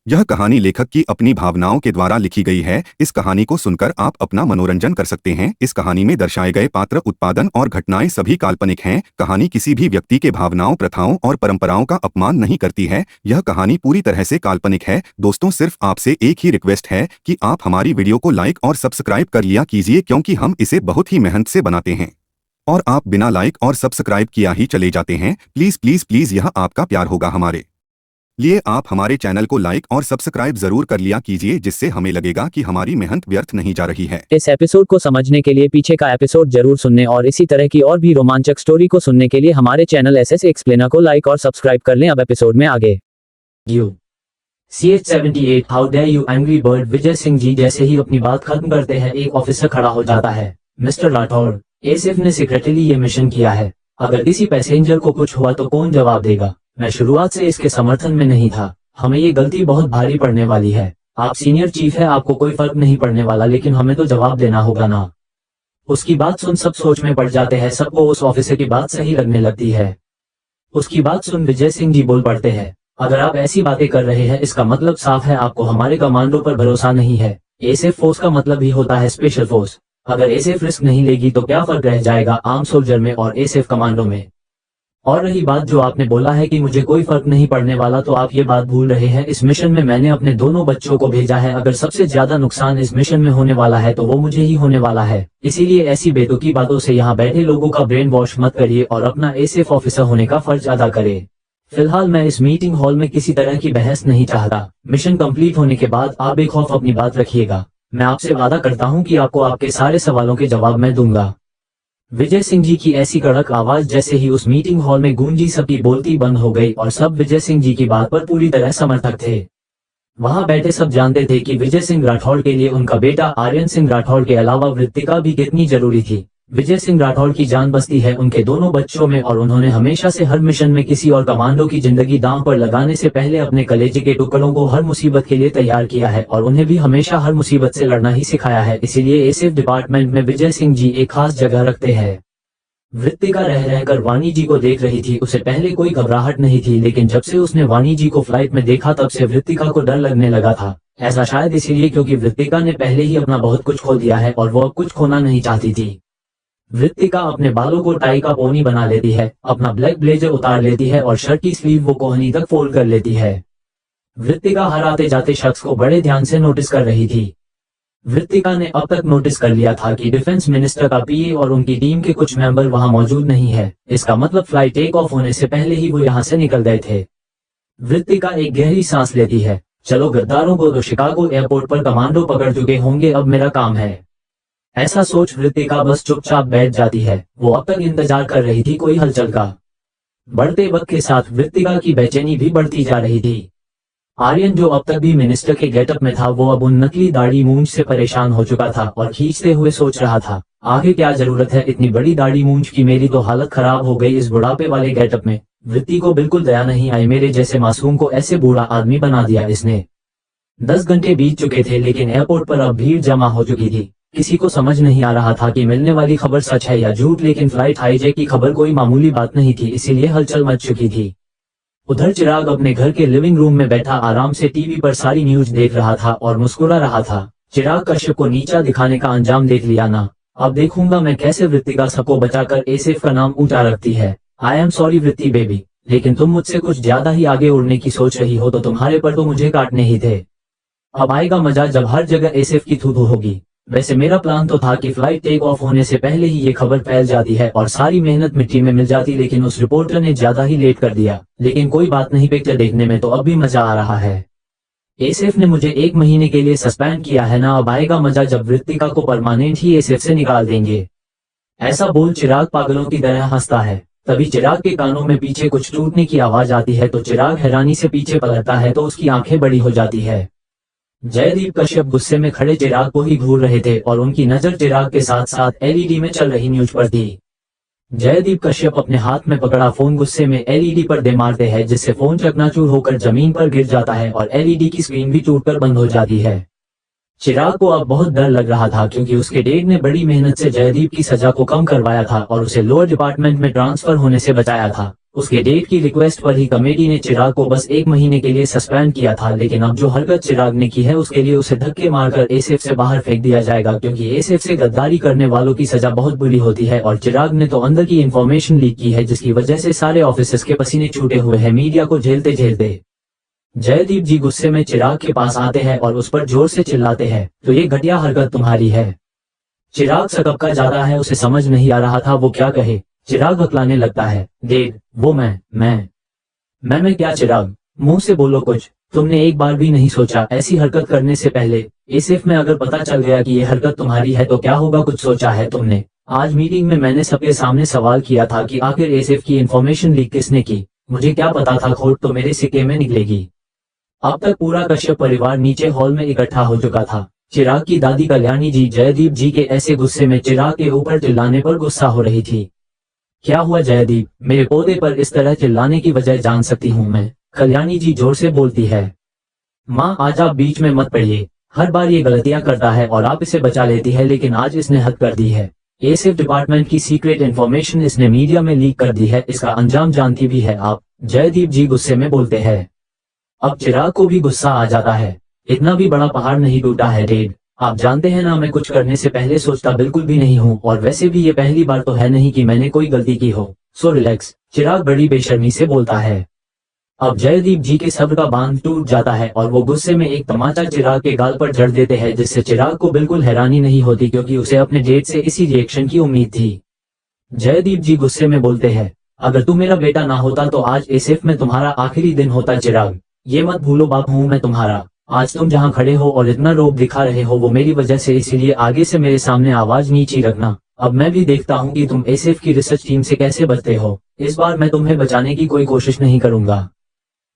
यह कहानी लेखक की अपनी भावनाओं के द्वारा लिखी गई है। इस कहानी को सुनकर आप अपना मनोरंजन कर सकते हैं। इस कहानी में दर्शाए गए पात्र, उत्पादन और घटनाएं सभी काल्पनिक हैं। कहानी किसी भी व्यक्ति के भावनाओं, प्रथाओं और परंपराओं का अपमान नहीं करती है। यह कहानी पूरी तरह से काल्पनिक है। दोस्तों, सिर्फ आपसे एक ही रिक्वेस्ट है कि आप हमारी वीडियो को लाइक और सब्सक्राइब कर लिया कीजिए, क्योंकि हम इसे बहुत ही मेहनत से बनाते हैं और आप बिना लाइक और सब्सक्राइब किया ही चले जाते हैं। प्लीज प्लीज प्लीज, यह आपका प्यार होगा हमारे लिए। आप हमारे चैनल को लाइक और सब्सक्राइब जरूर कर लिया कीजिए, जिससे हमें लगेगा कि हमारी मेहनत व्यर्थ नहीं जा रही है। इस एपिसोड को समझने के लिए पीछे का एपिसोड जरूर सुनने और इसी तरह की और भी रोमांचक स्टोरी को सुनने के लिए हमारे चैनल एसएस एक्सप्लेनर को लाइक और सब्सक्राइब कर लें। अब एपिसोड में आगे। You CH-78 how dare you angry bird. Vijay Singh ji जैसे ही अपनी बात खत्म करते हैं, एक ऑफिसर खड़ा हो जाता है। मिस्टर राठौड़, एसीएफ ने सीक्रेटली ये मिशन किया है। अगर किसी पैसेंजर को कुछ हुआ तो कौन जवाब देगा? मैं शुरुआत से इसके समर्थन में नहीं था। हमें ये गलती बहुत भारी पड़ने वाली है। आप सीनियर चीफ है, आपको कोई फर्क नहीं पड़ने वाला, लेकिन हमें तो जवाब देना होगा ना। उसकी बात सुन सब सोच में पड़ जाते हैं। सबको उस ऑफिसर की बात सही लगने लगती है। उसकी बात सुन विजय सिंह जी बोल पड़ते हैं, अगर आप ऐसी बातें कर रहे हैं, इसका मतलब साफ है आपको हमारे कमांडो पर भरोसा नहीं है। एसीएफ फोर्स का मतलब ही होता है स्पेशल फोर्स। अगर एसीएफ रिस्क नहीं लेगी तो क्या फर्क रह जाएगा आर्म सोल्जर में और एसीएफ कमांडो में? और रही बात जो आपने बोला है कि मुझे कोई फर्क नहीं पड़ने वाला, तो आप ये बात भूल रहे हैं। इस मिशन में मैंने अपने दोनों बच्चों को भेजा है। अगर सबसे ज्यादा नुकसान इस मिशन में होने वाला है तो वो मुझे ही होने वाला है। इसीलिए ऐसी बेतुकी बातों से यहाँ बैठे लोगों का ब्रेन वॉश मत करिए और अपना एसीएफ ऑफिसर होने का फर्ज अदा करें। फिलहाल मैं इस मीटिंग हॉल में किसी तरह की बहस नहीं चाहता। मिशन कंप्लीट होने के बाद आप बेखौफ अपनी बात रखिएगा। मैं आपसे वादा करता हूँ कि आपको आपके सारे सवालों के जवाब मैं दूंगा। विजय सिंह जी की ऐसी कड़क आवाज जैसे ही उस मीटिंग हॉल में गूंजी, सबकी बोलती बंद हो गई और सब विजय सिंह जी की बात पर पूरी तरह समर्थक थे। वहां बैठे सब जानते थे कि विजय सिंह राठौड़ के लिए उनका बेटा आर्यन सिंह राठौड़ के अलावा वृत्तिका भी कितनी जरूरी थी। विजय सिंह राठौड़ की जान बसती है उनके दोनों बच्चों में और उन्होंने हमेशा से हर मिशन में किसी और कमांडो की जिंदगी दांव पर लगाने से पहले अपने कलेजे के टुकड़ों को हर मुसीबत के लिए तैयार किया है और उन्हें भी हमेशा हर मुसीबत से लड़ना ही सिखाया है। इसीलिए एसीएफ डिपार्टमेंट में विजय सिंह जी एक खास जगह रखते हैं। वृत्तिका रह रहकर वाणी जी को देख रही थी। उसे पहले कोई घबराहट नहीं थी, लेकिन जब से उसने वाणी जी को फ्लाइट में देखा तब से वृत्तिका को डर लगने लगा था। ऐसा शायद इसीलिए क्योंकि वृत्तिका ने पहले ही अपना बहुत कुछ खो दिया है और वो अब कुछ खोना नहीं चाहती थी। वृत्तिका अपने बालों को टाई का पोनी बना लेती है, अपना ब्लैक ब्लेजर उतार लेती है और शर्ट की स्लीव वो कोहनी तक फोल्ड कर लेती है। वृत्तिका हर आते जाते शख्स को बड़े ध्यान से नोटिस कर रही थी। वृत्तिका ने अब तक नोटिस कर लिया था कि डिफेंस मिनिस्टर का पीए और उनकी टीम के कुछ मेंबर वहां मौजूद नहीं है। इसका मतलब फ्लाइट टेक ऑफ होने से पहले ही वो यहां से निकल गए थे। वृत्तिका एक गहरी सांस लेती है। चलो, गद्दारों को तो शिकागो एयरपोर्ट पर कमांडो पकड़ चुके होंगे, अब मेरा काम है। ऐसा सोच वृत्तिका बस चुपचाप बैठ जाती है। वो अब तक इंतजार कर रही थी कोई हलचल का। बढ़ते वक्त के साथ वृत्तिका की बेचैनी भी बढ़ती जा रही थी। आर्यन, जो अब तक भी मिनिस्टर के गेटअप में था, वो अब उन नकली दाढ़ी मूंछ से परेशान हो चुका था और खींचते हुए सोच रहा था, आगे क्या जरूरत है इतनी बड़ी दाढ़ी मूंछ की? मेरी तो हालत खराब हो गई इस बुढ़ापे वाले गेटअप में। वृत्ति को बिल्कुल दया नहीं आई। मेरे जैसे मासूम को ऐसे बूढ़ा आदमी बना दिया इसने। 10 घंटे बीत चुके थे, लेकिन एयरपोर्ट पर अब भीड़ जमा हो चुकी थी। किसी को समझ नहीं आ रहा था कि मिलने वाली खबर सच है या झूठ, लेकिन फ्लाइट हाईजैक की खबर कोई मामूली बात नहीं थी, इसीलिए हलचल मच चुकी थी। उधर चिराग अपने घर के लिविंग रूम में बैठा आराम से टीवी पर सारी न्यूज देख रहा था और मुस्कुरा रहा था। चिराग कश्यप को नीचा दिखाने का अंजाम देख लिया ना। अब देखूंगा मैं कैसे वृत्तिका सबको बचाकर एसीएफ का नाम ऊंचा रखती है। आई एम सॉरी वृत्ति बेबी, लेकिन तुम मुझसे कुछ ज्यादा ही आगे उड़ने की सोच रही हो तो तुम्हारे पर तो मुझे काटने ही थे। अब आएगा मजा जब हर जगह एसीएफ की थू-थू होगी। वैसे मेरा प्लान तो था कि फ्लाइट टेक ऑफ होने से पहले ही ये खबर फैल जाती है और सारी मेहनत मिट्टी में मिल जाती, लेकिन उस रिपोर्टर ने ज्यादा ही लेट कर दिया। लेकिन कोई बात नहीं, पिक्चर देखने में तो अब भी मजा आ रहा है। एसीएफ ने मुझे 1 महीने के लिए सस्पेंड किया है ना, अब आएगा मजा जब वृत्तिका को परमानेंट ही एसीएफ से निकाल देंगे। ऐसा बोल चिराग पागलों की तरह हंसता है। तभी चिराग के कानों में पीछे कुछ टूटने की आवाज आती है तो चिराग हैरानी से पीछे पलटता है तो उसकी आंखें बड़ी हो जाती है। जयदीप कश्यप गुस्से में खड़े चिराग को ही घूर रहे थे और उनकी नजर चिराग के साथ साथ एलईडी में चल रही न्यूज पर थी। जयदीप कश्यप अपने हाथ में पकड़ा फोन गुस्से में एलईडी पर दे मारते हैं, जिससे फोन चकनाचूर होकर जमीन पर गिर जाता है और एलईडी की स्क्रीन भी टूटकर बंद हो जाती है। चिराग को अब बहुत डर लग रहा था क्योंकि उसके डैड ने बड़ी मेहनत से जयदीप की सजा को कम करवाया था और उसे लोअर डिपार्टमेंट में ट्रांसफर होने से बचाया था। उसके डेट की रिक्वेस्ट पर ही कमेटी ने चिराग को बस 1 महीने के लिए सस्पेंड किया था, लेकिन अब जो हरकत चिराग ने की है उसके लिए उसे धक्के मारकर एसएफ से बाहर फेंक दिया जाएगा, क्योंकि एसएफ से गद्दारी करने वालों की सजा बहुत बुरी होती है। और चिराग ने तो अंदर की इंफॉर्मेशन लीक की है, जिसकी वजह से सारे ऑफिसर्स के पसीने छूटे हुए हैं मीडिया को झेलते झेलते। जयदीप जी गुस्से में चिराग के पास आते हैं और उस पर जोर से चिल्लाते हैं, तो ये घटिया हरकत तुम्हारी है। चिराग सकपका जाता है, उसे समझ नहीं आ रहा था वो क्या कहे। चिराग हकलाने लगता है, डेड वो मैं क्या चिराग, मुंह से बोलो कुछ। तुमने एक बार भी नहीं सोचा ऐसी हरकत करने से पहले एसएफ में अगर पता चल गया कि ये हरकत तुम्हारी है तो क्या होगा, कुछ सोचा है तुमने? आज मीटिंग में मैंने सबके सामने सवाल किया था कि आखिर एसएफ की इंफॉर्मेशन लीक किसने की। मुझे क्या पता था खोट तो मेरे सिक्के में निकलेगी। अब तक पूरा कश्यप परिवार नीचे हॉल में इकट्ठा हो चुका था। चिराग की दादी कल्याणी जी जयदीप जी के ऐसे गुस्से में चिराग के ऊपर चिल्लाने पर गुस्सा हो रही थी। क्या हुआ जयदीप, मेरे पोते पर इस तरह चिल्लाने की वजह जान सकती हूँ मैं? कल्याणी जी जोर से बोलती है। माँ आज आप बीच में मत पड़िए, हर बार ये गलतियां करता है और आप इसे बचा लेती है, लेकिन आज इसने हद कर दी है। एसएफ डिपार्टमेंट की सीक्रेट इन्फॉर्मेशन इसने मीडिया में लीक कर दी है, इसका अंजाम जानती भी है आप। जयदीप जी गुस्से में बोलते हैं। अब चिराग को भी गुस्सा आ जाता है। इतना भी बड़ा पहाड़ नहीं टूटा है डेड, आप जानते हैं ना मैं कुछ करने से पहले सोचता बिल्कुल भी नहीं हूँ, और वैसे भी ये पहली बार तो है नहीं कि मैंने कोई गलती की हो, सो रिलैक्स। चिराग बड़ी बेशर्मी से बोलता है। अब जयदीप जी के सब्र का बांध टूट जाता है और वो गुस्से में एक तमाचा चिराग के गाल पर जड़ देते हैं, जिससे चिराग को बिल्कुल हैरानी नहीं होती, क्योंकि उसे अपने डेड से इसी रिएक्शन की उम्मीद थी। जयदीप जी गुस्से में बोलते हैं, अगर तू मेरा बेटा ना होता तो आज एसएफ में तुम्हारा आखिरी दिन होता चिराग। ये मत भूलो बाप हूँ मैं तुम्हारा। आज तुम जहाँ खड़े हो और इतना रोब दिखा रहे हो वो मेरी वजह से, इसीलिए आगे से मेरे सामने आवाज नीची रखना। अब मैं भी देखता हूँ कि तुम एसएफ की रिसर्च टीम से कैसे बचते हो। इस बार मैं तुम्हें बचाने की कोई कोशिश नहीं करूंगा।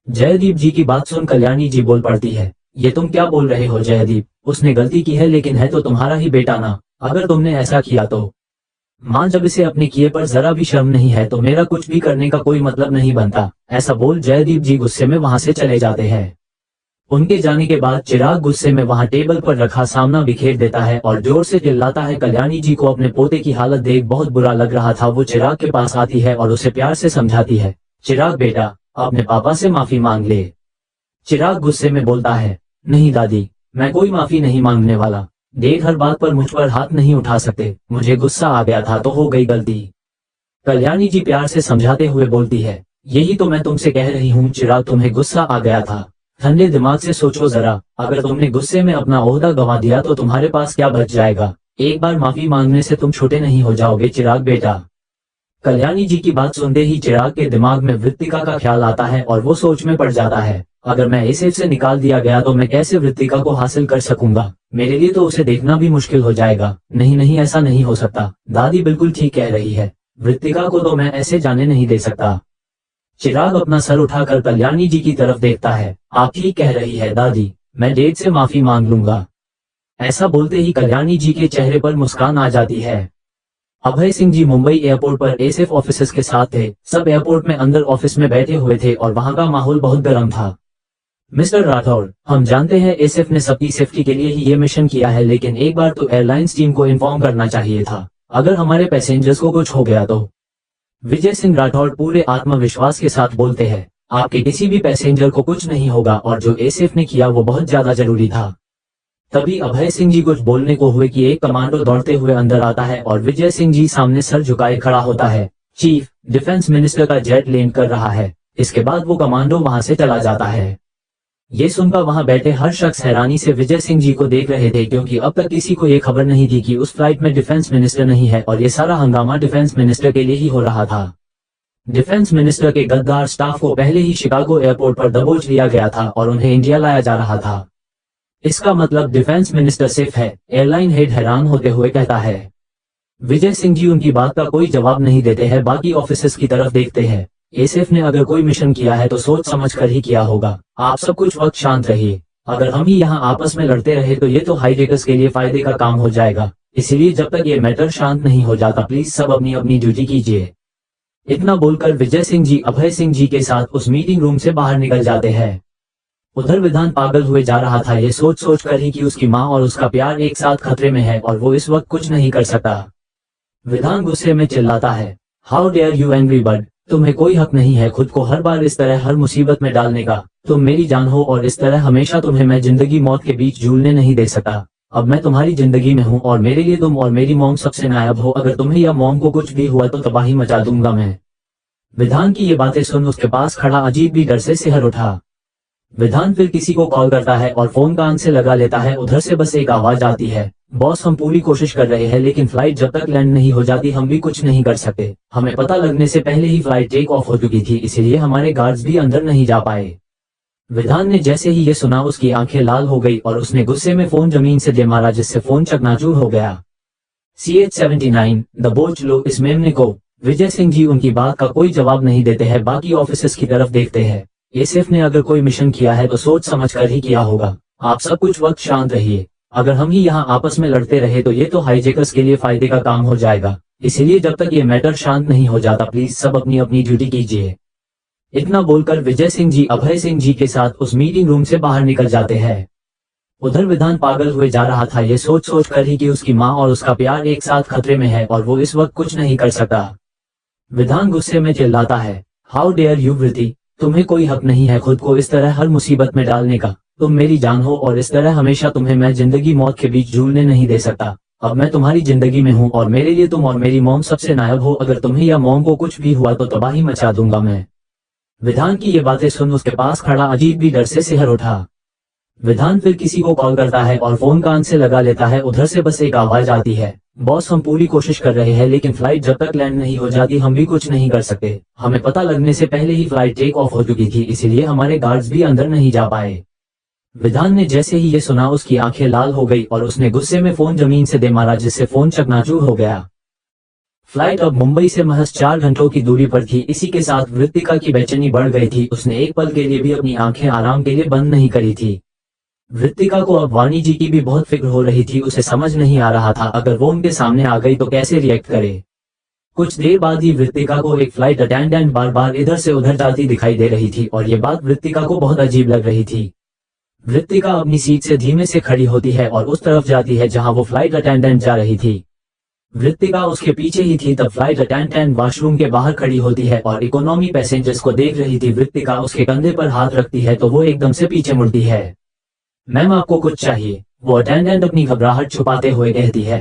जयदीप जी की बात सुन कल्याणी जी बोल पड़ती है, ये तुम क्या बोल रहे हो जयदीप, उसने गलती की है लेकिन है तो तुम्हारा ही बेटा ना, अगर तुमने ऐसा किया तो। माँ जब इसे अपने किए पर जरा भी शर्म नहीं है तो मेरा कुछ भी करने का कोई मतलब नहीं बनता। ऐसा बोल जयदीप जी गुस्से में वहां से चले जाते हैं। उनके जाने के बाद चिराग गुस्से में वहां टेबल पर रखा सामना बिखेर देता है और जोर से चिल्लाता है। कल्याणी जी को अपने पोते की हालत देख बहुत बुरा लग रहा था। वो चिराग के पास आती है और उसे प्यार से समझाती है, चिराग बेटा अपने पापा से माफी मांग ले। चिराग गुस्से में बोलता है, नहीं दादी मैं कोई माफी नहीं मांगने वाला। डेड हर बात पर मुझ पर हाथ नहीं उठा सकते, मुझे गुस्सा आ गया था तो हो गई गलती। कल्याणी जी प्यार से समझाते हुए बोलती है, यही तो मैं तुमसे कह रही हूँ चिराग, तुम्हें गुस्सा आ गया था। ठंडे दिमाग से सोचो जरा, अगर तुमने गुस्से में अपना ओहदा गंवा दिया तो तुम्हारे पास क्या बच जाएगा। एक बार माफी मांगने से तुम छोटे नहीं हो जाओगे चिराग बेटा। कल्याणी जी की बात सुनते ही चिराग के दिमाग में वृत्तिका का ख्याल आता है और वो सोच में पड़ जाता है, अगर मैं एसएफ से निकाल दिया गया तो मैं कैसे वृत्तिका को हासिल कर सकूंगा। मेरे लिए तो उसे देखना भी मुश्किल हो जाएगा। नहीं नहीं ऐसा नहीं हो सकता, दादी बिल्कुल ठीक कह रही है, वृत्तिका को तो मैं ऐसे जाने नहीं दे सकता। चिराग अपना सर उठाकर कल्याणी जी की तरफ देखता है, आप ठीक कह रही है दादी, मैं डेड से माफी मांग लूंगा। ऐसा बोलते ही कल्याणी जी के चेहरे पर मुस्कान आ जाती है। अभय सिंह जी मुंबई एयरपोर्ट पर एसएफ ऑफिसर्स के साथ थे। सब एयरपोर्ट में अंदर ऑफिस में बैठे हुए थे और वहां का माहौल बहुत गर्म था। मिस्टर राठौर, हम जानते हैं एसएफ ने सबकी सेफ्टी के लिए ही ये मिशन किया है, लेकिन एक बार तो एयरलाइंस टीम को इन्फॉर्म करना चाहिए था, अगर हमारे पैसेंजर्स को कुछ हो गया तो। विजय सिंह राठौर पूरे आत्मविश्वास के साथ बोलते हैं, आपके किसी भी पैसेंजर को कुछ नहीं होगा और जो एसएफ ने किया वो बहुत ज्यादा जरूरी था। तभी अभय सिंह जी कुछ बोलने को हुए कि एक कमांडो दौड़ते हुए अंदर आता है और विजय सिंह जी सामने सर झुकाए खड़ा होता है। चीफ, डिफेंस मिनिस्टर का जेट लैंड कर रहा है। इसके बाद वो कमांडो वहां से चला जाता है। ये सुनकर वहां बैठे हर शख्स हैरानी से विजय सिंह जी को देख रहे थे, क्योंकि अब तक किसी को ये खबर नहीं थी कि उस फ्लाइट में डिफेंस मिनिस्टर नहीं है और ये सारा हंगामा डिफेंस मिनिस्टर के लिए ही हो रहा था। डिफेंस मिनिस्टर के गद्दार स्टाफ को पहले ही शिकागो एयरपोर्ट पर दबोच लिया गया था और उन्हें इंडिया लाया जा रहा था। इसका मतलब डिफेंस मिनिस्टर सेफ है, एयरलाइन हेड हैरान होते हुए कहता है। विजय सिंह जी उनकी बात का कोई जवाब नहीं देते हैं, बाकी ऑफिसर्स की तरफ देखते हैं। एसएफ ने अगर कोई मिशन किया है तो सोच समझ कर ही किया होगा। आप सब कुछ वक्त शांत रहिए, अगर हम ही यहाँ आपस में लड़ते रहे तो ये तो हाईजेकर्स के लिए फायदे का काम हो जाएगा। इसलिए जब तक ये मैटर शांत नहीं हो जाता प्लीज सब अपनी अपनी ड्यूटी कीजिए। इतना बोलकर विजय सिंह जी अभय सिंह जी के साथ उस मीटिंग रूम से बाहर निकल जाते हैं। उधर विधान पागल हुए जा रहा था, ये सोच सोच कर ही कि उसकी माँ और उसका प्यार एक साथ खतरे में है और वो इस वक्त कुछ नहीं कर सकता। विधान गुस्से में चिल्लाता है, how dare you angry bird, तुम्हें कोई हक नहीं है खुद को हर बार इस तरह हर मुसीबत में डालने का। तुम मेरी जान हो और इस तरह हमेशा तुम्हें मैं जिंदगी मौत के बीच झूलने नहीं दे सकता। अब मैं तुम्हारी जिंदगी में हूँ और मेरे लिए तुम और मेरी मॉम सबसे नायाब हो। अगर तुम्हें या मॉम को कुछ भी हुआ तो तबाही मचा दूंगा मैं। विधान की ये बातें सुन उसके पास खड़ा अजीब भी डर से सिहर उठा। विधान फिर किसी को कॉल करता है और फोन कान से लगा लेता है। उधर से बस एक आवाज आती है, बॉस हम पूरी कोशिश कर रहे हैं लेकिन फ्लाइट जब तक लैंड नहीं हो जाती हम भी कुछ नहीं कर सकते। हमें पता लगने से पहले ही फ्लाइट टेक ऑफ हो चुकी थी, इसीलिए हमारे गार्ड्स भी अंदर नहीं जा पाए। विधान ने जैसे ही ये सुना उसकी आंखें लाल हो गई और उसने गुस्से में फोन जमीन से दे मारा जिससे फोन चकनाचूर हो गया। CH-79 द बोझ लो इस मेमने को। विजय सिंह जी उनकी बात का कोई जवाब नहीं देते हैं, बाकी ऑफिसर्स की तरफ देखते हैं। एसीएफ ने अगर कोई मिशन किया है तो सोच समझ कर ही किया होगा। आप सब कुछ वक्त शांत रहिए। अगर हम ही यहाँ आपस में लड़ते रहे तो ये तो हाईजैकर्स के लिए फायदे का काम हो जाएगा। इसीलिए जब तक ये मैटर शांत नहीं हो जाता प्लीज सब अपनी अपनी ड्यूटी कीजिए। इतना बोलकर विजय सिंह जी अभय सिंह जी के साथ उस मीटिंग रूम से बाहर निकल जाते हैं। उधर विधान पागल हुए जा रहा था, ये सोच सोच कर ही कि उसकी माँ और उसका प्यार एक साथ खतरे में है और वो इस वक्त कुछ नहीं कर सकता। विधान गुस्से में चिल्लाता है, हाउ डेयर यू वृति, तुम्हें कोई हक नहीं है खुद को इस तरह हर मुसीबत में डालने का। तुम मेरी जान हो और इस तरह हमेशा तुम्हें मैं जिंदगी मौत के बीच झूलने नहीं दे सकता। अब मैं तुम्हारी जिंदगी में हूँ और मेरे लिए तुम और मेरी मॉम सबसे नायाब हो। अगर तुम्हें या मॉम को कुछ भी हुआ तो तबाही मचा दूंगा मैं। विधान की ये बातें सुन उसके पास खड़ा अजीब भी डर से सिहर उठा। विधान फिर किसी को कॉल करता है और फोन कान से लगा लेता है। उधर से बस एक आवाज आती है, बॉस हम पूरी कोशिश कर रहे हैं लेकिन फ्लाइट जब तक लैंड नहीं हो जाती हम भी कुछ नहीं कर सकते। हमें पता लगने से पहले ही फ्लाइट टेक ऑफ हो चुकी थी, इसीलिए हमारे गार्ड्स भी अंदर नहीं जा पाए। विधान ने जैसे ही ये सुना उसकी आंखें लाल हो गई और उसने गुस्से में फोन जमीन से दे मारा जिससे फोन चकनाचूर हो गया। फ्लाइट अब मुंबई से महज 4 घंटों की दूरी पर थी। इसी के साथ वृत्तिका की बेचैनी बढ़ गई थी। उसने एक पल के लिए भी अपनी आंखें आराम के लिए बंद नहीं करी थी। वृत्तिका को अब वाणी जी की भी बहुत फिक्र हो रही थी। उसे समझ नहीं आ रहा था अगर वो उनके सामने आ गई तो कैसे रिएक्ट करे। कुछ देर बाद ही वृत्तिका को एक फ्लाइट अटेंडेंट बार बार इधर से उधर जाती दिखाई दे रही थी और ये बात वृत्तिका को बहुत अजीब लग रही थी। वृत्तिका अपनी सीट से धीमे से खड़ी होती है और उस तरफ जाती है जहां वो फ्लाइट अटेंडेंट जा रही थी। वृत्तिका उसके पीछे ही थी तब फ्लाइट अटेंडेंट वॉशरूम के बाहर खड़ी होती है और इकोनॉमी पैसेंजर्स को देख रही थी। वृत्तिका उसके कंधे पर हाथ रखती है तो वो एकदम से पीछे मुड़ती है। मैम आपको कुछ चाहिए? वो अटेंडेंट अपनी घबराहट छुपाते हुए कहती है।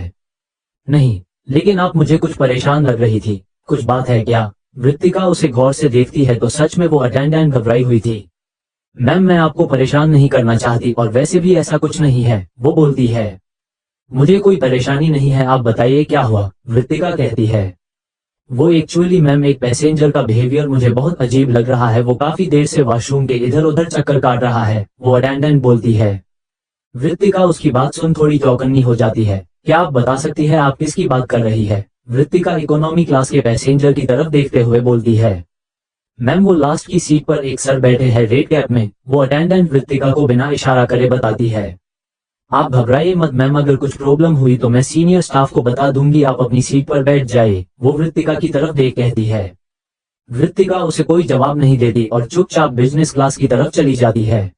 नहीं, लेकिन आप मुझे कुछ परेशान लग रही थी, कुछ बात है क्या? वृत्तिका उसे गौर से देखती है तो सच में वो अटेंडेंट घबराई हुई थी। मैम मैं आपको परेशान नहीं करना चाहती और वैसे भी ऐसा कुछ नहीं है, वो बोलती है। मुझे कोई परेशानी नहीं है, आप बताइए क्या हुआ? वृत्तिका कहती है। वो एक्चुअली मैम एक पैसेंजर का बिहेवियर मुझे बहुत अजीब लग रहा है। वो काफी देर से वॉशरूम के इधर उधर चक्कर काट रहा है, वो अटेंडेंट बोलती है। वृत्तिका उसकी बात सुन थोड़ी चौकन्नी हो जाती है। क्या आप बता सकती है आप किसकी बात कर रही है? वृत्तिका इकोनॉमी क्लास के पैसेंजर की तरफ देखते हुए बोलती है। मैम वो लास्ट की सीट पर एक सर बैठे हैं रेड कैप में, वो अटेंडेंट वृत्तिका को बिना इशारा करे बताती है। आप घबराइए मत मैम, अगर कुछ प्रॉब्लम हुई तो मैं सीनियर स्टाफ को बता दूंगी, आप अपनी सीट पर बैठ जाइए, वो वृत्तिका की तरफ देख कहती है। वृत्तिका उसे कोई जवाब नहीं देती और चुपचाप बिजनेस क्लास की तरफ चली जाती है।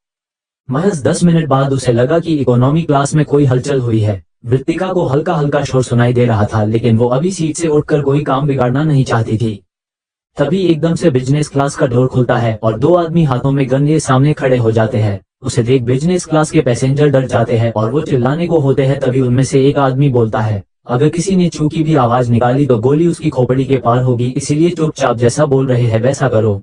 महज 10 मिनट बाद उसे लगा कि इकोनॉमी क्लास में कोई हलचल हुई है। वृत्तिका को हल्का हल्का शोर सुनाई दे रहा था लेकिन वो अभी सीट से उठकर कोई काम बिगाड़ना नहीं चाहती थी। तभी एकदम से बिजनेस क्लास का डोर खुलता है और 2 आदमी हाथों में गन लिए सामने खड़े हो जाते हैं। उसे देख बिजनेस क्लास के पैसेंजर डर जाते हैं और वो चिल्लाने को होते हैं। तभी उनमें से एक आदमी बोलता है, अगर किसी ने चूकी भी आवाज निकाली तो गोली उसकी खोपड़ी के पार होगी, इसीलिए चुपचाप जैसा बोल रहे हैं वैसा करो।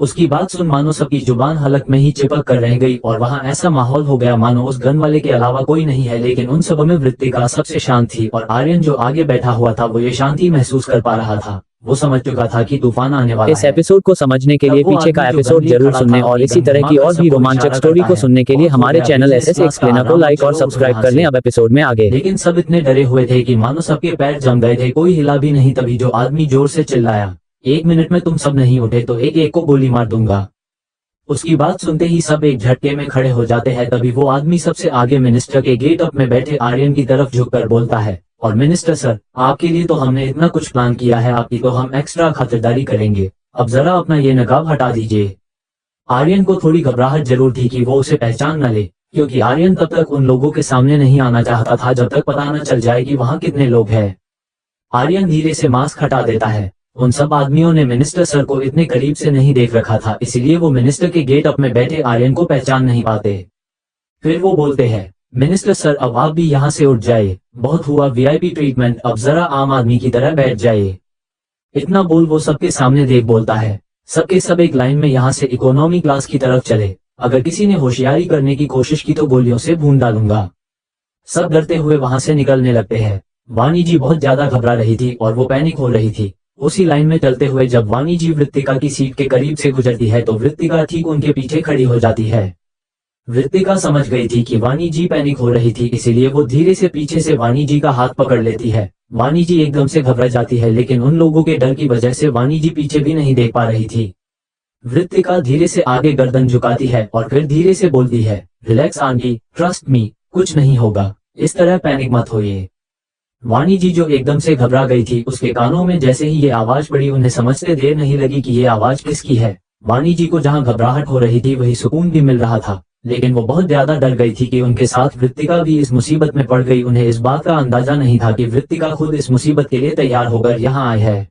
उसकी बात सुन मानो सबकी जुबान हलक में ही चिपक कर रह गई और वहां ऐसा माहौल हो गया मानो उस गन वाले के अलावा कोई नहीं है। लेकिन उन सब में वृत्तिका सबसे शांत थी और आर्यन जो आगे बैठा हुआ था वो ये शांति महसूस कर पा रहा था। वो समझ चुका था कि तूफान आने वाला है। इस एपिसोड को समझने के लिए पीछे का एपिसोड जरूर सुनने और इसी तरह की और भी रोमांचक स्टोरी को सुनने के लिए हमारे चैनल एसएस एक्सप्लेनर को लाइक और सब्सक्राइब कर लें। अब एपिसोड में आगे। लेकिन सब इतने डरे हुए थे कि मानो सबके पैर जम गए थे, कोई हिला भी नहीं। तभी जो आदमी जोर से चिल्लाया, 1 मिनट में तुम सब नहीं उठे तो एक एक को गोली मार दूंगा। उसकी बात सुनते ही सब एक झटके में खड़े हो जाते हैं। तभी वो आदमी सबसे आगे मिनिस्टर के गेट अप में बैठे आर्यन की तरफ झुककर बोलता है, और मिनिस्टर सर, आपके लिए तो हमने इतना कुछ प्लान किया है, आपकी तो हम एक्स्ट्रा खातिरदारी करेंगे। अब जरा अपना ये नकाब हटा दीजिए। आर्यन को थोड़ी घबराहट जरूर थी कि वो उसे पहचान न ले, क्योंकि आर्यन तब तक उन लोगों के सामने नहीं आना चाहता था जब तक पता न चल जाए कि वहाँ कितने लोग हैं। आर्यन धीरे से मास्क हटा देता है। उन सब आदमियों ने मिनिस्टर सर को इतने करीब से नहीं देख रखा था, इसलिए वो मिनिस्टर के गेट अप में बैठे आर्यन को पहचान नहीं पाते। फिर वो बोलते हैं, मिनिस्टर सर अब आप भी यहाँ से उठ जाइए, बहुत हुआ वीआईपी ट्रीटमेंट, अब जरा आम आदमी की तरह बैठ जाइए। इतना बोल वो सबके सामने देख बोलता है, सबके सब एक लाइन में यहाँ से इकोनॉमी क्लास की तरफ चले, अगर किसी ने होशियारी करने की कोशिश की तो गोलियों से भून डालूंगा। सब डरते हुए वहां से निकलने लगते हैं। वाणी जी बहुत ज्यादा घबरा रही थी और वो पैनिक हो रही थी। उसी लाइन में चलते हुए जब वाणी जी वृत्तिका की सीट के करीब से गुजरती है तो वृत्तिका ठीक उनके पीछे खड़ी हो जाती है। वृत्तिका समझ गई थी कि वाणी जी पैनिक हो रही थी, इसीलिए वो धीरे से पीछे से वाणी जी का हाथ पकड़ लेती है। वाणी जी एकदम से घबरा जाती है, लेकिन उन लोगों के डर की वजह से वाणी जी पीछे भी नहीं देख पा रही थी। वृत्तिका धीरे से आगे गर्दन झुकाती है और फिर धीरे से बोलती है, रिलैक्स आंटी, ट्रस्ट मी, कुछ नहीं होगा, इस तरह पैनिक मत होइए। वाणी जी जो एकदम से घबरा गई थी, उसके कानों में जैसे ही ये आवाज पड़ी उन्हें समझते देर नहीं लगी कि ये आवाज किसकी है। वाणी जी को जहाँ घबराहट हो रही थी वही सुकून भी मिल रहा था, लेकिन वो बहुत ज्यादा डर गई थी कि उनके साथ वृत्तिका भी इस मुसीबत में पड़ गई। उन्हें इस बात का अंदाजा नहीं था कि वृत्तिका खुद इस मुसीबत के लिए तैयार होकर यहाँ आई है।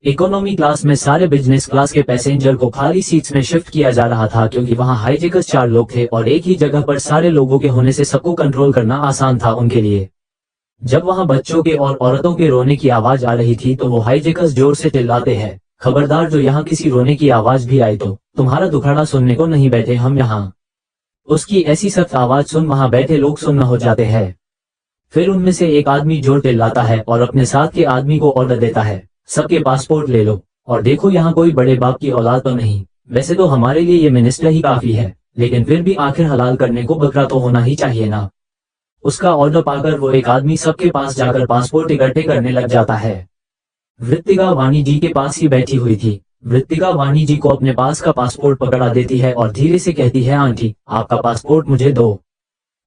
इकोनॉमी क्लास में सारे बिजनेस क्लास के पैसेंजर को खाली सीट्स में शिफ्ट किया जा रहा था, क्योंकि वहाँ हाईजेकर्स 4 लोग थे और एक ही जगह पर सारे लोगों के होने से सबको कंट्रोल करना आसान था उनके लिए। जब वहाँ बच्चों के और औरतों के रोने की आवाज आ रही थी तो वो हाईजेकर्स जोर से चिल्लाते हैं, खबरदार जो यहाँ किसी रोने की आवाज भी आई तो तुम्हारा दुखड़ा सुनने को नहीं बैठे हम यहाँ। उसकी ऐसी सख्त आवाज सुन वहाँ बैठे लोग सुन्न हो जाते हैं। फिर उनमें से एक आदमी जोर चिल्लाता है और अपने साथ के आदमी को ऑर्डर देता है, सबके पासपोर्ट ले लो और देखो यहाँ कोई बड़े बाप की औलाद तो नहीं। वैसे तो हमारे लिए ये मिनिस्टर ही काफी है, लेकिन फिर भी आखिर हलाल करने को बकरा तो होना ही चाहिए ना। उसका ऑर्डर पाकर वो एक आदमी सबके पास जाकर पासपोर्ट इकट्ठे करने लग जाता है। वृत्तिका वाणी जी के पास ही बैठी हुई थी। वृत्तिका वाणी जी को अपने पास का पासपोर्ट पकड़ा देती है और धीरे से कहती है, आंटी आपका पासपोर्ट मुझे दो।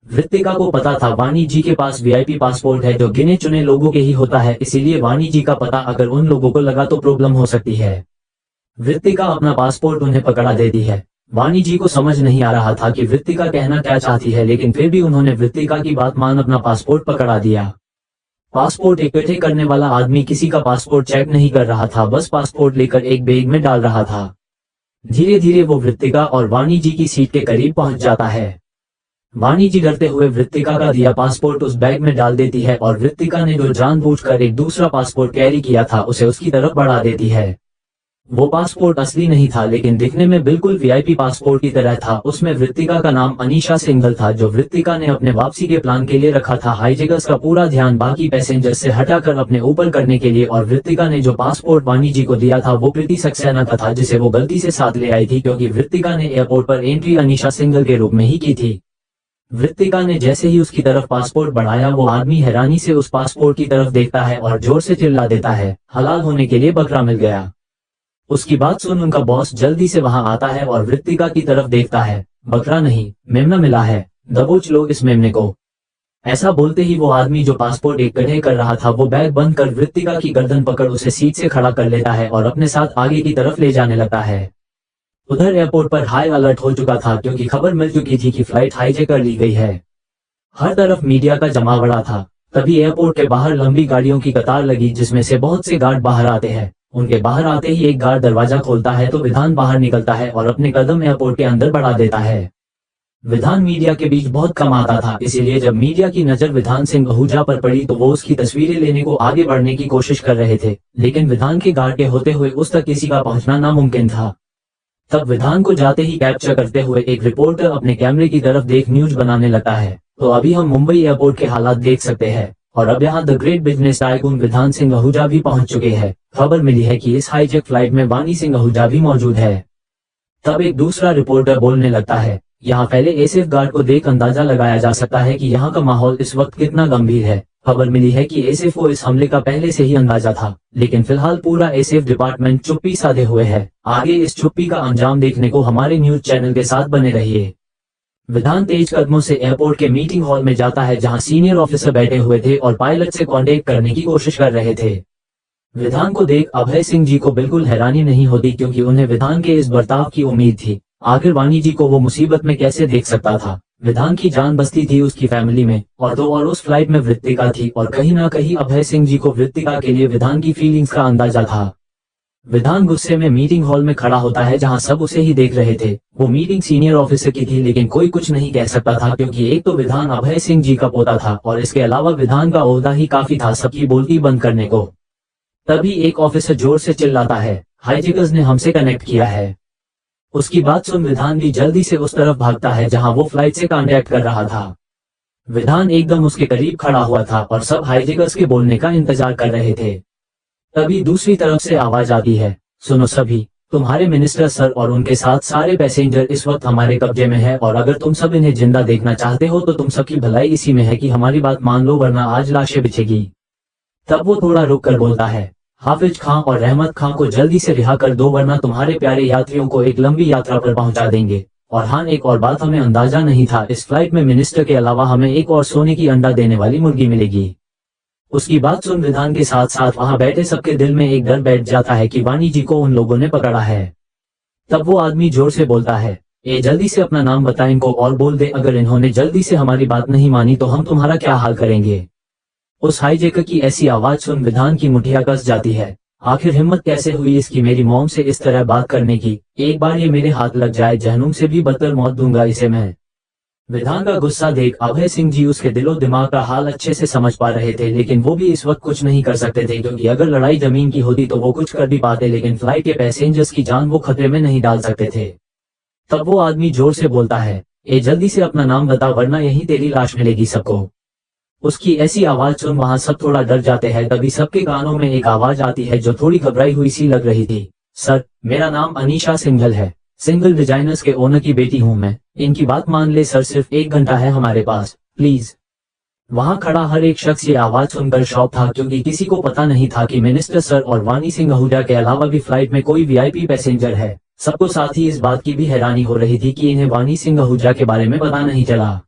वृत्तिका को पता था वाणी जी के पास वीआईपी पासपोर्ट है जो गिने चुने लोगों के ही होता है, इसीलिए वाणी जी का पता अगर उन लोगों को लगा तो प्रॉब्लम हो सकती है। वृत्तिका अपना पासपोर्ट उन्हें पकड़ा देती है। वाणी जी को समझ नहीं आ रहा था कि वृत्तिका कहना क्या चाहती है, लेकिन फिर भी उन्होंने वृत्तिका की बात मान अपना पासपोर्ट पकड़ा दिया। पासपोर्ट इकट्ठे करने वाला आदमी किसी का पासपोर्ट चेक नहीं कर रहा था, बस पासपोर्ट लेकर एक बैग में डाल रहा था। धीरे धीरे वो वृत्तिका और वाणी जी की सीट के करीब पहुंच जाता है। वाणी जी डरते हुए वृत्तिका का दिया पासपोर्ट उस बैग में डाल देती है और वृत्तिका ने जो जानबूझकर एक दूसरा पासपोर्ट कैरी किया था उसे उसकी तरफ बढ़ा देती है। वो पासपोर्ट असली नहीं था, लेकिन दिखने में बिल्कुल वीआईपी पासपोर्ट की तरह था। उसमें वृत्तिका का नाम अनीशा सिंघल था, जो वृत्तिका ने अपने वापसी के प्लान के लिए रखा था। हाईजेकर्स का पूरा ध्यान बाकी पैसेंजर से हटाकर अपने ऊपर करने के लिए, और वृत्तिका ने जो पासपोर्ट वाणी जी को दिया था वो प्रीति सक्सेना का था, जिसे वो गलती से साथ ले आई थी क्योंकि वृत्तिका ने एयरपोर्ट पर एंट्री अनीशा सिंघल के रूप में ही की थी। वृत्तिका ने जैसे ही उसकी तरफ पासपोर्ट बढ़ाया, वो आदमी हैरानी से उस पासपोर्ट की तरफ देखता है और जोर से चिल्ला देता है, हलाल होने के लिए बकरा मिल गया। उसकी बात सुन उनका बॉस जल्दी से वहां आता है और वृत्तिका की तरफ देखता है। बकरा नहीं, मेमना मिला है, दबोच लो इस मेमने को। ऐसा बोलते ही वो आदमी जो पासपोर्ट इकट्ठे कर रहा था वो बैग बंद कर वृत्तिका की गर्दन पकड़ उसे सीट से खड़ा कर लेता है और अपने साथ आगे की तरफ ले जाने लगता है। उधर एयरपोर्ट पर हाई अलर्ट हो चुका था, क्योंकि खबर मिल चुकी थी कि फ्लाइट हाईजैक कर ली गई है। हर तरफ मीडिया का जमावड़ा था। तभी एयरपोर्ट के बाहर लंबी गाड़ियों की कतार लगी, जिसमें से बहुत से गार्ड बाहर आते हैं। उनके बाहर आते ही एक गार्ड दरवाजा खोलता है तो विधान बाहर निकलता है और अपने कदम एयरपोर्ट के अंदर बढ़ा देता है। विधान मीडिया के बीच बहुत कम आता था, इसीलिए जब मीडिया की नजर विधान सिंह आहूजा पर पड़ी तो वो उसकी तस्वीरें लेने को आगे बढ़ने की कोशिश कर रहे थे, लेकिन विधान के गार्ड के होते हुए उस तक किसी का पहुंचना नामुमकिन था। तब विधान को जाते ही कैप्चर करते हुए एक रिपोर्टर अपने कैमरे की तरफ देख न्यूज बनाने लगता है। तो अभी हम मुंबई एयरपोर्ट के हालात देख सकते हैं, और अब यहाँ द ग्रेट बिजनेस टाइकून विधान सिंह आहूजा भी पहुंच चुके हैं। खबर मिली है कि इस हाईजैक फ्लाइट में वाणी सिंह आहूजा भी मौजूद है। तब एक दूसरा रिपोर्टर बोलने लगता है, यहाँ पहले एसेफ गार्ड को देख अंदाजा लगाया जा सकता है कि यहाँ का माहौल इस वक्त कितना गंभीर है। खबर मिली है कि एसेफ को इस हमले का पहले से ही अंदाजा था, लेकिन फिलहाल पूरा एसेफ डिपार्टमेंट चुप्पी साधे हुए है। आगे इस चुप्पी का अंजाम देखने को हमारे न्यूज चैनल के साथ बने रहिए। विधान तेज कदमों से एयरपोर्ट के मीटिंग हॉल में जाता है, जहां सीनियर ऑफिसर बैठे हुए थे और पायलट से कांटेक्ट करने की कोशिश कर रहे थे। विधान को देख अभय सिंह जी को बिल्कुल हैरानी नहीं होती, क्योंकि उन्हें विधान के इस बर्ताव की उम्मीद थी। आखिर वाणी जी को वो मुसीबत में कैसे देख सकता था। विधान की जान बसती थी उसकी फैमिली में, और तो और उस फ्लाइट में वृत्तिका थी, और कहीं ना कहीं अभय सिंह जी को वृत्तिका के लिए विधान की फीलिंग्स का अंदाजा था। विधान गुस्से में मीटिंग हॉल में खड़ा होता है जहां सब उसे ही देख रहे थे। वो मीटिंग सीनियर ऑफिसर की थी लेकिन कोई कुछ नहीं कह सकता था क्योंकि एक तो विधान अभय सिंह जी का पोता था और इसके अलावा विधान का ओहदा ही काफी था सबकी बोलती बंद करने को। तभी एक ऑफिसर जोर से चिल्लाता है, हाईजैकर्स ने हमसे कनेक्ट किया है। उसकी बात सुन विधान भी जल्दी से उस तरफ भागता है जहां वो फ्लाइट से कांटेक्ट कर रहा था। विधान एकदम उसके करीब खड़ा हुआ था और सब हाईजैकर्स के बोलने का इंतजार कर रहे थे। तभी दूसरी तरफ से आवाज आती है, सुनो सभी, तुम्हारे मिनिस्टर सर और उनके साथ सारे पैसेंजर इस वक्त हमारे कब्जे में है और अगर तुम सब इन्हें जिंदा देखना चाहते हो तो तुम सबकी भलाई इसी में है कि हमारी बात मान लो वरना आज लाशें बिछेगी। तब वो थोड़ा रुक कर बोलता है, हाफिज खां और रहमत खां को जल्दी से रिहा कर दो वरना तुम्हारे प्यारे यात्रियों को एक लंबी यात्रा पर पहुंचा देंगे। और हाँ, एक और बात, हमें अंदाजा नहीं था इस फ्लाइट में मिनिस्टर के अलावा हमें एक और सोने की अंडा देने वाली मुर्गी मिलेगी। उसकी बात सुन विधान के साथ साथ वहां बैठे सबके दिल में एक डर बैठ जाता है कि वानी जी को उन लोगों ने पकड़ा है। तब वो आदमी जोर से बोलता है, ए जल्दी से अपना नाम बता इनको और बोल दे अगर इन्होंने जल्दी से हमारी बात नहीं मानी तो हम तुम्हारा क्या हाल करेंगे। उस हाईजैकर की ऐसी आवाज सुन विधान की मुठिया कस जाती है। आखिर हिम्मत कैसे हुई इसकी मेरी मॉम से इस तरह बात करने की, एक बार ये मेरे हाथ लग जाए जहन्नुम से भी बदतर मौत दूंगा इसे मैं। विधान का गुस्सा देख अभय सिंह जी उसके दिलो दिमाग का हाल अच्छे से समझ पा रहे थे लेकिन वो भी इस वक्त कुछ नहीं कर सकते थे क्योंकि अगर लड़ाई जमीन की होती तो वो कुछ कर भी पाते लेकिन फ्लाइट के पैसेंजर्स की जान वो खतरे में नहीं डाल सकते थे। तब वो आदमी जोर से बोलता है, ए जल्दी से अपना नाम बता वरना यही तेरी लाश मिलेगी सबको। उसकी ऐसी आवाज सुन वहां सब थोड़ा डर जाते हैं। तभी सबके कानों में एक आवाज आती है जो थोड़ी घबराई हुई सी लग रही थी, सर मेरा नाम अनीशा सिंघल है, सिंगल डिजाइनर्स के ओनर की बेटी हूं मैं, इनकी बात मान ले सर, सिर्फ 1 घंटा है हमारे पास प्लीज। वहां खड़ा हर एक शख्स ये आवाज सुनकर शॉक था क्योंकि किसी को पता नहीं था कि मिनिस्टर सर और वानी सिंह आहूजा के अलावा भी फ्लाइट में कोई वीआईपी पैसेंजर है। सबको साथ ही इस बात की भी हैरानी हो रही थी कि इन्हें वानी सिंह आहूजा के बारे में पता नहीं चला।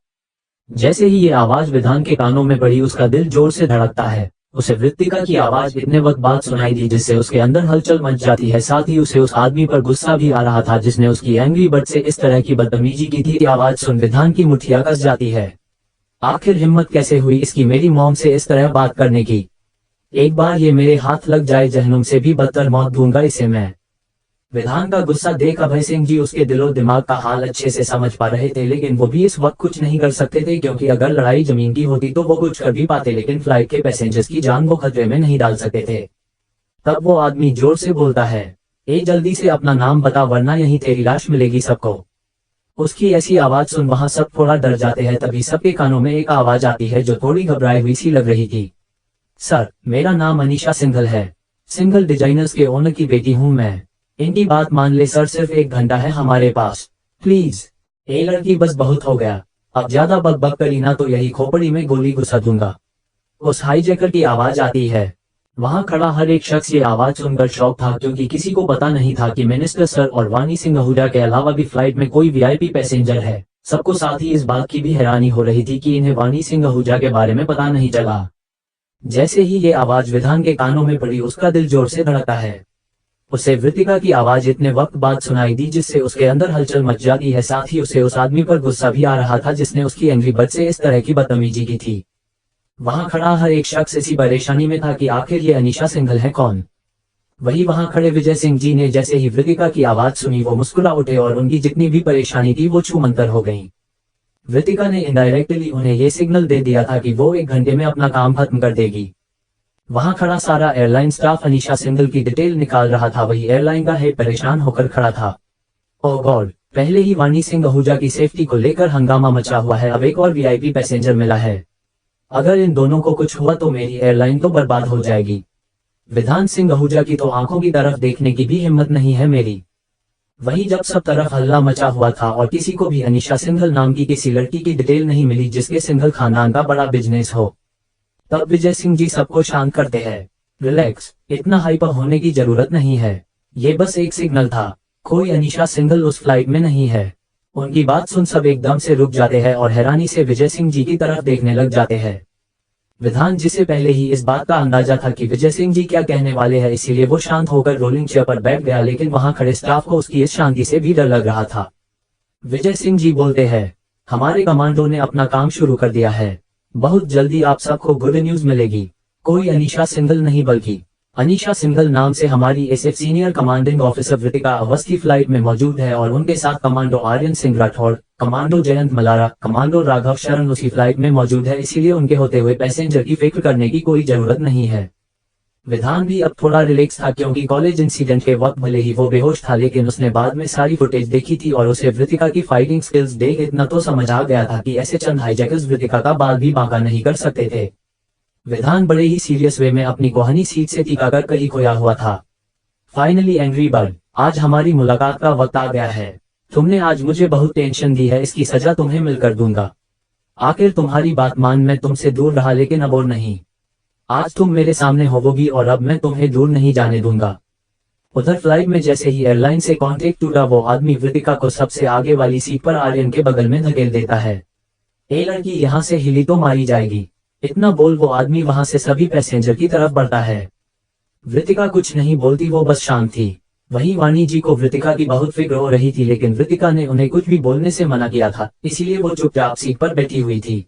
जैसे ही ये आवाज विधान के कानों में पड़ी उसका दिल जोर से धड़कता है। उसे वृत्तिका की आवाज इतने वक्त बाद सुनाई दी जिससे उसके अंदर हलचल मच जाती है। साथ ही उसे उस आदमी पर गुस्सा भी आ रहा था जिसने उसकी एंग्री बर्ड से इस तरह की बदतमीजी की थी। आवाज सुन विधान की मुठिया कस जाती है। आखिर हिम्मत कैसे हुई इसकी मेरी मॉम से इस तरह बात करने की, एक बार ये मेरे हाथ लग जाए जहन्नुम से भी बदतर मौत दूंगा इसे मैं। विधान का गुस्सा देख अभय सिंह जी उसके दिलो दिमाग का हाल अच्छे से समझ पा रहे थे लेकिन वो भी इस वक्त कुछ नहीं कर सकते थे क्योंकि अगर लड़ाई जमीन की होती तो वो कुछ कर भी पाते लेकिन फ्लाइट के पैसेंजर्स की जान वो खतरे में नहीं डाल सकते थे। तब वो आदमी जोर से बोलता है, ए जल्दी से अपना नाम बता वरना यही तेरी लाश मिलेगी सबको। उसकी ऐसी आवाज सुन वहां सब थोड़ा डर जाते हैं। तभी सबके कानों में एक आवाज आती है जो थोड़ी घबराई हुई सी लग रही थी, सर मेरा नाम अनीशा सिंघल है, सिंगल डिजाइनर्स के ओनर की बेटी हूं मैं, इनकी बात मान ले सर, सिर्फ 1 घंटा है हमारे पास प्लीज। ए लड़की बस बहुत हो गया, अब ज्यादा बक करी ना तो यही खोपड़ी में गोली घुसा दूंगा। उस हाईजैकर की आवाज आती है। वहां खड़ा हर एक शख्स ये आवाज सुनकर शॉक था क्योंकि किसी को पता नहीं था कि मिनिस्टर सर और वानी सिंह आहूजा के अलावा भी फ्लाइट में कोई वीआईपी पैसेंजर है। सबको साथ ही इस बात की भी हैरानी हो रही थी कि इन्हें वानी सिंह आहूजा के बारे में पता नहीं चला। जैसे ही ये आवाज विधान के कानों में पड़ी उसका दिल जोर से धड़कता है। उसे वृत्तिका की आवाज इतने वक्त बाद सुनाई दी जिससे उसके अंदर हलचल मच जाती है। साथ ही उसे उस आदमी पर गुस्सा भी आ रहा था जिसने उसकी एंग्री बर्ड से इस तरह की बदतमीजी की थी। वहां खड़ा हर एक शख्स इसी परेशानी में था कि आखिर ये अनीशा सिंघल है कौन। वही वहां खड़े विजय सिंह जी ने जैसे ही वृत्तिका की आवाज सुनी वो मुस्कुरा उठे और उनकी जितनी भी परेशानी थी वो छूमंतर हो गई। वृत्तिका ने इनडायरेक्टली उन्हें ये सिग्नल दे दिया था कि वो 1 घंटे में अपना काम खत्म कर देगी। वहां खड़ा सारा एयरलाइन स्टाफ अनीशा सिंघल की डिटेल निकाल रहा था। वही एयरलाइन का हेड परेशान होकर खड़ा था। ओह गॉड, पहले ही वानी सिंह आहूजा की सेफ्टी को लेकर हंगामा मचा हुआ है, अब एक और वीआईपी पैसेंजर मिला है। अगर इन दोनों को कुछ हुआ तो मेरी एयरलाइन तो बर्बाद हो जाएगी। विधान सिंह आहूजा की तो आंखों की तरफ देखने की भी हिम्मत नहीं है मेरी। वही जब सब तरफ हल्ला मचा हुआ था और किसी को भी अनीशा सिंघल नाम की किसी लड़की की डिटेल नहीं मिली जिसके सिंघल खानदान का बड़ा बिजनेस हो, तब विजय सिंह जी सबको शांत करते हैं। रिलैक्स, इतना हाइपर होने की जरूरत नहीं है, ये बस एक सिग्नल था, कोई अनीशा सिंघल उस फ्लाइट में नहीं है। उनकी बात सुन सब एकदम से रुक जाते हैं और हैरानी से विजय सिंह जी की तरफ देखने लग जाते हैं। विधान जिसे पहले ही इस बात का अंदाजा था कि विजय सिंह जी क्या कहने वाले हैं, इसीलिए वो शांत होकर रोलिंग चेयर पर बैठ गया, लेकिन वहां खड़े स्टाफ को उसकी इस शांति से भी डर लग रहा था। विजय सिंह जी बोलते हैं, हमारे कमांडो ने अपना काम शुरू कर दिया है, बहुत जल्दी आप सबको गुड न्यूज मिलेगी। कोई अनीशा सिंघल नहीं बल्कि अनीशा सिंघल नाम से हमारी SF senior commanding officer Vritika Awasthi flight में मौजूद है और उनके साथ commando Aryan Singh Rathore, commando Jayant Malara, commando Raghav Sharan उसी फ्लाइट में मौजूद है, इसीलिए उनके होते हुए पैसेंजर की फिक्र करने की कोई जरूरत नहीं है। विधान भी अब थोड़ा रिलैक्स था क्योंकि कॉलेज इंसिडेंट के वक्त भले ही वो बेहोश था लेकिन उसने बाद में सारी फुटेज देखी थी और उसे वृतिका की फाइटिंग स्किल्स देख इतना तो समझ आ गया था कि ऐसे चंद हाईजैकर्स वृतिका का बाल भी बांका नहीं कर सकते थे। विधान बड़े ही सीरियस वे में अपनी कोहनी सीट से टीका कर कहीं खोया हुआ था। फाइनली एंग्री बर्ड, आज हमारी मुलाकात का वक्त आ गया है। तुमने आज मुझे बहुत टेंशन दी है, इसकी सजा तुम्हें मिलकर दूंगा। आखिर तुम्हारी बात मान मैं तुमसे दूर रहा लेकिन अब और नहीं। आज तुम मेरे सामने होवोगी और अब मैं तुम्हें दूर नहीं जाने दूंगा। उधर फ्लाइट में जैसे ही एयरलाइन से कांटेक्ट टूटा वो आदमी वृतिका को सबसे आगे वाली सीट पर आर्यन के बगल में धकेल देता है। ए लड़की, यहाँ से हिली तो मारी जाएगी। इतना बोल वो आदमी वहां से सभी पैसेंजर की तरफ बढ़ता है। वृतिका कुछ नहीं बोलती, वो बस शांत थी। वहीं वाणी जी को वृतिका की बहुत फिक्र हो रही थी लेकिन वृतिका ने उन्हें कुछ भी बोलने से मना किया था, इसीलिए वो चुपचाप सीट पर बैठी हुई थी।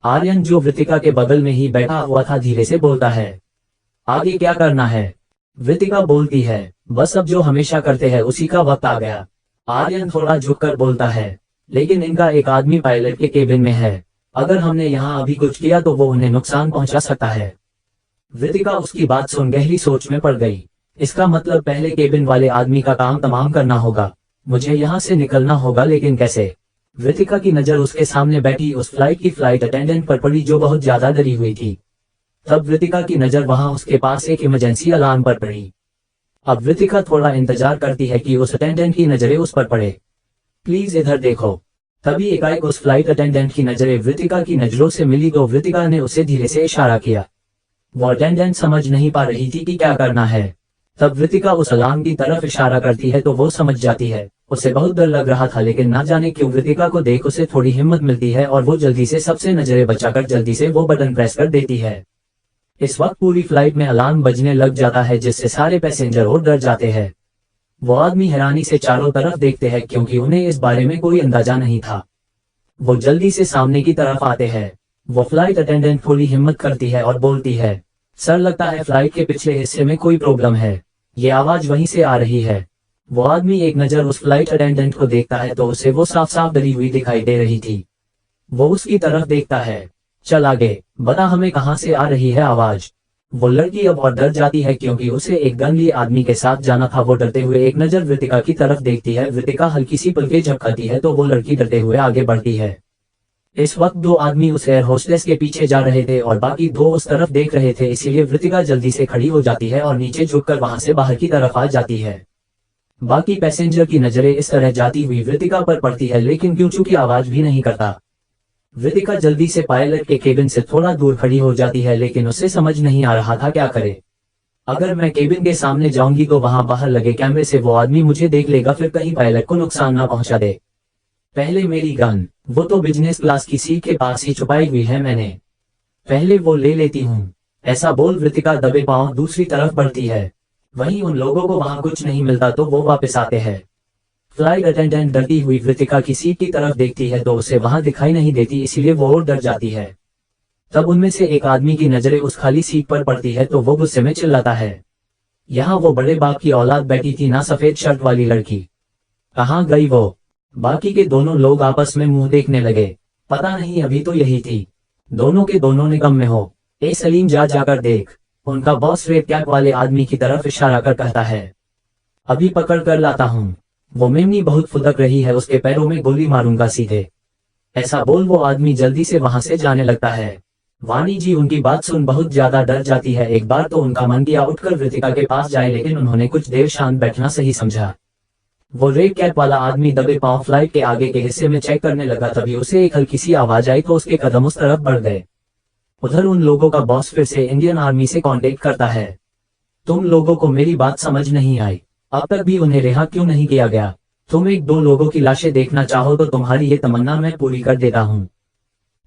आर्यन जो वृतिका के बगल में ही बैठा हुआ था धीरे से बोलता है, आगे क्या करना है? वृतिका बोलती है, बस अब जो हमेशा करते हैं उसी का वक्त आ गया। आर्यन थोड़ा झुककर बोलता है, लेकिन इनका एक आदमी पायलट के केबिन में है, अगर हमने यहाँ अभी कुछ किया तो वो उन्हें नुकसान पहुंचा सकता है। वृतिका उसकी बात सुन गहरी सोच में पड़ गई। इसका मतलब पहले केबिन वाले आदमी का काम तमाम करना होगा, मुझे यहाँ से निकलना होगा, लेकिन कैसे? वृतिका की नजर उसके सामने बैठी उस फ्लाइट की फ्लाइट अटेंडेंट पर पड़ी जो बहुत ज्यादा डरी हुई थी। तब वृतिका की नजर वहां उसके पास एक इमरजेंसी अलार्म पर पड़ी। अब वृतिका थोड़ा इंतजार करती है कि उस अटेंडेंट की नजरें उस पर पड़े। प्लीज इधर देखो। तभी एकाएक उस फ्लाइट अटेंडेंट की नजरें वृतिका की नजरों से मिली तो वृतिका ने उसे धीरे से इशारा किया। वो अटेंडेंट समझ नहीं पा रही थी कि क्या करना है। तब वृतिका उस अलार्म की तरफ इशारा करती है तो वो समझ जाती है। उसे बहुत डर लग रहा था लेकिन ना जाने क्यों वृतिका को देख उसे थोड़ी हिम्मत मिलती है और वो जल्दी से सबसे नजरें बचाकर जल्दी से वो बटन प्रेस कर देती है। इस वक्त पूरी फ्लाइट में अलार्म बजने लग जाता है जिससे सारे पैसेंजर और डर जाते हैं। वो आदमी हैरानी से चारों तरफ देखते हैं क्योंकि उन्हें इस बारे में कोई अंदाजा नहीं था। वो जल्दी से सामने की तरफ आते हैं। वो फ्लाइट अटेंडेंट थोड़ी हिम्मत करती है और बोलती है, सर लगता है फ्लाइट के पिछले हिस्से में कोई प्रॉब्लम है, ये आवाज वहीं से आ रही है। वो आदमी एक नजर उस फ्लाइट अटेंडेंट को देखता है तो उसे वो साफ साफ डरी हुई दिखाई दे रही थी। वो उसकी तरफ देखता है, चल आगे बता हमें कहाँ से आ रही है आवाज। वो लड़की अब और डर जाती है क्योंकि उसे एक गन लिए आदमी के साथ जाना था। वो डरते हुए एक नजर वृतिका की तरफ देखती है। वृतिका हल्की सी पलकें झपकाती है तो वो लड़की डरते हुए आगे बढ़ती है। इस वक्त दो आदमी उस एयर होस्टेस के पीछे जा रहे थे और बाकी दो उस तरफ देख रहे थे, इसीलिए वृतिका जल्दी से खड़ी हो जाती है और नीचे झुककर वहां से बाहर की तरफ आ जाती है। बाकी पैसेंजर की नजरें इस तरह जाती हुई वृतिका पर पड़ती है लेकिन क्यों चूंकि आवाज भी नहीं करता। वृतिका जल्दी से पायलट के केबिन से थोड़ा दूर खड़ी हो जाती है लेकिन उसे समझ नहीं आ रहा था क्या करे। अगर मैं केबिन के सामने जाऊंगी तो वहां बाहर लगे कैमरे से वो आदमी मुझे देख लेगा, फिर कहीं पायलट को नुकसान ना पहुंचा दे। पहले मेरी गन, वो तो बिजनेस क्लास की सीट के पास ही छुपाई हुई है, मैंने पहले वो ले लेती हूँ। ऐसा बोल वृतिका दबे पांव दूसरी तरफ बढ़ती है। वहीं उन लोगों को वहां कुछ नहीं मिलता तो वो वापस आते हैं। फ्लाइट अटेंडेंट डरती हुई वृतिका की सीट की तरफ देखती है तो उसे वहां दिखाई नहीं देती, इसीलिए वो और डर जाती है। तब उनमें से एक आदमी की नजरें उस खाली सीट पर पड़ती है तो वो गुस्से में चिल्लाता है, यहाँ वो बड़े बाप की औलाद बैठी थी ना, सफेद शर्ट वाली लड़की, कहाँ गई वो? बाकी के दोनों लोग आपस में मुंह देखने लगे। पता नहीं, अभी तो यही थी। दोनों के दोनों निकम्मे में हो। ए सलीम जा जाकर देख। उनका बॉस रेड कैप वाले आदमी की तरफ इशारा कर कहता है, अभी पकड़ कर लाता हूँ। वो मेमनी बहुत फुदक रही है, उसके पैरों में गोली मारूंगा सीधे। ऐसा बोल वो आदमी जल्दी से वहां से जाने लगता है। वाणी जी उनकी बात सुन बहुत ज्यादा डर जाती है। एक बार तो उनका मन किया उठकर वृतिका के पास जाए लेकिन उन्होंने कुछ देर शांत बैठना सही समझा। वो रेड कैप वाला आदमी दबे पांव फ्लाइट के आगे के हिस्से में चेक करने लगा, तभी उसे एक हल्की सी आवाज आई तो उसके कदम उस तरफ बढ़ गए। उधर उन लोगों का बॉस फिर से इंडियन आर्मी से कांटेक्ट करता है, तुम लोगों को मेरी बात समझ नहीं आई, अब तक भी उन्हें रिहा क्यों नहीं किया गया? तुम एक दो लोगों की लाशें देखना चाहो तो तुम्हारी ये तमन्ना मैं पूरी कर देता हूँ।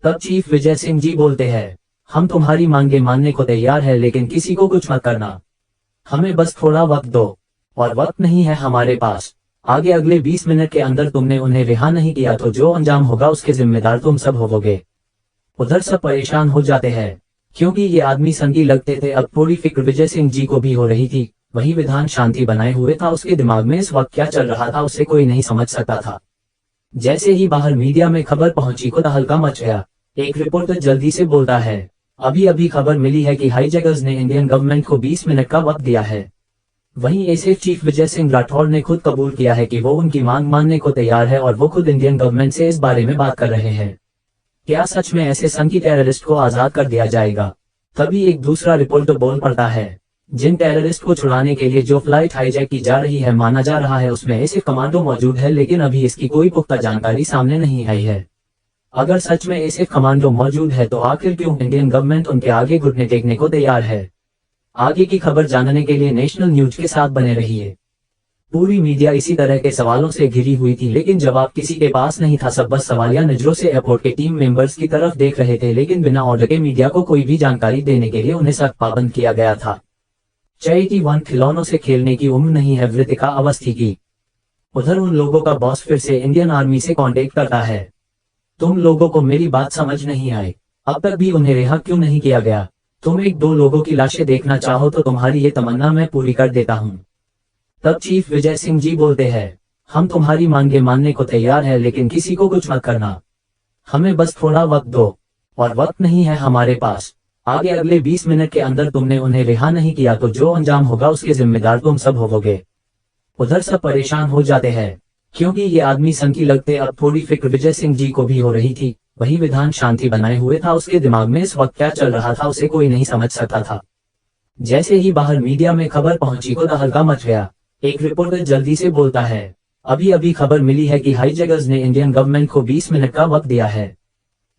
तब चीफ विजय सिंह जी बोलते हैं, हम तुम्हारी मांगे मानने को तैयार है लेकिन किसी को कुछ मत करना, हमें बस थोड़ा वक्त दो। और वक्त नहीं है हमारे पास। आगे अगले 20 मिनट के अंदर तुमने उन्हें रिहा नहीं किया तो जो अंजाम होगा उसके जिम्मेदार तुम सब होवोगे। उधर सब परेशान हो जाते हैं। क्योंकि ये आदमी संगी लगते थे। अब थोड़ी फिक्र विजय सिंह जी को भी हो रही थी। वही विधान शांति बनाए हुए था, उसके दिमाग में इस वक्त क्या चल रहा था उसे कोई नहीं समझ सकता था। जैसे ही बाहर मीडिया में खबर पहुंची को तहलका मच गया। एक रिपोर्टर जल्दी से बोलता है, अभी अभी खबर मिली है कि हाईजैकर्स ने इंडियन गवर्नमेंट को 20 मिनट का वक्त दिया है। वहीं एसएफ चीफ विजय सिंह राठौर ने खुद कबूल किया है कि वो उनकी मांग मानने को तैयार है और वो खुद इंडियन गवर्नमेंट से इस बारे में बात कर रहे हैं। क्या सच में ऐसे संघी टेररिस्ट को आजाद कर दिया जाएगा? तभी एक दूसरा रिपोर्टर बोल पड़ता है, जिन टेररिस्ट को छुड़ाने के लिए जो फ्लाइट हाईजैक की जा रही है, माना जा रहा है उसमें एसएफ कमांडो मौजूद है, लेकिन अभी इसकी कोई पुख्ता जानकारी सामने नहीं आई है। अगर सच में एसएफ कमांडो मौजूद है तो आखिर क्यों इंडियन गवर्नमेंट उनके आगे घुटने टेकने को तैयार है? आगे की खबर जानने के लिए नेशनल न्यूज के साथ बने रहिए। पूरी मीडिया इसी तरह के सवालों से घिरी हुई थी, लेकिन जवाब किसी के पास नहीं था। सब बस सवालिया नजरों से एयरपोर्ट के टीम मेंबर्स की तरफ देख रहे थे, लेकिन बिना ऑर्डर के मीडिया को कोई भी जानकारी देने के लिए उन्हें सख्त पाबंद किया गया था। चैरिटी वन खिलौनों से खेलने की उम्र नहीं है वृतिका अवस्थी की। उधर उन लोगों का बॉस फिर से इंडियन आर्मी से कांटेक्ट करता है। तुम लोगों को मेरी बात समझ नहीं आई, अब तक भी उन्हें रिहा क्यों नहीं किया गया? तुम एक दो लोगों की लाशें देखना चाहो तो तुम्हारी ये तमन्ना मैं पूरी कर देता हूँ। तब चीफ विजय सिंह जी बोलते हैं, हम तुम्हारी मांगे मानने को तैयार है, लेकिन किसी को कुछ मत करना, हमें बस थोड़ा वक्त दो। और वक्त नहीं है हमारे पास। आगे अगले 20 मिनट के अंदर तुमने उन्हें रिहा नहीं किया तो जो अंजाम होगा उसके जिम्मेदार तुम सब होवोगे। उधर सब परेशान हो जाते हैं, क्योंकि ये आदमी संगी लगते। अब थोड़ी फिक्र विजय सिंह जी को भी हो रही थी। वही विधान शांति बनाए हुए था, उसके दिमाग में इस वक्त क्या चल रहा था उसे कोई नहीं समझ सकता था। जैसे ही बाहर मीडिया में खबर पहुंची को तहलका मच गया। एक रिपोर्टर जल्दी से बोलता है, अभी अभी खबर मिली है कि हाईजैकर्स ने इंडियन गवर्नमेंट को 20 मिनट का वक्त दिया है।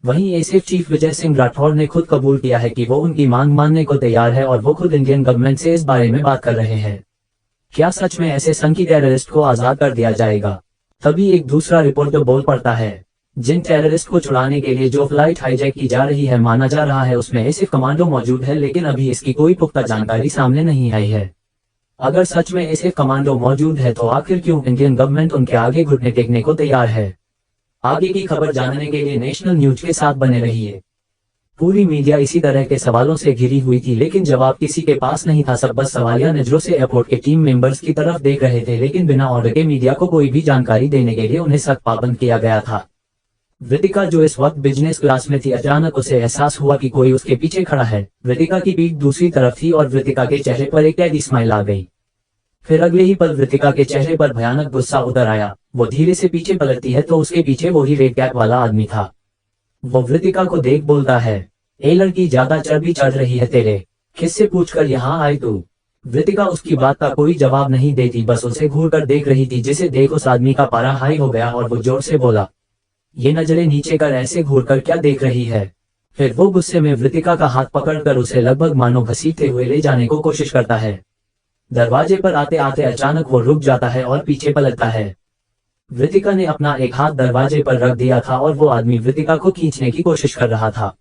वहीं एसएफ चीफ विजय सिंह राठौर ने खुद कबूल किया है कि वो उनकी मांग मानने को तैयार है और वो खुद इंडियन गवर्नमेंट से इस बारे में बात कर रहे हैं। क्या सच में ऐसे संघी टेररिस्ट को आजाद कर दिया जाएगा? तभी एक दूसरा रिपोर्टर बोल पड़ता है, जिन टेररिस्ट को छुड़ाने के लिए जो फ्लाइट हाईजैक की जा रही है, माना जा रहा है उसमें एसएफ कमांडो मौजूद है, लेकिन अभी इसकी कोई पुख्ता जानकारी सामने नहीं आई है। अगर सच में एसएफ कमांडो मौजूद है तो आखिर क्यों इंडियन गवर्नमेंट उनके आगे घुटने टेकने को तैयार है? आगे की खबर जानने के लिए नेशनल न्यूज के साथ बने रहिए। पूरी मीडिया इसी तरह के सवालों से घिरी हुई थी, लेकिन जवाब किसी के पास नहीं था। सब बस सवालिया नजरों से एयरपोर्ट के टीम मेंबर्स की तरफ देख रहे थे, लेकिन बिना ऑर्डर के मीडिया को कोई भी जानकारी देने के लिए उन्हें सख्त पाबंद किया गया था। वृतिका जो इस वक्त बिजनेस क्लास में थी, अचानक उसे एहसास हुआ कि कोई उसके पीछे खड़ा है। वृतिका की पीठ दूसरी तरफ थी और वृतिका के चेहरे पर एक टेढ़ी स्माइल आ गई। फिर अगले ही पल वृतिका के चेहरे पर भयानक गुस्सा उतर आया। वो धीरे से पीछे पलटती है तो उसके पीछे वही रेड कैप वाला आदमी था। वो वृतिका को देख बोलता है, ए लड़की, ज्यादा चर्बी चढ़ रही है तेरे, किससे पूछकर यहाँ आई तू? वृतिका उसकी बात का कोई जवाब नहीं देती, बस उसे घूर कर देख रही थी, जिसे देख उस आदमी का पारा हाई हो गया और वो जोर से बोला, ये नजरें नीचे कर ऐसे घूर कर क्या देख रही है? फिर वो गुस्से में वृतिका का हाथ पकड़कर उसे लगभग मानो घसीटते हुए ले जाने को कोशिश करता है। दरवाजे पर आते आते अचानक वो रुक जाता है और पीछे पलटता है। वृतिका ने अपना एक हाथ दरवाजे पर रख दिया था और वो आदमी वृतिका को खींचने की कोशिश कर रहा था।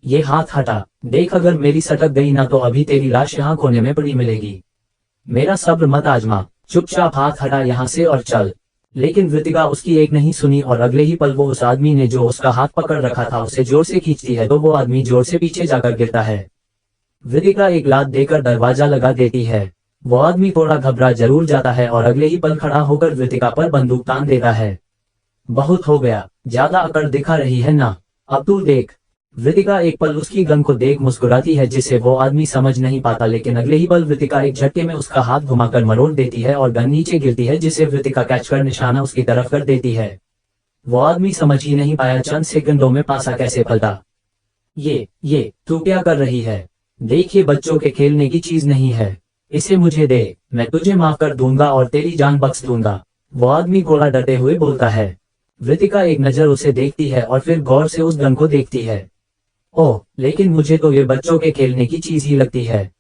ये हाथ हटा, देख अगर मेरी सटक गई ना तो अभी तेरी लाश यहाँ कोने में पड़ी मिलेगी। मेरा सब्र मत आजमा, चुपचाप हाथ हटा यहाँ से और चल। लेकिन वृतिका उसकी एक नहीं सुनी और अगले ही पल वो उस आदमी ने जो उसका हाथ पकड़ रखा था उसे जोर से खींचती है तो वो आदमी जोर से पीछे जाकर गिरता है। वृतिका एक लात देकर दरवाजा लगा देती है। वो आदमी थोड़ा घबरा जरूर जाता है और अगले ही पल खड़ा होकर वृतिका पर बंदूक तान देता है। बहुत हो गया, ज्यादा अकड़ दिखा रही है ना, अब तू देख। वृतिका एक पल उसकी गन को देख मुस्कुराती है, जिसे वो आदमी समझ नहीं पाता, लेकिन अगले ही पल वृतिका एक झटके में उसका हाथ घुमाकर मरोड़ देती है और गन नीचे गिरती है, जिसे वृतिका कैच कर निशाना उसकी तरफ कर देती है। वो आदमी समझ ही नहीं पाया चंद सेकंडों में पासा कैसे पलटा। ये तू क्या कर रही है? देखिए, बच्चों के खेलने की चीज नहीं है, इसे मुझे दे, मैं तुझे माफ कर दूंगा और तेरी जान बख्श दूंगा। वो आदमी थोड़ा डरते हुए बोलता है। वृतिका एक नजर उसे देखती है और फिर गौर से उस गन को देखती है। ओह, लेकिन मुझे तो ये बच्चों के खेलने की चीज ही लगती है।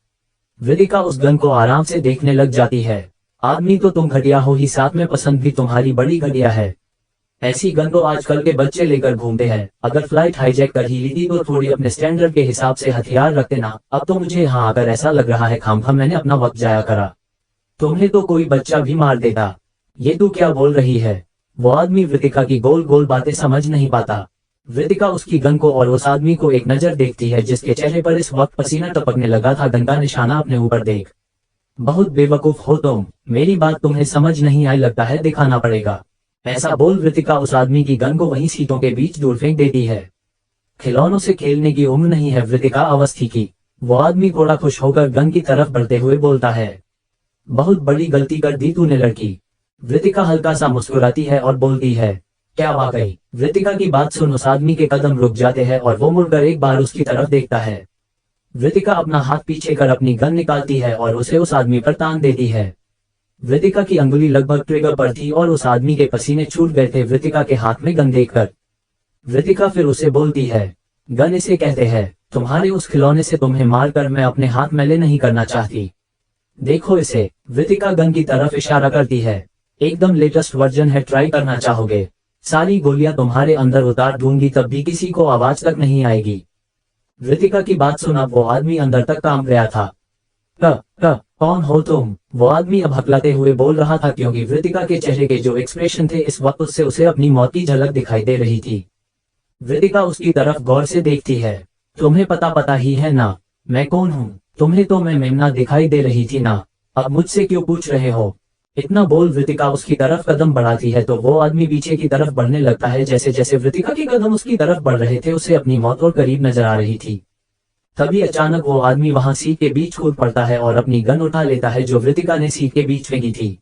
वृतिका उस गन को आराम से देखने लग जाती है। आदमी तो तुम घटिया हो ही, साथ में पसंद भी तुम्हारी बड़ी घटिया है। ऐसी गन तो आजकल के बच्चे लेकर घूमते हैं। अगर फ्लाइट हाईजैक कर ही ली थी तो थोड़ी अपने स्टैंडर्ड के हिसाब से हथियार रखते ना। अब तो मुझे यहाँ आकर ऐसा लग रहा है खामखा मैंने अपना वक्त जाया करा। तुम्हें तो कोई बच्चा भी मार देता। ये तू क्या बोल रही है? वो आदमी वृतिका की गोल गोल बातें समझ नहीं पाता। वृतिका उसकी गन को और उस आदमी को एक नजर देखती है जिसके चेहरे पर इस वक्त पसीना टपकने लगा था। गन का निशाना अपने ऊपर देख, बहुत बेवकूफ हो तुम, मेरी बात तुम्हें समझ नहीं आई, लगता है दिखाना पड़ेगा। ऐसा बोल वृतिका उस आदमी की गन को वहीं सीटों के बीच दूर फेंक देती है। खिलौनों से खेलने की उम्र नहीं है वृतिका अवस्थी की। वो आदमी थोड़ा खुश होकर गन की तरफ बढ़ते हुए बोलता है, बहुत बड़ी गलती कर दी तूने लड़की। वृतिका हल्का सा मुस्कुराती है और बोलती है, क्या वाकई? वृतिका की बात सुन उस आदमी के कदम रुक जाते हैं और वो मुड़कर एक बार उसकी तरफ देखता है। वृतिका अपना हाथ पीछे कर अपनी गन निकालती है और उसे उस आदमी पर तान देती है। वृतिका की अंगुली लगभग ट्रिगर पर थी और उस आदमी के पसीने छूट गए थे वृतिका के हाथ में गन देखकर। वृतिका फिर उसे बोलती है, गन इसे कहते हैं, तुम्हारे उस खिलौने से तुम्हें मारकर मैं अपने हाथ मैले नहीं करना चाहती। देखो इसे। वृतिका गन की तरफ इशारा करती है, एकदम लेटेस्ट वर्जन है, ट्राई करना चाहोगे? सारी गोलियां तुम्हारे अंदर उतार दूंगी तब भी किसी को आवाज तक नहीं आएगी। वृतिका की बात सुना वो आदमी अंदर तक काम गया था। कौन हो तुम? वो आदमी अब हकलाते हुए बोल रहा था क्योंकि वृतिका के चेहरे के जो एक्सप्रेशन थे इस वक्त उससे उसे अपनी मौत की झलक दिखाई दे रही थी। वृतिका उसकी तरफ गौर से देखती है, तुम्हें पता ही है ना मैं कौन हूँ? तुम्हें तो मैं मेमना दिखाई दे रही थी ना, अब मुझसे क्यों पूछ रहे हो? इतना बोल वृतिका उसकी तरफ कदम बढ़ाती है तो वो आदमी पीछे की तरफ बढ़ने लगता है। जैसे जैसे वृतिका के कदम उसकी तरफ बढ़ रहे थे उसे अपनी मौत और करीब नजर आ रही थी। तभी अचानक वो आदमी वहां सीट के बीच कूद पड़ता है और अपनी गन उठा लेता है जो वृतिका ने सीट के बीच फेंकी थी।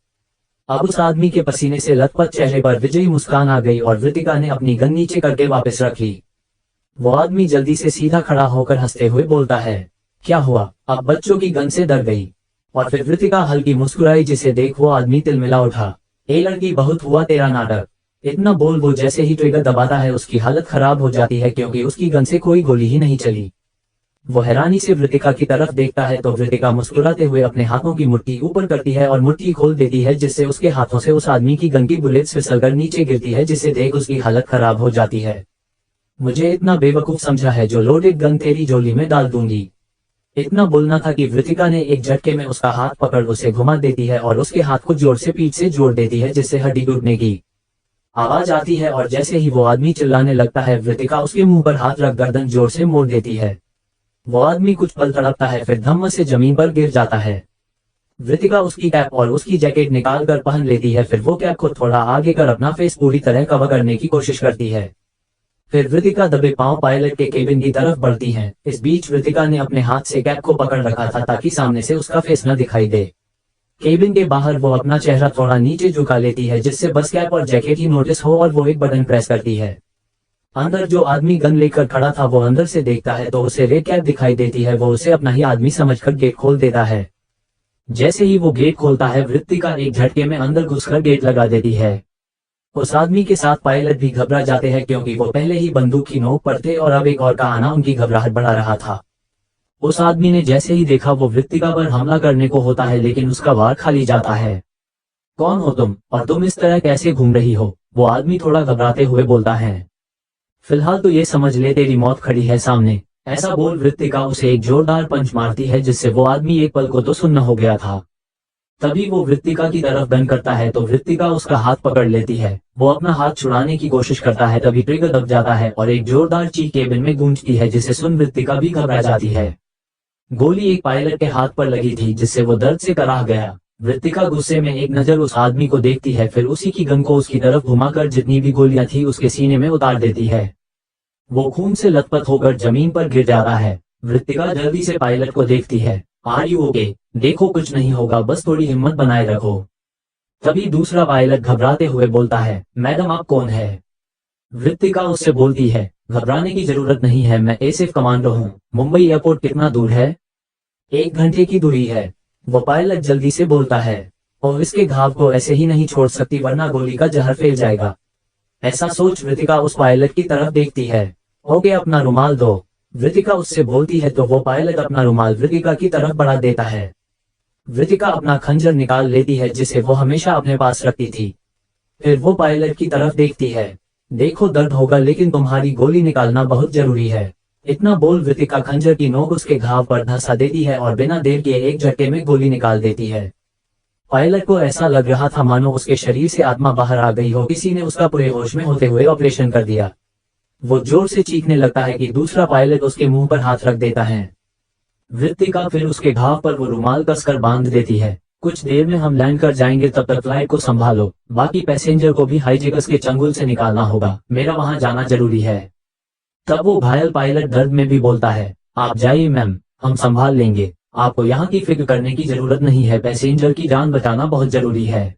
अब उस आदमी के पसीने से लथपथ चेहरे पर विजयी मुस्कान आ गई और वृतिका ने अपनी गन नीचे करके वापस रख ली। वो आदमी जल्दी से सीधा खड़ा होकर हंसते हुए बोलता है, क्या हुआ? अब बच्चों की गन से डर गई? और फिर वृतिका हल्की मुस्कुराई जिसे देख वो आदमी तिलमिला उठा। ए लड़की, बहुत हुआ तेरा नाटक। इतना बोल वो जैसे ही ट्रिगर दबाता है उसकी हालत खराब हो जाती है क्योंकि उसकी गन से कोई गोली ही नहीं चली। वो हैरानी से वृतिका की तरफ देखता है तो वृतिका मुस्कुराते हुए अपने हाथों की मुट्ठी ऊपर करती है और मुट्ठी खोल देती है जिससे उसके हाथों से उस आदमी की गन की बुलेट्स फिसलकर नीचे गिरती है जिसे देख उसकी हालत खराब हो जाती है। मुझे इतना बेवकूफ समझा है जो लोडेड गन तेरी झोली में डाल दूंगी। इतना बोलना था कि वृतिका ने एक झटके में उसका हाथ पकड़ उसे घुमा देती है और उसके हाथ को जोर से पीठ से जोड़ देती है जिससे हड्डी टूटने की आवाज आती है। और जैसे ही वो आदमी चिल्लाने लगता है वृतिका उसके मुंह पर हाथ रख गर्दन जोर से मोड़ देती है। वो आदमी कुछ पल तड़पता है फिर धम्म से जमीन पर गिर जाता है। वृतिका उसकी कैप और उसकी जैकेट निकाल कर पहन लेती है। फिर वो कैप को थोड़ा आगे कर अपना फेस पूरी तरह कवर करने की कोशिश करती है। फिर वृतिका दबे पांव पायलट के केबिन की तरफ बढ़ती है। इस बीच वृतिका ने अपने हाथ से कैप को पकड़ रखा था ताकि सामने से उसका फेस न दिखाई दे। केबिन के बाहर वो अपना चेहरा थोड़ा नीचे झुका लेती है जिससे बस कैप और जैकेट ही नोटिस हो और वो एक बटन प्रेस करती है। अंदर जो आदमी गन लेकर खड़ा था वो अंदर से देखता है तो उसे रेड कैप दिखाई देती है। वो उसे अपना ही आदमी समझकर गेट खोल देता है। जैसे ही वो गेट खोलता है वृतिका एक झटके में अंदर घुसकर गेट लगा देती है। उस आदमी के साथ पायलट भी घबरा जाते हैं क्योंकि वो पहले ही बंदूक की नोक पर थे और अब एक और का आना उनकी घबराहट बढ़ा रहा था। उस आदमी ने जैसे ही देखा वो वृतिका पर हमला करने को होता है लेकिन उसका वार खाली जाता है। कौन हो तुम और तुम इस तरह कैसे घूम रही हो? वो आदमी थोड़ा घबराते हुए बोलता है। फिलहाल तो ये समझ ले तेरी मौत खड़ी है सामने। ऐसा बोल वृतिका उसे एक जोरदार पंच मारती है जिससे वो आदमी एक पल को तो सुन्न हो गया था। तभी वो वृतिका की तरफ गन करता है तो वृतिका उसका हाथ पकड़ लेती है। वो अपना हाथ छुड़ाने की कोशिश करता है तभी ट्रिगर दब जाता है और एक जोरदार चीख केबिन में गूंजती है जिसे सुन वृतिका भी घबरा जाती है। गोली एक पायलट के हाथ पर लगी थी जिससे वो दर्द से कराह गया। वृतिका गुस्से में एक नजर उस आदमी को देखती है फिर उसी की गन को उसकी तरफ घुमाकर जितनी भी गोलियां थी उसके सीने में उतार देती है। वो खून से लथपथ होकर जमीन पर गिर जाता है। वृतिका जल्दी से पायलट को देखती है। Are you okay? देखो कुछ नहीं होगा, बस थोड़ी हिम्मत बनाए रखो। तभी दूसरा पायलट घबराते हुए बोलता है, मैडम आप कौन है? वृतिका उससे बोलती है, घबराने की जरूरत नहीं है, मैं एसिफ कमांडो हूँ। मुंबई एयरपोर्ट कितना दूर है? 1 घंटे की दूरी है। वो पायलट जल्दी से बोलता है, और इसके घाव को ऐसे ही नहीं छोड़ सकती वरना गोली का जहर फैल जाएगा। ऐसा सोच वृतिका उस पायलट की तरफ देखती है। ओके अपना रुमाल दो। वृतिका उससे बोलती है तो वो पायलट अपना रुमाल वृतिका की तरफ बढ़ा देता है। वृतिका अपना खंजर निकाल लेती है जिसे वो हमेशा अपने पास रखती थी। फिर वो पायलट की तरफ देखती है। देखो दर्द होगा लेकिन तुम्हारी गोली निकालना बहुत जरूरी है। इतना बोल वृतिका खंजर की नोक उसके घाव पर धंसा देती है और बिना देर के एक झटके में गोली निकाल देती है। पायलट को ऐसा लग रहा था मानो उसके शरीर से आत्मा बाहर आ गई हो, किसी ने उसका पूरे होश में होते हुए ऑपरेशन कर दिया। वो जोर से चीखने लगता है कि दूसरा पायलट उसके मुंह पर हाथ रख देता है। वृत्तिका फिर उसके घाव पर वो रुमाल कसकर बांध देती है। कुछ देर में हम लैंड कर जाएंगे, तब तक फ्लाइट को संभालो। बाकी पैसेंजर को भी हाईजैकर्स के चंगुल से निकालना होगा, मेरा वहां जाना जरूरी है। तब वो घायल पायलट दर्द में भी बोलता है, आप जाइए मैम, हम संभाल लेंगे, आपको यहाँ की फिक्र करने की जरूरत नहीं है, पैसेंजर की जान बचाना बहुत जरूरी है।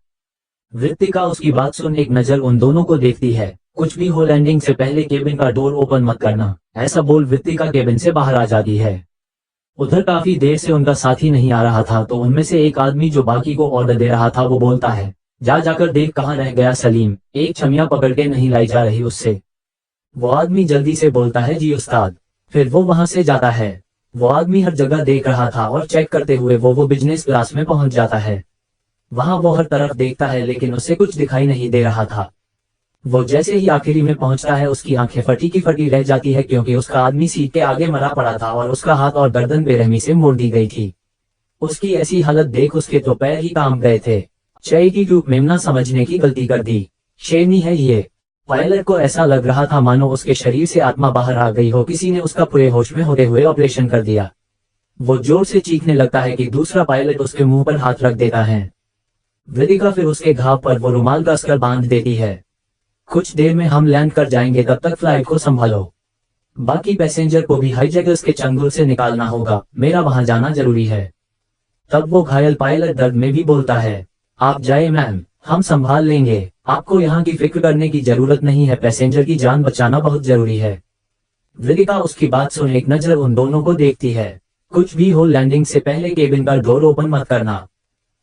वृत्तिका उसकी बात सुन एक नजर उन दोनों को देखती है। कुछ भी हो, लैंडिंग से पहले केबिन का डोर ओपन मत करना, ऐसा बोल वृत्तिका केबिन से बाहर आ जाती है। उधर काफी देर से उनका साथी नहीं आ रहा था, तो उनमें से एक आदमी जो बाकी को ऑर्डर दे रहा था वो बोलता है, जाकर देख कहाँ रह गया सलीम, एक छमिया पकड़ के नहीं लाई जा रही उससे। वो आदमी जल्दी से बोलता है, जी उस्ताद। फिर वो वहां से जाता है। वो आदमी हर जगह देख रहा था और चेक करते हुए वो बिजनेस क्लास में पहुंच जाता है। वहां वो हर तरफ देखता है लेकिन उसे कुछ दिखाई नहीं दे रहा था। वो जैसे ही आखिरी में पहुंचता है उसकी आंखें फटी की फटी रह जाती है, क्योंकि उसका आदमी सीट के आगे मरा पड़ा था और उसका हाथ और गर्दन बेरहमी से मोड़ दी गई थी। उसकी ऐसी हालत देख उसके तो पैर ही काम गए थे। शय की रूप मेमना समझने की गलती कर दी, शेरनी है ये। पायलट को ऐसा लग रहा था मानो उसके शरीर से आत्मा बाहर आ गई हो, किसी ने उसका पूरे होश में होते हुए ऑपरेशन कर दिया। वो जोर से चीखने लगता है कि दूसरा पायलट उसके मुंह पर हाथ रख देता है। वृत्तिका फिर उसके घाव पर वो रुमाल कसकर बांध देती है। कुछ देर में हम लैंड कर जाएंगे, तब तक फ्लाइट को संभालो। बाकी पैसेंजर को भी हाईजैकर्स के चंगुल से निकालना होगा, मेरा वहां जाना जरूरी है। तब वो घायल पायलट दर्द में भी बोलता है, आप जाए मैम, हम संभाल लेंगे, आपको यहाँ की फिक्र करने की जरूरत नहीं है, पैसेंजर की जान बचाना बहुत जरूरी है। वृत्तिका उसकी बात सुन एक नजर उन दोनों को देखती है। कुछ भी हो, लैंडिंग से पहले केबिन का डोर ओपन मत करना,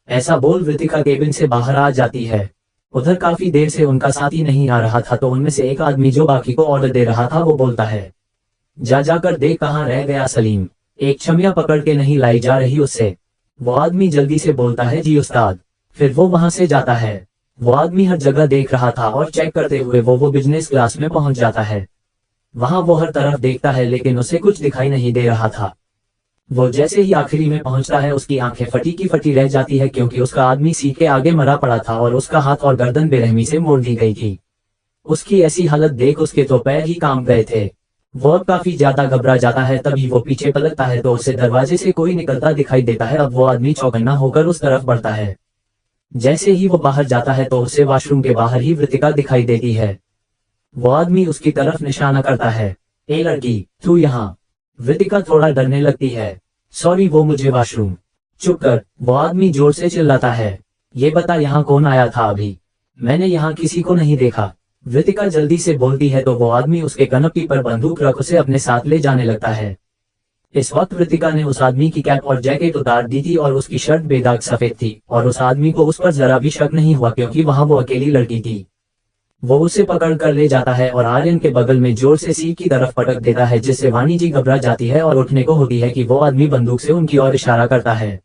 ऐसा बोल वृत्तिका केबिन से बाहर आ जाती है। उधर काफी देर से उनका साथी नहीं आ रहा था, तो उनमें से एक आदमी जो बाकी को ऑर्डर दे रहा था वो बोलता है, जाकर देख कहाँ रह गया सलीम, एक छमिया पकड़ के नहीं लाई जा रही उससे। वो आदमी जल्दी से बोलता है, जी उस्ताद। फिर वो वहां से जाता है। वो आदमी हर जगह देख रहा था और चेक करते हुए वो बिजनेस क्लास में पहुंच जाता है। वहां वो हर तरफ देखता है लेकिन उसे कुछ दिखाई नहीं दे रहा था। वो जैसे ही आखिरी में पहुंचता है उसकी आंखें फटी की फटी रह जाती है, क्योंकि उसका आदमी सीट के आगे मरा पड़ा था और उसका हाथ और गर्दन बेरहमी से मोड़ दी गई थी। उसकी ऐसी हालत देख उसके तो पैर ही काम गए थे। वो अब काफी ज्यादा घबरा जाता है। तभी वो पीछे पलटता है तो उसे दरवाजे से कोई निकलता दिखाई देता है। अब वो आदमी चौकन्ना होकर उस तरफ बढ़ता है। जैसे ही वो बाहर जाता है तो उसे वॉशरूम के बाहर ही वृत्तिका दिखाई देती है। वो आदमी उसकी तरफ निशाना करता है, ए लड़की, तू यहाँ। वृत्तिका थोड़ा डरने लगती है, सॉरी, वो मुझे वॉशरूम। चुप कर, वो आदमी जोर से चिल्लाता है, ये बता यहाँ कौन आया था अभी? मैंने यहाँ किसी को नहीं देखा। वृत्तिका जल्दी से बोलती है तो वो आदमी उसके कनपटी पर बंदूक रख उसे अपने साथ ले जाने लगता है। इस वक्त वृत्तिका ने उस आदमी की कैप और जैकेट उतार दी थी और उसकी शर्ट बेदाग सफेद थी और उस आदमी को उस पर जरा भी शक नहीं हुआ, क्योंकि वहां वो अकेली लड़की थी। वो उसे पकड़ कर ले जाता है और आर्यन के बगल में जोर से सीट की तरफ पटक देता है, जिससे वाणी जी घबरा जाती है और उठने को होती है कि वो आदमी बंदूक से उनकी ओर इशारा करता है।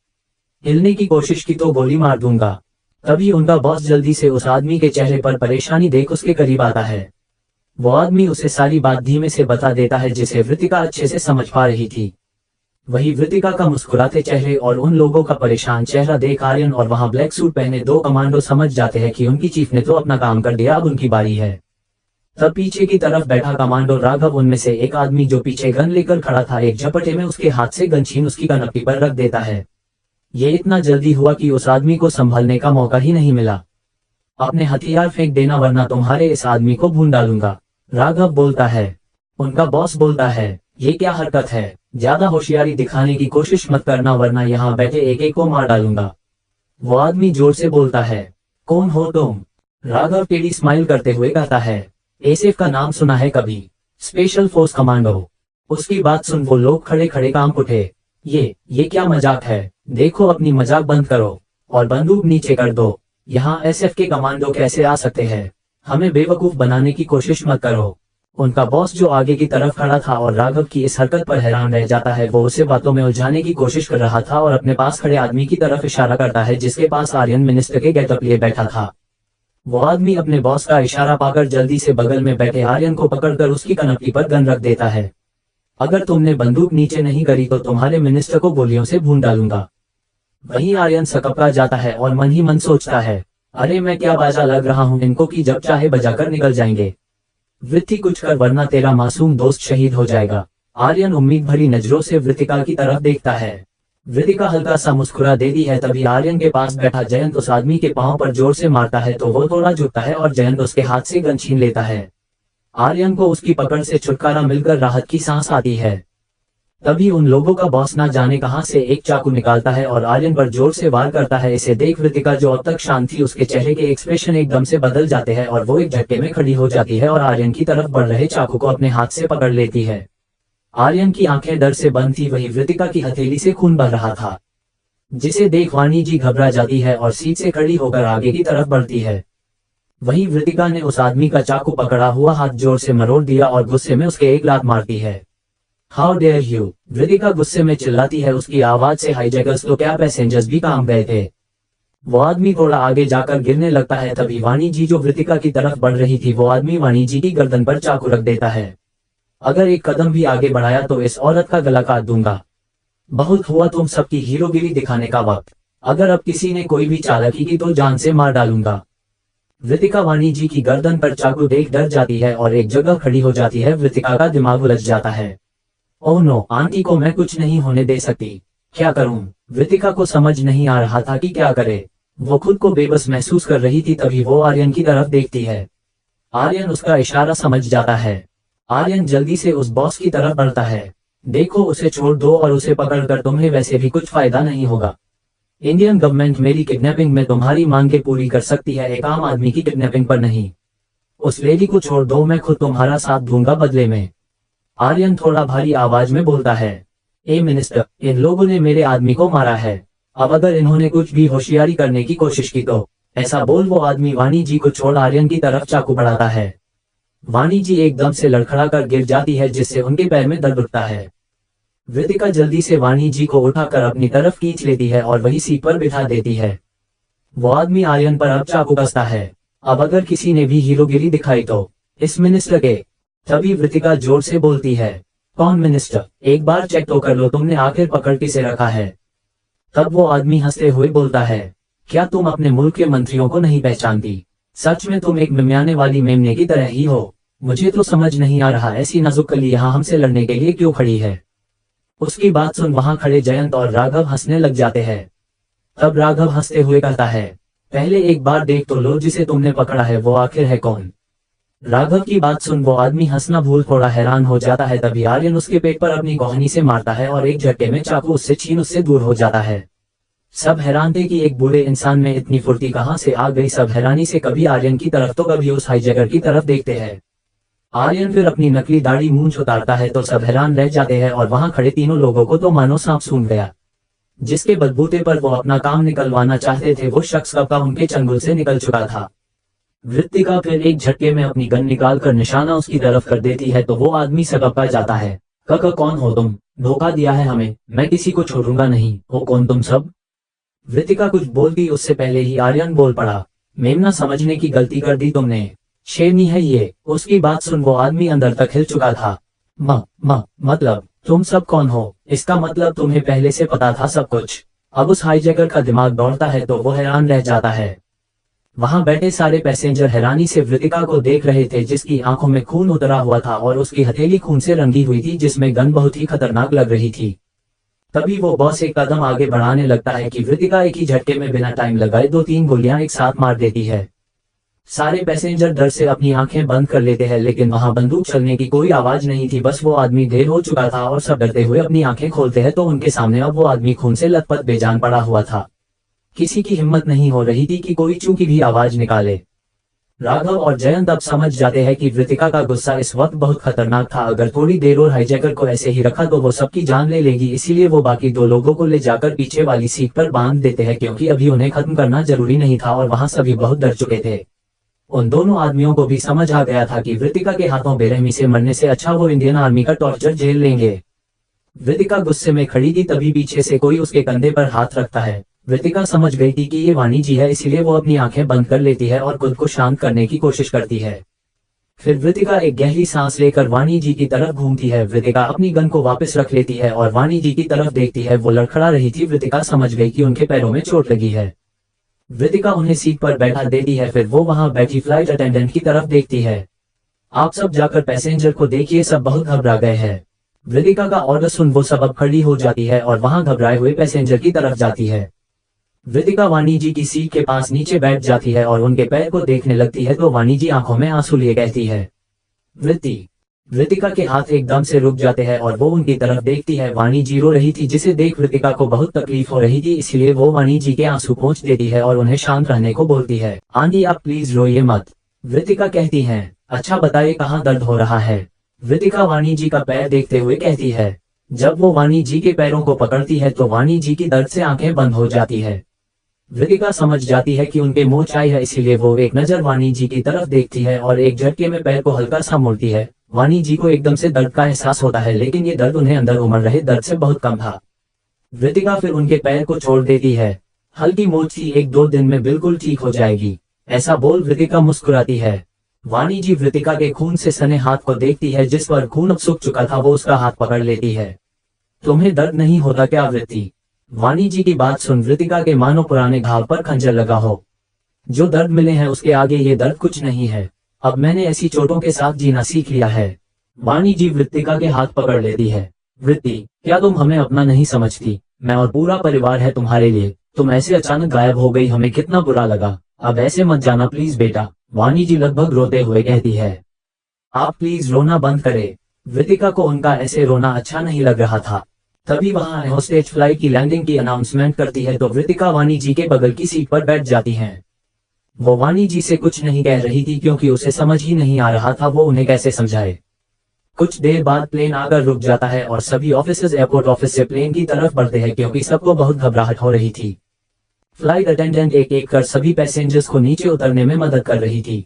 हिलने की कोशिश की तो गोली मार दूंगा। तभी उनका बॉस जल्दी से उस आदमी के चेहरे पर परेशानी देख उसके करीब आता है। वो आदमी उसे सारी बात धीमे से बता देता है, जिसे वृत्तिका अच्छे से समझ पा रही थी। वही वृत्तिका का मुस्कुराते चेहरे और उन लोगों का परेशान चेहरा देख आर्यन और वहां ब्लैक सूट पहने दो कमांडो समझ जाते हैं कि उनकी चीफ ने तो अपना काम कर दिया, अब उनकी बारी है। तब पीछे की तरफ बैठा कमांडो राघव उनमें से एक आदमी जो पीछे गन लेकर खड़ा था, एक झपटे में उसके हाथ से गन छीन उसकी कनपटी पर रख देता है। ये इतना जल्दी हुआ कि उस आदमी को संभलने का मौका ही नहीं मिला। अपने हथियार फेंक देना वरना तुम्हारे इस आदमी को भून डालूंगा, राघव बोलता है। उनका बॉस बोलता है, ये क्या हरकत है? ज्यादा होशियारी दिखाने की कोशिश मत करना वरना यहाँ बैठे एक एक को मार डालूंगा। वो आदमी जोर से बोलता है, कौन हो तुम? राघव टेढ़ी स्माइल करते हुए कहता है, एसएफ का नाम सुना है कभी? Special force commando. उसकी बात सुन वो लोग खड़े खड़े काम उठे। ये क्या मजाक है? देखो अपनी मजाक बंद करो और बंदूक नीचे कर दो। यहाँ एसएफ के कमांडो कैसे आ सकते हैं? हमें बेवकूफ बनाने की कोशिश मत करो। उनका बॉस जो आगे की तरफ खड़ा था और राघव की इस हरकत पर हैरान रह जाता है, वो उसे बातों में उलझाने की कोशिश कर रहा था और अपने पास खड़े आदमी की तरफ इशारा करता है, जिसके पास आर्यन मिनिस्टर के गेटअप लिए बैठा था। वो आदमी अपने बॉस का इशारा पाकर जल्दी से बगल में बैठे आर्यन को पकड़कर उसकी कनपटी पर गन रख देता है। अगर तुमने बंदूक नीचे नहीं करी तो तुम्हारे मिनिस्टर को गोलियों से भून डालूंगा। वहीं आर्यन सकपका जाता है और मन ही मन सोचता है, अरे मैं क्या बाजा लग रहा हूँ इनको कि जब चाहे बजाकर निकल जाएंगे। वृत्ति कुछ कर वरना तेरा मासूम दोस्त शहीद हो जाएगा। आर्यन उम्मीद भरी नजरों से वृतिका की तरफ देखता है। वृतिका हल्का सा मुस्कुरा देती है। तभी आर्यन के पास बैठा जयंत उस आदमी के पांव पर जोर से मारता है तो वो थोड़ा झुकता है और जयंत उसके हाथ से गन छीन लेता है। आर्यन को उसकी पकड़ से छुटकारा मिलकर राहत की सांस आती है। तभी उन लोगों का बॉस ना जाने कहां से एक चाकू निकालता है और आर्यन पर जोर से वार करता है। इसे देख वृतिका जो अब तक शांत थी उसके चेहरे के एक्सप्रेशन एकदम से बदल जाते हैं और वो एक झटके में खड़ी हो जाती है और आर्यन की तरफ बढ़ रहे चाकू को अपने हाथ से पकड़ लेती है। आर्यन की आंखें डर से बंद थी। वही वृतिका की हथेली से खून बह रहा था, जिसे देख वाणी जी घबरा जाती है और सीट से खड़ी होकर आगे की तरफ बढ़ती है। वहीं वृतिका ने उस आदमी का चाकू पकड़ा हुआ हाथ जोर से मरोड़ दिया और गुस्से में उसके एक लात मारती है। हाउ डेयर यू, वृतिका गुस्से में चिल्लाती है। उसकी आवाज से हाईजैकर्स तो क्या पैसेंजर्स भी काम गए थे। वो आदमी थोड़ा आगे जाकर गिरने लगता है। तभी वाणी जी जो वृतिका की तरफ बढ़ रही थी वो आदमी वाणी जी की गर्दन पर चाकू रख देता है। अगर एक कदम भी आगे बढ़ाया तो इस औरत का गला काट दूंगा। बहुत हुआ तुम सबकी हीरोगिरी दिखाने का वक्त। अगर अब किसी ने कोई भी चालाकी की तो जान से मार डालूंगा। वृतिका वाणी जी की गर्दन पर चाकू देख डर जाती है और एक जगह खड़ी हो जाती है। वृतिका का दिमाग उलझ जाता है। ओह नो, आंटी को मैं कुछ नहीं होने दे सकती। क्या करूं? वृतिका को समझ नहीं आ रहा था कि क्या करे। वो खुद को बेबस महसूस कर रही थी। तभी वो आर्यन की तरफ देखती है। आर्यन उसका इशारा समझ जाता है। आर्यन जल्दी से उस बॉस की तरफ बढ़ता है। देखो, उसे छोड़ दो और उसे पकड़कर तुम्हें वैसे भी कुछ फायदा नहीं होगा। इंडियन गवर्नमेंट मेरी किडनैपिंग में तुम्हारी मांगे पूरी कर सकती है, एक आम आदमी की किडनैपिंग पर नहीं। उस लेडी को छोड़ दो, मैं खुद तुम्हारा साथ दूंगा बदले में। आर्यन थोड़ा भारी आवाज में बोलता है। ए मिनिस्टर, इन लोगों ने मेरे आदमी को मारा है। अब अगर इन्होंने कुछ भी होशियारी करने की कोशिश की तो। ऐसा बोल वो आदमी वाणी जी को छोड़ आर्यन की तरफ चाकू बढ़ाता है। वाणी जी एकदम से लड़खड़ा कर गिर जाती है, जिससे उनके पैर में दर्द उठता है। वृतिका जल्दी से वाणी जी को उठाकर अपनी तरफ खींच लेती है और वही सीट पर बिठा देती है। वो आदमी आर्यन पर अब चाकू कसता है। अब अगर किसी ने भी हीरोगिरी दिखाई तो इस मिनिस्टर के। तभी वृतिका जोर से बोलती है, कौन मिनिस्टर? एक बार चेक तो कर लो, तुमने आखिर पकड़ किसे रखा है? तब वो आदमी हंसते हुए बोलता है, क्या तुम अपने मुल्क के मंत्रियों को नहीं पहचानती? सच में तुम एक मिमियाने वाली मेमने की तरह ही हो। मुझे तो समझ नहीं आ रहा ऐसी नाजुक कली यहाँ हमसे लड़ने के लिए क्यों खड़ी है। उसकी बात सुन वहां खड़े जयंत और राघव हंसने लग जाते हैं। तब राघव हंसते हुए कहता है, पहले एक बार देख तो लो, जिसे तुमने पकड़ा है वो आखिर है कौन? राघव की बात सुन वो आदमी हंसना भूल थोड़ा हैरान हो जाता है। तभी आर्यन उसके पेट पर अपनी गोहनी से मारता है और एक झटके में चाकू उससे छीन उससे दूर हो जाता है। सब हैरान थे कि एक बूढ़े इंसान में इतनी फुर्ती कहां से आ गई। सब हैरानी से कभी आर्यन की तरफ तो कभी उस हाईजैकर की तरफ देखते हैं। आर्यन फिर अपनी नकली दाढ़ी मूंछ उतारता है तो सब हैरान रह जाते हैं और वहां खड़े तीनों लोगों को तो मानो सांप सूंघ गया। जिसके बलबूते पर वो अपना काम निकलवाना चाहते थे वो शख्स कब का उनके चंगुल से निकल चुका था। वृत्तिका फिर एक झटके में अपनी गन निकालकर निशाना उसकी तरफ कर देती है तो वो आदमी से कपा जाता है। कका, कौन हो तुम? धोखा दिया है हमें, मैं किसी को छोड़ूंगा नहीं। हो कौन तुम सब? वृत्तिका कुछ बोलती उससे पहले ही आर्यन बोल पड़ा, मेमना समझने की गलती कर दी तुमने। शेरनी है ये। उसकी बात सुन वो आदमी अंदर तक हिल चुका था। मतलब तुम सब कौन हो? इसका मतलब तुम्हें पहले से पता था सब कुछ। अब उस हाईजैकर का दिमाग दौड़ता है तो वो हैरान रह जाता है। वहां बैठे सारे पैसेंजर हैरानी से वृत्तिका को देख रहे थे, जिसकी आंखों में खून उतरा हुआ था और उसकी हथेली खून से रंगी हुई थी, जिसमें गन बहुत ही खतरनाक लग रही थी। तभी वो बॉस एक कदम आगे बढ़ाने लगता है कि वृत्तिका एक ही झटके में बिना टाइम लगाए 2-3 गोलियां एक साथ मार देती है। सारे पैसेंजर डर से अपनी आंखें बंद कर लेते हैं, लेकिन वहां बंदूक चलने की कोई आवाज नहीं थी। बस वो आदमी ढेर हो चुका था और सब डरते हुए अपनी आंखें खोलते हैं तो उनके सामने अब वो आदमी खून से लथपथ बेजान पड़ा हुआ था। किसी की हिम्मत नहीं हो रही थी कि कोई चूं की भी आवाज निकाले। राघव और जयंत अब समझ जाते हैं कि वृत्तिका का गुस्सा इस वक्त बहुत खतरनाक था। अगर थोड़ी देर और हाईजैकर को ऐसे ही रखा तो वो सबकी जान ले लेगी। इसीलिए वो बाकी 2 लोगों को ले जाकर पीछे वाली सीट पर बांध देते हैं, क्योंकि अभी उन्हें खत्म करना जरूरी नहीं था और वहां सभी बहुत डर चुके थे। उन दोनों आदमियों को भी समझ आ गया था कि वृत्तिका के हाथों बेरहमी से मरने से अच्छा वो इंडियन आर्मी का टॉर्चर झेल लेंगे। वृत्तिका गुस्से में खड़ी थी, तभी पीछे से कोई उसके कंधे पर हाथ रखता है। वृत्तिका समझ गई थी कि ये वाणी जी है, इसीलिए वो अपनी आंखें बंद कर लेती है और खुद को शांत करने की कोशिश करती है। फिर वृत्तिका एक गहरी सांस लेकर वाणी जी की तरफ घूमती है। वृत्तिका अपनी गन को वापस रख लेती है और वाणी जी की तरफ देखती है। वो लड़खड़ा रही थी। वृत्तिका समझ गई कि उनके पैरों में चोट लगी है। वृत्तिका उन्हें सीट पर बैठा देती है। फिर वो वहां बैठी फ्लाइट अटेंडेंट की तरफ देखती है। आप सब जाकर पैसेंजर को देखिए, सब बहुत घबरा गए हैं। वृतिका का ऑर्डर सुन वो सब अब खड़ी हो जाती है और वहां घबराए हुए पैसेंजर की तरफ जाती है। वृतिका वाणी जी की सीट के पास नीचे बैठ जाती है और उनके पैर को देखने लगती है तो वाणी जी आंखों में आंसू लिए कहती है, वृतिका के हाथ एकदम से रुक जाते हैं और वो उनकी तरफ देखती है। वाणी जी रो रही थी, जिसे देख वृतिका को बहुत तकलीफ हो रही थी, इसलिए वो वाणी जी के आंसू पोंछ देती है और उन्हें शांत रहने को बोलती है। आंटी आप प्लीज रोइए मत, वृतिका कहती है। अच्छा बताइए कहाँ दर्द हो रहा है, वृतिका वाणी जी का पैर देखते हुए कहती है। जब वो वाणी जी के पैरों को पकड़ती है तो वाणी जी की दर्द से आंखें बंद हो जाती है। वृतिका समझ जाती है कि उनके मोच आई है, इसीलिए वो एक नजर वाणी जी की तरफ देखती है और एक झटके में पैर को हल्का सा मोड़ती है। वाणी जी को एकदम से दर्द का एहसास होता है, लेकिन ये दर्द उन्हें अंदर उमड़ रहे दर्द से बहुत कम था। वृतिका फिर उनके पैर को छोड़ देती है। हल्की मोच थी, 1-2 दिन में बिल्कुल ठीक हो जाएगी, ऐसा बोल वृतिका मुस्कुराती है। वाणी जी वृतिका के खून से सने हाथ को देखती है, जिस पर खून अब सूख चुका था। वो उसका हाथ पकड़ लेती है। तुम्हें दर्द नहीं होता क्या वृति? वाणी जी की बात सुन वृतिका के मानो पुराने घाव पर खंजर लगा हो। जो दर्द मिले हैं उसके आगे ये दर्द कुछ नहीं है। अब मैंने ऐसी चोटों के साथ जीना सीख लिया है। वाणी जी वृतिका के हाथ पकड़ लेती है। वृत्ति, क्या तुम हमें अपना नहीं समझती? मैं और पूरा परिवार है तुम्हारे लिए। तुम ऐसे अचानक गायब हो गई, हमें कितना बुरा लगा। अब ऐसे मत जाना प्लीज बेटा, वाणी जी लगभग रोते हुए कहती है। आप प्लीज रोना बंद करें। वृतिका को उनका ऐसे रोना अच्छा नहीं लग रहा था। तभी वहां एयरहोस्टेस फ्लाइट की लैंडिंग की अनाउंसमेंट करती है तो वृतिका वाणी जी के बगल की सीट पर बैठ जाती हैं। वो वाणी जी से कुछ नहीं कह रही थी क्योंकि उसे समझ ही नहीं आ रहा था वो उन्हें कैसे समझाए। कुछ देर बाद प्लेन आकर रुक जाता है और सभी ऑफिसर्स एयरपोर्ट ऑफिस से प्लेन की तरफ बढ़ते हैं क्योंकि सबको बहुत घबराहट हो रही थी। फ्लाइट अटेंडेंट एक एक कर सभी पैसेंजर्स को नीचे उतरने में मदद कर रही थी।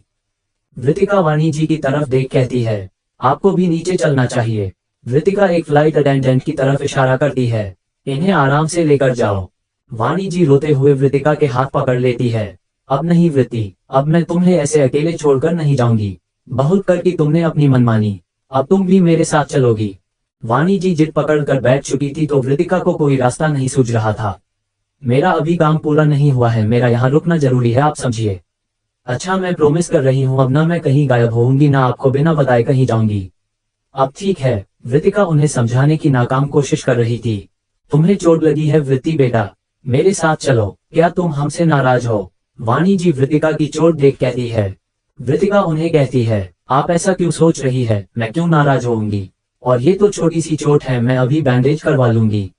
वृतिका वाणी जी की तरफ देख कहती है, आपको भी नीचे चलना चाहिए। वृतिका एक फ्लाइट अटेंडेंट की तरफ इशारा करती है, इन्हें आराम से लेकर जाओ। वाणी जी रोते हुए वृतिका के हाथ पकड़ लेती है। अब नहीं वृत्ति, अब मैं तुम्हें ऐसे अकेले छोड़कर नहीं जाऊंगी। बहुत करके तुमने अपनी मनमानी, अब तुम भी मेरे साथ चलोगी। वाणी जी जिद पकड़कर बैठ चुकी थी तो वृतिका को कोई रास्ता नहीं सूझ रहा था। मेरा अभी काम पूरा नहीं हुआ है, मेरा यहाँ रुकना जरूरी है, आप समझिए। अच्छा मैं प्रॉमिस कर रही हूँ, अब ना मैं कहीं गायब होऊंगी ना आपको बिना बताए कहीं जाऊंगी। अब ठीक है, वृतिका उन्हें समझाने की नाकाम कोशिश कर रही थी। तुम्हें चोट लगी है वृत्ति बेटा, मेरे साथ चलो, क्या तुम हमसे नाराज हो? वाणी जी वृतिका की चोट देख कहती है। वृतिका उन्हें कहती है, आप ऐसा क्यों सोच रही है, मैं क्यों नाराज होऊंगी? और ये तो छोटी सी चोट है, मैं अभी बैंडेज करवा लूंगी।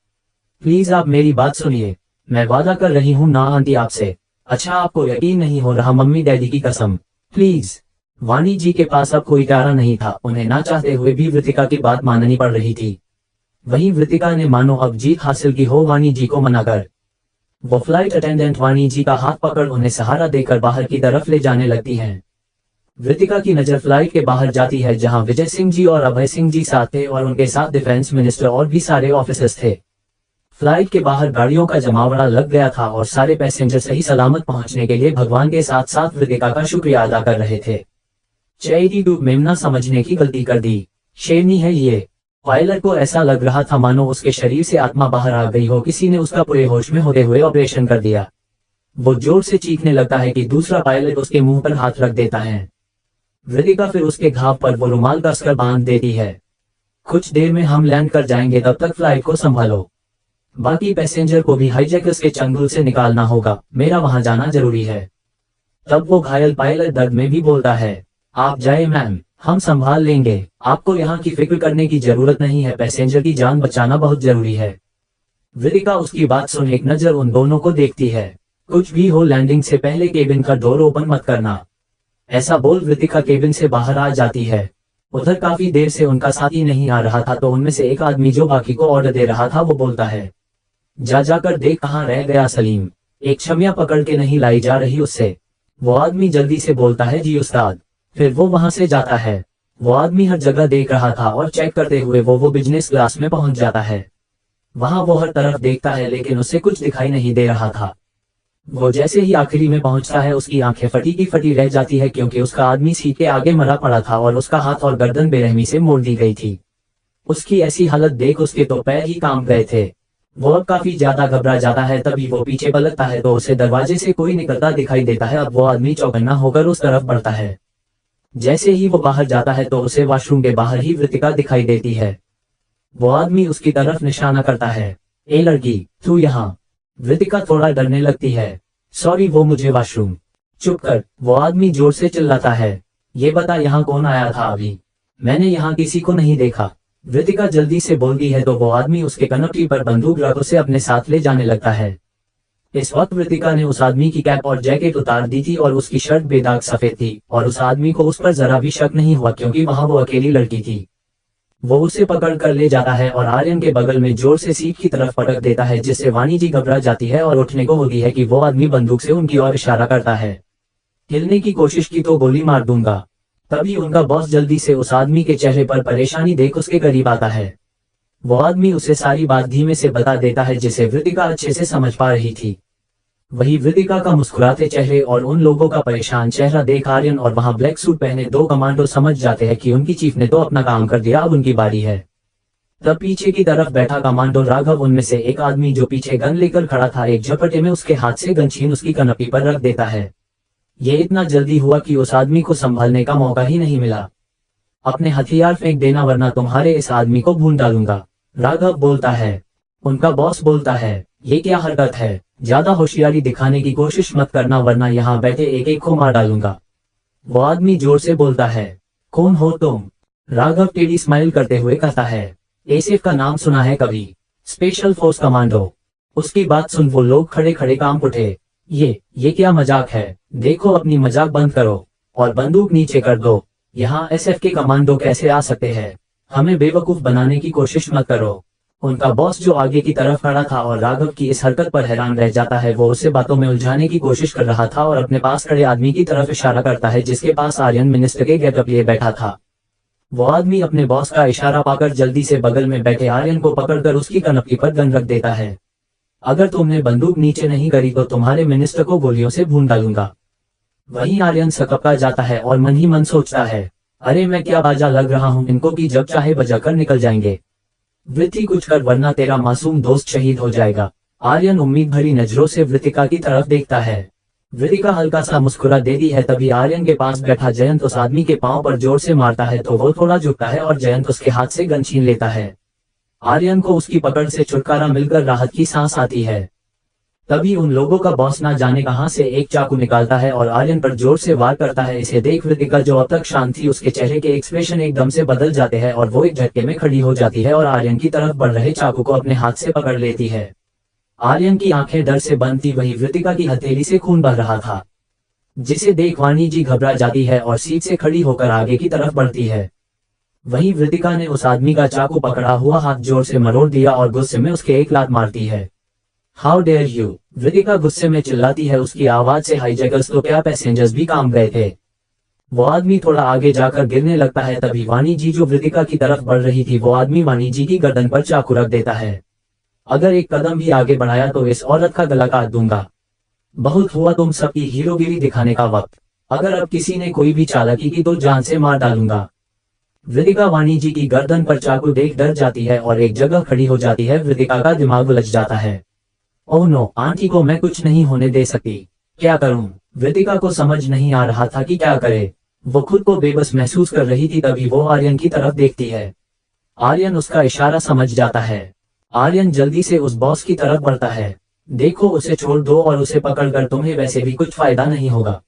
प्लीज आप मेरी बात सुनिए, मैं वादा कर रही हूँ ना आंटी आपसे। अच्छा आपको यकीन नहीं हो रहा? मम्मी डैडी की कसम प्लीज। वाणी जी के पास अब कोई चारा नहीं था, उन्हें ना चाहते हुए भी वृतिका की बात माननी पड़ रही थी। वहीं वृतिका ने मानो अब जीत हासिल की हो वाणी जी को मनाकर। वो फ्लाइट अटेंडेंट वाणी जी का हाथ पकड़ उन्हें सहारा देकर बाहर की तरफ ले जाने लगती हैं। वृतिका की नजर फ्लाइट के बाहर जाती है जहां विजय सिंह जी और अभय सिंह जी साथ थे और उनके साथ डिफेंस मिनिस्टर और भी सारे ऑफिसर्स थे। फ्लाइट के बाहर गाड़ियों का जमावड़ा लग गया था और सारे पैसेंजर सही सलामत पहुंचने के लिए भगवान के साथ साथ वृतिका का शुक्रिया अदा कर रहे थे। चैरी डूब मेमना समझने की गलती कर दी, शेरनी है ये। पायलट को ऐसा लग रहा था मानो उसके शरीर से आत्मा बाहर आ गई हो, किसी ने उसका पूरे होश में होते हुए ऑपरेशन कर दिया। वो जोर से चीखने लगता है कि दूसरा पायलट उसके मुंह पर हाथ रख देता है। वृतिका फिर उसके घाव पर वो रुमाल कसकर बांध देती है। कुछ देर में हम लैंड कर जाएंगे, तब तक फ्लाइट को संभालो। बाकी पैसेंजर को भी हाईजैकर्स के चंगुल से निकालना होगा, मेरा वहां जाना जरूरी है। तब वो घायल पायलट दर्द में भी बोलता है, आप जाए मैम, हम संभाल लेंगे, आपको यहाँ की फिक्र करने की जरूरत नहीं है, पैसेंजर की जान बचाना बहुत जरूरी है। वृतिका उसकी बात सुन एक नजर उन दोनों को देखती है। कुछ भी हो लैंडिंग से पहले केबिन का डोर ओपन मत करना, ऐसा बोल वृतिका केबिन से बाहर आ जाती है। उधर काफी देर से उनका साथी नहीं आ रहा था तो उनमें से एक आदमी जो बाकी को ऑर्डर दे रहा था वो बोलता है, जाकर देख कहाँ रह गया सलीम, एक छमिया पकड़ के नहीं लाई जा रही उससे। वो आदमी जल्दी से बोलता है, जी उस्ताद। फिर वो वहां से जाता है। वो आदमी हर जगह देख रहा था और चेक करते हुए वो बिजनेस क्लास में पहुंच जाता है। वहां वो हर तरफ देखता है लेकिन उसे कुछ दिखाई नहीं दे रहा था। वो जैसे ही आखिरी में पहुंचता है उसकी आंखें फटी की फटी रह जाती है क्योंकि उसका आदमी सीट के आगे मरा पड़ा था और उसका हाथ और गर्दन बेरहमी से मोड़ दी गई थी। उसकी ऐसी हालत देख उसके तो पैर ही कांप गए थे। वो अब काफी ज्यादा घबरा जाता है। तभी वो पीछे पलटता है तो उसे दरवाजे से कोई निकलता दिखाई देता है। अब वो आदमी चौकन्ना होकर उस तरफ बढ़ता है। जैसे ही वो बाहर जाता है तो उसे वॉशरूम के बाहर ही वृतिका दिखाई देती है। वो आदमी उसकी तरफ निशाना करता है। ए लड़की, तू यहाँ। वृतिका थोड़ा डरने लगती है। सॉरी, वो मुझे वॉशरूम। चुप कर, वो आदमी जोर से चिल्लाता है। ये बता यहाँ कौन आया था अभी? मैंने यहाँ किसी को नहीं देखा। वृतिका जल्दी से बोलती है तो वो आदमी उसके कनपटी पर बंदूक रख उसे अपने साथ ले जाने लगता है। इस वक्त वृतिका ने उस आदमी की कैप और जैकेट उतार दी थी और उसकी शर्ट बेदाग सफेद थी और उस आदमी को उस पर जरा भी शक नहीं हुआ क्योंकि वहां वो अकेली लड़की थी। वो उसे पकड़ कर ले जाता है और आर्यन के बगल में जोर से सीट की तरफ पटक देता है, जिससे वाणी जी घबरा जाती है और उठने को होती है कि वो आदमी बंदूक से उनकी ओर इशारा करता है। हिलने की कोशिश की तो गोली मार दूंगा। तभी उनका बॉस जल्दी से उस आदमी के चेहरे पर परेशानी देख उसके करीब आता है। वो आदमी उसे सारी बात धीमे से बता देता है जिसे वृतिका अच्छे से समझ पा रही थी। वही वृतिका का मुस्कुराते चेहरे और उन लोगों का परेशान चेहरा देख आर्यन और वहां ब्लैक सूट पहने दो कमांडो समझ जाते हैं कि उनकी चीफ ने तो अपना काम कर दिया, अब उनकी बारी है। तब पीछे की तरफ बैठा कमांडो राघव उनमें से एक आदमी जो पीछे गन लेकर खड़ा था एक झपटे में उसके हाथ से गन छीन उसकी कनपी पर रख देता है। ये इतना जल्दी हुआ कि उस आदमी को संभालने का मौका ही नहीं मिला। अपने हथियार फेंक देना वरना तुम्हारे इस आदमी को भून डालूंगा, राघव बोलता है। उनका बॉस बोलता है, ये क्या हरकत है? ज्यादा होशियारी दिखाने की कोशिश मत करना वरना यहाँ बैठे एक एक को मार डालूंगा। वो आदमी जोर से बोलता है। कौन हो तुम? राघव टेढ़ी स्माइल करते हुए कहता है। एसिफ का नाम सुना है कभी? Special force commando. उसकी बात सुन वो लोग खड़े खड़े काम उठे। ये क्या मजाक है? देखो अपनी मजाक बंद करो और बंदूक नीचे कर दो। यहाँ एसएफ के कमांडो कैसे आ सकते हैं? हमें बेवकूफ बनाने की कोशिश मत करो। उनका बॉस जो आगे की तरफ खड़ा था और राघव की इस हरकत पर हैरान रह जाता है, वो उसे बातों में उलझाने की कोशिश कर रहा था और अपने पास खड़े आदमी की तरफ इशारा करता है जिसके पास आर्यन मिनिस्टर के गेटअप लिए बैठा था। वो आदमी अपने बॉस का इशारा पाकर जल्दी से बगल में बैठे आर्यन को पकड़कर उसकी कनपटी पर गन रख देता है। अगर तुमने बंदूक नीचे नहीं करी तो तुम्हारे मिनिस्टर को गोलियों से भून डालूंगा। वहीं आर्यन सकपका जाता है और मन ही मन सोचता है, अरे मैं क्या बाजा लग रहा हूँ इनको कि जब चाहे बजा कर निकल जाएंगे। वृत्ति कुछ कर वरना तेरा मासूम दोस्त शहीद हो जाएगा। आर्यन उम्मीद भरी नजरों से वृतिका की तरफ देखता है। वृतिका हल्का सा मुस्कुरा देती है। तभी आर्यन के पास बैठा जयंत उस आदमी के पांव पर जोर से मारता है तो वो थोड़ा झुकता है और जयंत उसके हाथ से गन छीन लेता है। आर्यन को उसकी पकड़ से छुटकारा मिलकर राहत की सांस आती है। तभी उन लोगों का बॉस ना जाने कहां से एक चाकू निकालता है और आर्यन पर जोर से वार करता है। इसे देख वृतिका जो अब तक शांत थी उसके चेहरे के एक्सप्रेशन एकदम से बदल जाते हैं और वो एक झटके में खड़ी हो जाती है और आर्यन की तरफ बढ़ रहे चाकू को अपने हाथ से पकड़ लेती है। आर्यन की आंखें डर से बंद थी, वही वृतिका की हथेली से खून बह रहा था, जिसे देख वाणी जी घबरा जाती है और सीट से खड़ी होकर आगे की तरफ बढ़ती है। वहीं वृतिका ने उस आदमी का चाकू पकड़ा हुआ हाथ जोर से मरोड़ दिया और गुस्से में उसके एक लात मारती है। हाउ डेयर यू, वृतिका गुस्से में चिल्लाती है। उसकी आवाज से हाईजैकर्स तो क्या पैसेंजर्स भी काम गए थे। वो आदमी थोड़ा आगे जाकर गिरने लगता है। तभी वाणी जी जो वृतिका की तरफ बढ़ रही थी वो आदमी वाणी जी की गर्दन पर चाकू रख देता है। अगर एक कदम भी आगे बढ़ाया तो इस औरत का गला काट दूंगा। बहुत हुआ तुम सबकी हीरोगिरी दिखाने का वक्त। अगर अब किसी ने कोई भी चालाकी की तो जान से मार डालूंगा। वृतिका वाणी जी की गर्दन पर चाकू देख डर जाती है और एक जगह खड़ी हो जाती है। वृतिका का दिमाग उलझ जाता है। ओह नो, आंटी को मैं कुछ नहीं होने दे सकती। क्या करूं? वृतिका को समझ नहीं आ रहा था कि क्या करे। वो खुद को बेबस महसूस कर रही थी। तभी वो आर्यन की तरफ देखती है। आर्यन उसका इशारा समझ जाता है। आर्यन जल्दी से उस बॉस की तरफ बढ़ता है। देखो उसे छोड़ दो और उसे पकड़कर तुम्हें वैसे भी कुछ फायदा नहीं होगा।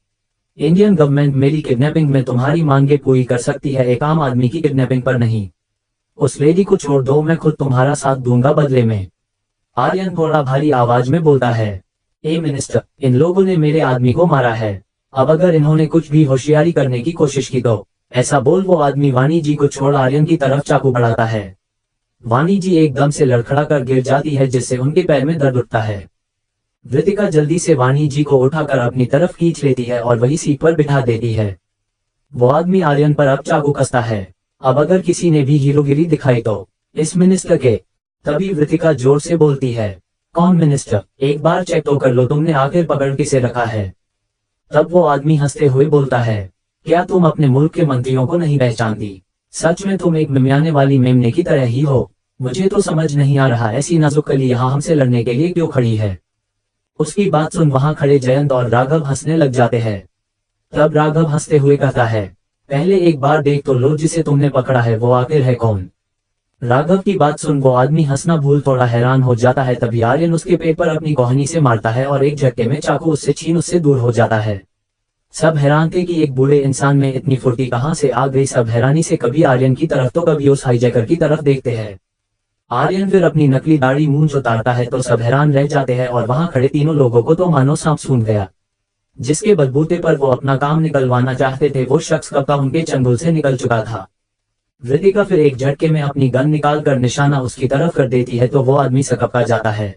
इंडियन गवर्नमेंट मेरी किडनैपिंग में तुम्हारी मांगे पूरी कर सकती है, एक आम आदमी की किडनैपिंग पर नहीं। उस लेडी को छोड़ दो, मैं खुद तुम्हारा साथ दूंगा बदले में। आर्यन थोड़ा भारी आवाज में बोलता है। ए मिनिस्टर, इन लोगों ने मेरे आदमी को मारा है। अब अगर इन्होंने कुछ भी होशियारी करने की कोशिश की तो। ऐसा बोल वो आदमी वाणी जी को छोड़ आर्यन की तरफ चाकू बढ़ाता है। वाणी जी एकदम से लड़खड़ा कर गिर जाती है जिससे उनके पैर में दर्द उठता है। वृतिका जल्दी से वाणी जी को उठाकर अपनी तरफ खींच लेती है और वही सीट पर बिठा देती है। वो आदमी आर्यन पर अब चाकू कसता है। अब अगर किसी ने भी हीरोगिरी दिखाई तो इस मिनिस्टर के। तभी वृतिका जोर से बोलती है। कौन मिनिस्टर? एक बार चेक तो कर लो, तुमने आखिर पकड़ किसे रखा है? तब वो आदमी हंसते हुए बोलता है। क्या तुम अपने मुल्क के मंत्रियों को नहीं पहचानती? सच में तुम एक मिमियाने वाली मेमने की तरह ही हो। मुझे तो समझ नहीं आ रहा ऐसी नाजुक कली यहाँ हमसे लड़ने के लिए क्यों खड़ी है। उसकी बात सुन वहां खड़े जयंत और राघव हंसने लग जाते हैं। तब राघव हंसते हुए कहता है, पहले एक बार देख तो लो, जिसे तुमने पकड़ा है वो आखिर है कौन। राघव की बात सुन वो आदमी हंसना भूल थोड़ा हैरान हो जाता है। तभी आर्यन उसके पेट पर अपनी कोहनी से मारता है और एक झटके में चाकू उससे छीन उससे दूर हो जाता है। सब हैरान थे कि एक बूढ़े इंसान में इतनी फुर्ती कहां से आ गई। सब हैरानी से कभी आर्यन की तरफ तो कभी उस हाईजैकर की तरफ देखते हैं। आर्यन फिर अपनी नकली दाढ़ी मूंछ उतारता है तो सब हैरान रह जाते हैं और वहां खड़े तीनों लोगों को तो मानो सांप सूंघ गया। जिसके बलबूते पर वो अपना काम निकलवाना चाहते थे वो शख्स कब का उनके चंगुल से निकल चुका था। वृतिका फिर एक झटके में अपनी गन निकाल कर निशाना उसकी तरफ कर देती है तो वो आदमी सकपका जाता है।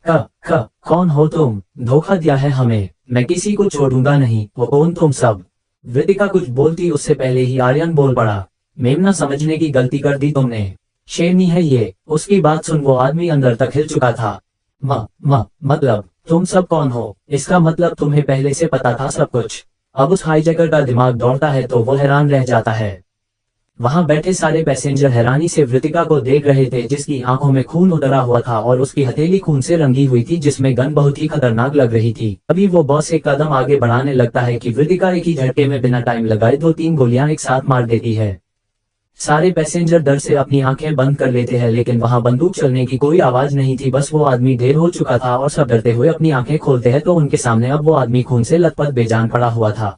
कौन हो तुम? धोखा दिया है हमें, मैं किसी को छोड़ूंगा नहीं। वो कौन तुम सब? वृतिका कुछ बोलती उससे पहले ही आर्यन बोल पड़ा, मेमना समझने की गलती कर दी तुमने, शेरनी है ये। उसकी बात सुन वो आदमी अंदर तक हिल चुका था। मतलब तुम सब कौन हो? इसका मतलब तुम्हें पहले से पता था सब कुछ। अब उस हाईजैकर का दिमाग दौड़ता है तो वो हैरान रह जाता है। वहां बैठे सारे पैसेंजर हैरानी से वृतिका को देख रहे थे, जिसकी आंखों में खून उतरा हुआ था और उसकी हथेली खून से रंगी हुई थी, जिसमें गन बहुत ही खतरनाक लग रही थी। अभी वो बॉस एक कदम आगे बढ़ाने लगता है कि वृतिका एक ही झटके में बिना टाइम लगाए 2-3 गोलियां एक साथ मार देती है। सारे पैसेंजर डर से अपनी आंखें बंद कर लेते हैं, लेकिन वहां बंदूक चलने की कोई आवाज नहीं थी। बस वो आदमी ढेर हो चुका था और सब डरते हुए अपनी आंखें खोलते हैं तो उनके सामने अब वो आदमी खून से लथपथ बेजान पड़ा हुआ था।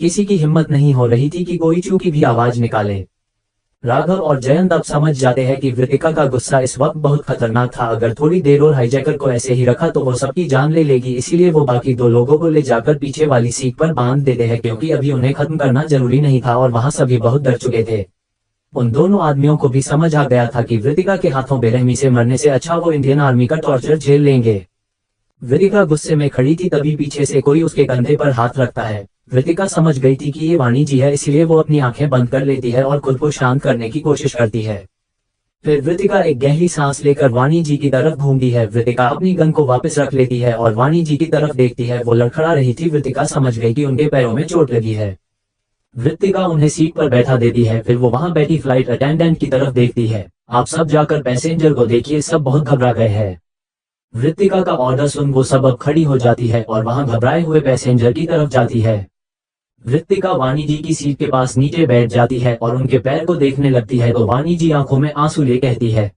किसी की हिम्मत नहीं हो रही थी कि कोई चूं भी आवाज निकाले। राघव और जयंत अब समझ जाते हैं कि वृतिका का गुस्सा इस वक्त बहुत खतरनाक था। अगर थोड़ी देर और हाईजैकर को ऐसे ही रखा तो वो सबकी जान ले लेगी, इसीलिए वो बाकी 2 लोगों को ले जाकर पीछे वाली सीट पर बांध देते हैं, क्योंकि अभी उन्हें खत्म करना जरूरी नहीं था और वहां सभी बहुत डर चुके थे। उन दोनों आदमियों को भी समझ आ गया था कि वृतिका के हाथों बेरहमी से मरने से अच्छा वो इंडियन आर्मी का टॉर्चर झेल लेंगे। वृतिका गुस्से में खड़ी थी, तभी पीछे से कोई उसके कंधे पर हाथ रखता है। वृतिका समझ गई थी कि ये वाणी जी है, इसलिए वो अपनी आंखें बंद कर लेती है और खुद को शांत करने की कोशिश करती है। फिर वृतिका एक गहरी सांस लेकर वाणी जी की तरफ घूमती है। वृतिका अपनी गन को वापस रख लेती है और वाणी जी की तरफ देखती है। वो लड़खड़ा रही थी। वृतिका समझ गई कि उनके पैरों में चोट लगी है। वृतिका उन्हें सीट पर बैठा देती है। फिर वो वहां बैठी फ्लाइट अटेंडेंट की तरफ देखती है, आप सब जाकर पैसेंजर को देखिए, सब बहुत घबरा गए हैं। वृतिका का ऑर्डर सुन वो सब अब खड़ी हो जाती है और वहां घबराए हुए पैसेंजर की तरफ जाती है। वृतिका वाणी जी की सीट के पास नीचे बैठ जाती है और उनके पैर को देखने लगती है तो वाणी जी आंखों में आंसू ले कहती है,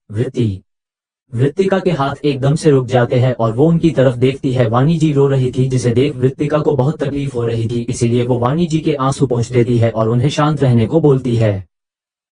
वृतिका के हाथ एकदम से रुक जाते हैं और वो उनकी तरफ देखती है। वाणी जी रो रही थी, जिसे देख वृतिका को बहुत तकलीफ हो रही थी, इसीलिए वो वाणी जी के आंसू पोंछ देती है और उन्हें शांत रहने को बोलती है।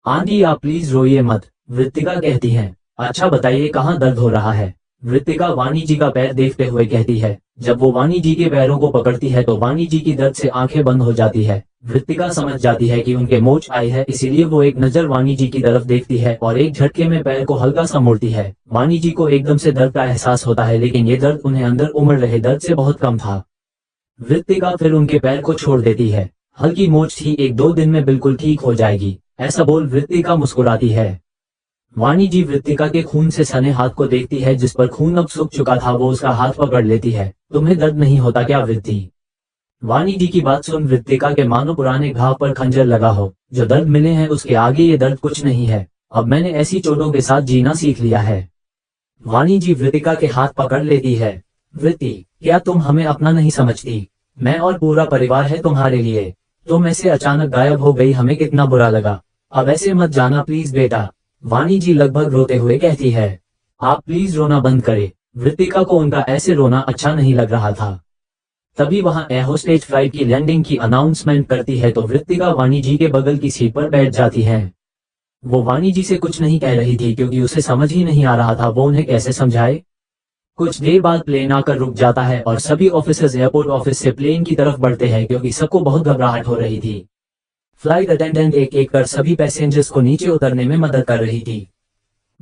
आंटी आप प्लीज रोइए मत, वृतिका कहती है। अच्छा बताइए कहाँ दर्द हो रहा है? वृतिका वाणी जी का पैर देखते हुए कहती है। जब वो वाणी जी के पैरों को पकड़ती है तो वाणी जी की दर्द से आंखें बंद हो जाती है। वृतिका समझ जाती है कि उनके मोच आई है, इसीलिए वो एक नजर वाणी जी की तरफ देखती है और एक झटके में पैर को हल्का सा मोड़ती है। वाणी जी को एकदम से दर्द का एहसास होता है, लेकिन ये दर्द उन्हें अंदर उमड़ रहे दर्द से बहुत कम था। वृतिका फिर उनके पैर को छोड़ देती है। हल्की मोच थी, 1-2 दिन में बिल्कुल ठीक हो जाएगी, ऐसा बोल वृतिका मुस्कुराती है। वाणी जी वृतिका के खून से सने हाथ को देखती है, जिस पर खून अब सूख चुका था। वो उसका हाथ पकड़ लेती है। तुम्हें दर्द नहीं होता क्या वृत्ति? वाणी जी की बात सुन वृतिका के मानो पुराने घाव पर खंजर लगा हो। जो दर्द मिले हैं उसके आगे ये दर्द कुछ नहीं है। अब मैंने ऐसी चोटों के साथ जीना सीख लिया है। वाणी जी वृतिका के हाथ पकड़ लेती है। वृत्ति, क्या तुम हमें अपना नहीं समझती? मैं और पूरा परिवार है तुम्हारे लिए। तुम ऐसे अचानक गायब हो गई, हमें कितना बुरा लगा। अब ऐसे मत जाना प्लीज बेटा, वाणी जी लगभग रोते हुए कहती है। आप प्लीज रोना बंद करें। वृतिका को उनका ऐसे रोना अच्छा नहीं लग रहा था। तभी वहां एयर होस्टेज फ्लाइट की लैंडिंग की अनाउंसमेंट करती है तो वृतिका वाणी जी के बगल की सीट पर बैठ जाती है। वो वाणी जी से कुछ नहीं कह रही थी, क्योंकि उसे समझ ही नहीं आ रहा था वो उन्हें कैसे समझाए। कुछ देर बाद प्लेन आकर रुक जाता है और सभी ऑफिसर्स एयरपोर्ट ऑफिस से प्लेन की तरफ बढ़ते हैं, क्योंकि सबको बहुत घबराहट हो रही थी। फ्लाइट अटेंडेंट एक एक कर सभी पैसेंजर्स को नीचे उतरने में मदद कर रही थी।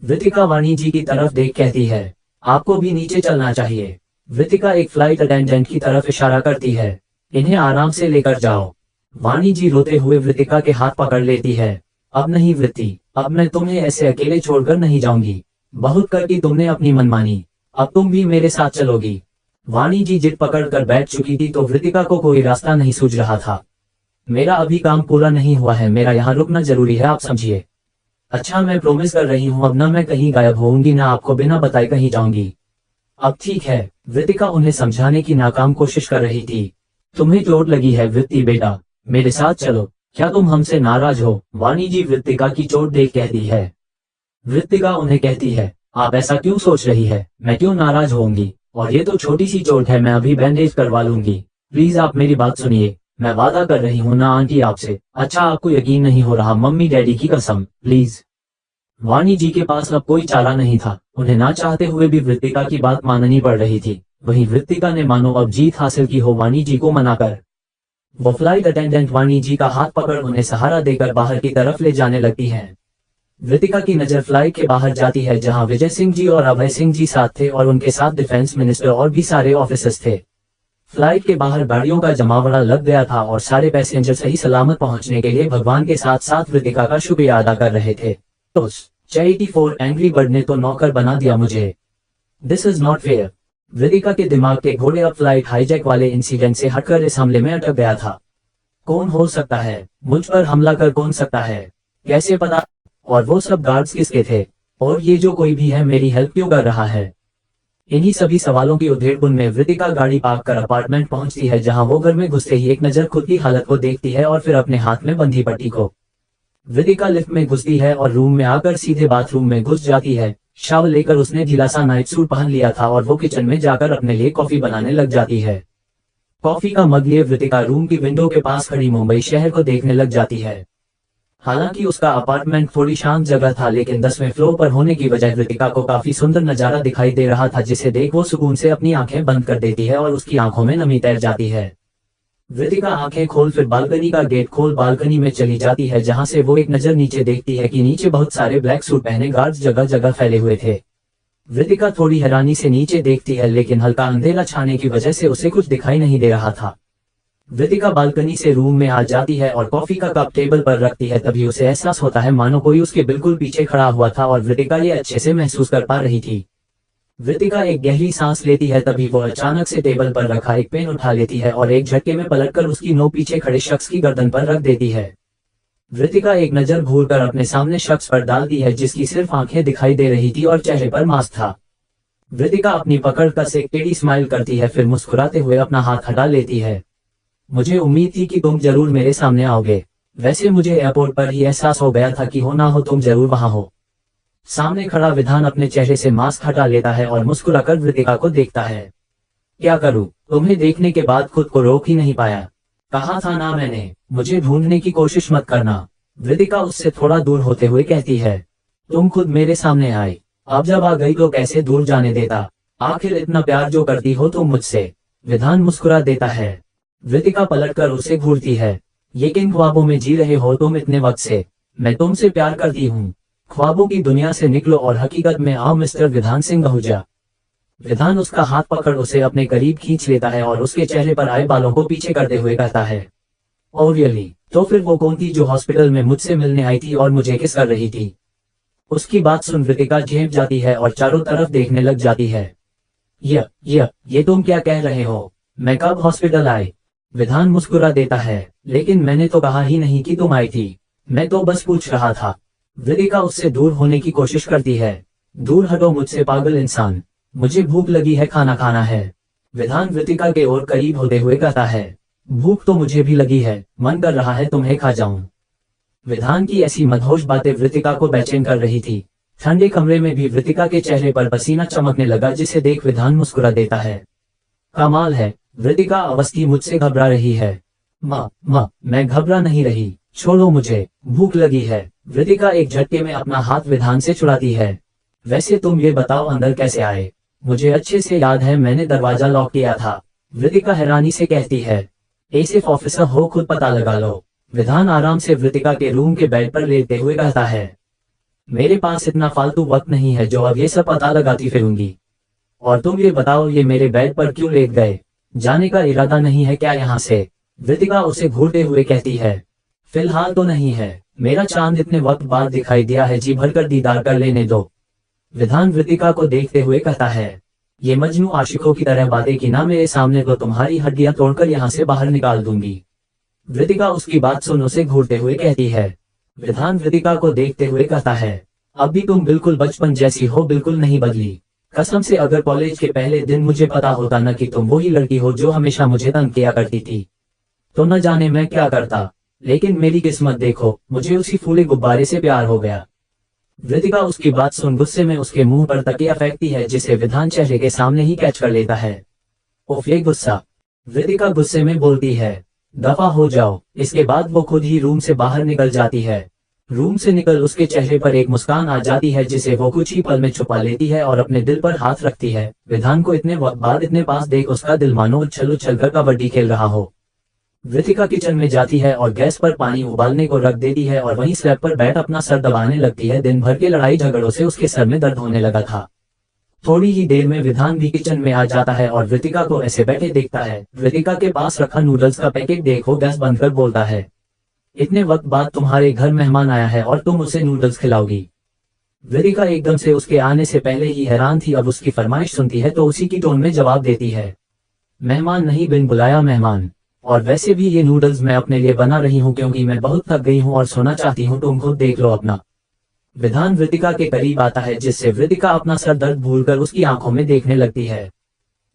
वृतिका वाणी जी की तरफ देख कहती है, आपको भी नीचे चलना चाहिए। वृतिका एक फ्लाइट अटेंडेंट की तरफ इशारा करती है, इन्हें आराम से लेकर जाओ। वाणी जी रोते हुए वृतिका के हाथ पकड़ लेती है। अब नहीं वृत्ति, अब मैं तुम्हें ऐसे अकेले छोड़कर नहीं जाऊंगी। बहुत करके तुमने अपनी मनमानी, अब तुम भी मेरे साथ चलोगी। वाणी जी जिद पकड़ कर बैठ चुकी थी तो वृतिका को कोई रास्ता नहीं सूझ रहा था। मेरा अभी काम पूरा नहीं हुआ है, मेरा यहाँ रुकना जरूरी है, आप समझिए। अच्छा मैं प्रॉमिस कर रही हूँ, अब ना मैं कहीं गायब होऊंगी ना आपको बिना बताए कहीं जाऊंगी। अब ठीक है। वृतिका उन्हें समझाने की नाकाम कोशिश कर रही थी। तुम्हें चोट लगी है वृत्ति बेटा, मेरे साथ चलो। क्या तुम हमसे नाराज हो? वाणी जी वृत्तिका की चोट देख कहती है। वृत्तिका उन्हें कहती है, आप ऐसा क्यों सोच रही है? मैं क्यों नाराज होंगी? और ये तो छोटी सी चोट है, मैं अभी बैंडेज करवा लूंगी। प्लीज आप मेरी बात सुनिए, मैं वादा कर रही हूँ ना आंटी आपसे। अच्छा आपको यकीन नहीं हो रहा? मम्मी डैडी की कसम, प्लीज। वाणी जी के पास अब कोई चारा नहीं था, उन्हें ना चाहते हुए भी वृत्तिका की बात माननी पड़ रही थी। वहीं वृत्तिका ने मानो अब जीत हासिल की हो वाणी जी को मनाकर। वो फ्लाइट अटेंडेंट वाणी जी का हाथ पकड़ उन्हें सहारा देकर बाहर की तरफ ले जाने लगती है। वृत्तिका की नजर फ्लाइट के बाहर जाती है जहां विजय सिंह जी और अभय सिंह जी साथ थे और उनके साथ डिफेंस मिनिस्टर और भी सारे ऑफिसर्स थे। फ्लाइट के बाहर गाड़ियों का जमावड़ा लग गया था और सारे पैसेंजर सही सलामत पहुंचने के लिए भगवान के साथ साथ वृत्तिका का शुक्रिया अदा कर रहे थे। तो 84 एंग्री बर्ड ने तो नौकर बना दिया मुझे। This is not fair. Vritika के दिमाग के घोड़े अब फ्लाइट हाईजैक वाले इंसिडेंट से हटकर इस हमले में अटक गया था। कौन हो सकता है? मुझ पर हमला कर कौन सकता है? कैसे पता? और वो सब गार्ड्स किसके थे? और ये जो कोई भी है मेरी हेल्प क्यों कर रहा है? इन्हीं सभी सवालों की उधेड़बुन में वृत्तिका गाड़ी पार्क कर अपार्टमेंट पहुंचती है जहां वो घर में घुसते ही एक नजर खुद की हालत को देखती है और फिर अपने हाथ में बंधी पट्टी को। वृत्तिका लिफ्ट में घुसती है और रूम में आकर सीधे बाथरूम में घुस जाती है। शावर लेकर उसने ढीला सा नाइट सूट पहन लिया था और वो किचन में जाकर अपने लिए कॉफी बनाने लग जाती है। कॉफी का मग लिए वृत्तिका रूम की विंडो के पास खड़ी मुंबई शहर को देखने लग जाती है। हालांकि उसका अपार्टमेंट थोड़ी शांत जगह था, लेकिन 10वें फ्लोर पर होने की वजह वृत्तिका को काफी सुंदर नजारा दिखाई दे रहा था जिसे देख वो सुकून से अपनी आंखें बंद कर देती है और उसकी आंखों में नमी तैर जाती है। वृत्तिका आंखें खोल फिर बालकनी का गेट खोल बालकनी में चली जाती है जहां से वो एक नजर नीचे देखती है कि नीचे बहुत सारे ब्लैक सूट पहने गार्ड्स जगह जगह फैले हुए थे। वृत्तिका थोड़ी हैरानी से नीचे देखती है, लेकिन हल्का अंधेरा छाने की वजह से उसे कुछ दिखाई नहीं दे रहा था। वृत्तिका बालकनी से रूम में आ जाती है और कॉफी का कप टेबल पर रखती है। तभी उसे एहसास होता है मानो कोई उसके बिल्कुल पीछे खड़ा हुआ था और वृत्तिका ये अच्छे से महसूस कर पा रही थी। वृत्तिका एक गहरी सांस लेती है, तभी वो अचानक से टेबल पर रखा एक पेन उठा लेती है और एक झटके में पलटकर उसकी नोक पीछे खड़े शख्स की गर्दन पर रख देती है। वृत्तिका एक नजर घूरकर अपने सामने शख्स पर डालती है जिसकी सिर्फ आंखें दिखाई दे रही थी और चेहरे पर मास्क था। वृत्तिका अपनी पकड़ का से टेढ़ी स्माइल करती है, फिर मुस्कुराते हुए अपना हाथ हटा लेती है। मुझे उम्मीद थी कि तुम जरूर मेरे सामने आओगे। वैसे मुझे एयरपोर्ट पर ही एहसास हो गया था कि हो ना हो तुम जरूर वहां हो। सामने खड़ा विधान अपने चेहरे से मास्क हटा लेता है और मुस्कुराकर वृत्तिका को देखता है। क्या करूं? तुम्हें देखने के बाद खुद को रोक ही नहीं पाया। कहा था ना मैंने, मुझे ढूंढने की कोशिश मत करना। वृत्तिका उससे थोड़ा दूर होते हुए कहती है। तुम खुद मेरे सामने आए, अब जब आ गई तो कैसे दूर जाने देता? आखिर इतना प्यार जो करती हो तुम मुझसे। विधान मुस्कुरा देता है। वृत्तिका पलटकर उसे घूरती है। ये किन ख्वाबों में जी रहे हो तुम इतने वक्त से? मैं तुमसे प्यार करती हूँ। ख्वाबों की दुनिया से निकलो और हकीकत में आओ मिस्टर विधान सिंह आहूजा। विधान उसका हाथ पकड़ उसे अपने करीब खींच लेता है और उसके चेहरे पर आए बालों को पीछे करते हुए कहता है, ओह रियली? तो फिर वो कौन थी जो हॉस्पिटल में मुझसे मिलने आई थी और मुझे किस कर रही थी? उसकी बात सुन वृत्तिका झेप जाती है और चारों तरफ देखने लग जाती है। ये तुम क्या कह रहे हो? मैं कब हॉस्पिटल आई? विधान मुस्कुरा देता है। लेकिन मैंने तो कहा ही नहीं कि तुम आई थी, मैं तो बस पूछ रहा था। वृत्तिका उससे दूर होने की कोशिश करती है। दूर हटो मुझसे पागल इंसान, मुझे भूख लगी है, खाना खाना है। विधान वृत्तिका के और करीब होते हुए कहता है, भूख तो मुझे भी लगी है, मन कर रहा है तुम्हें खा जाऊं। विधान की ऐसी मदहोश बातें वृत्तिका को बेचैन कर रही थी। ठंडे कमरे में भी वृत्तिका के चेहरे पर पसीना चमकने लगा जिसे देख विधान मुस्कुरा देता है। कमाल है, वृत्तिका अवस्थी मुझसे घबरा रही है। माँ, मैं घबरा नहीं रही, छोड़ो मुझे, भूख लगी है। वृत्तिका एक झटके में अपना हाथ विधान से छुड़ाती है। वैसे तुम ये बताओ अंदर कैसे आए? मुझे अच्छे से याद है मैंने दरवाजा लॉक किया था। वृत्तिका हैरानी से कहती है। एसिफ ऑफिसर हो, खुद पता लगा लो। विधान आराम से वृत्तिका के रूम के बेड पर लेटे हुए कहता है। मेरे पास इतना फालतू वक्त नहीं है जो अब ये सब पता लगाती फिरूंगी। और तुम ये बताओ ये मेरे बेड पर क्यों लेट गए? जाने का इरादा नहीं है क्या यहाँ से? वृत्तिका उसे घूरते हुए कहती है। फिलहाल तो नहीं है, मेरा चांद इतने वक्त बाद दिखाई दिया है, जी भरकर दीदार कर लेने दो। विधान वृत्तिका को देखते हुए कहता है। ये मजनू आशिकों की तरह बातें की ना मेरे सामने तो तुम्हारी हड्डियां तोड़कर यहाँ से बाहर निकाल दूंगी। वृत्तिका उसकी बात सुन उसे घूरते हुए कहती है। विधान वृत्तिका को देखते हुए कहता है, अब भी तुम बिल्कुल बचपन जैसी हो, बिल्कुल नहीं बदली। कसम से अगर कॉलेज के पहले दिन मुझे पता होता न कि तुम वही लड़की हो जो हमेशा मुझे तंग किया करती थी, तो न जाने मैं क्या करता। लेकिन मेरी किस्मत देखो, मुझे उसी फूले गुब्बारे से प्यार हो गया। वृतिका उसकी बात सुन गुस्से में उसके मुंह पर तकिया फेंकती है, जिसे विधान चेहरे के सामने ही कैच कर लेता है। उफ, ये गुस्सा। वृतिका गुस्से में बोलती है, दफा हो जाओ। इसके बाद वो खुद ही रूम से बाहर निकल जाती है। रूम से निकल उसके चेहरे पर एक मुस्कान आ जाती है, जिसे वो कुछ ही पल में छुपा लेती है और अपने दिल पर हाथ रखती है। विधान को इतने वक्त बाद इतने पास देख उसका दिल मानो उछल उछल कर कबड्डी खेल रहा हो। वृतिका किचन में जाती है और गैस पर पानी उबालने को रख देती है और वहीं स्लैब पर बैठ अपना सर दबाने लगती है। दिन भर के लड़ाई झगड़ों से उसके सर में दर्द होने लगा था। थोड़ी ही देर में विधान भी किचन में आ जाता है और वृतिका को ऐसे बैठे देखता है। वृतिका के पास रखा नूडल्स का पैकेट देख वो गैस बंद कर बोलता है, इतने वक्त बाद तुम्हारे घर मेहमान आया है और तुम उसे नूडल्स खिलाओगी। वृतिका एकदम से उसके आने से पहले ही हैरान थी, अब उसकी फरमाइश सुनती है तो उसी की टोन में जवाब देती है, मेहमान नहीं, बिन बुलाया मेहमान। और वैसे भी ये नूडल्स मैं अपने लिए बना रही हूँ क्योंकि मैं बहुत थक गई हूँ और सोना चाहती हूँ, तुम खुद देख लो अपना। विधान वृतिका के करीब आता है, जिससे वृतिका अपना सर दर्द भूलकर उसकी आंखों में देखने लगती है।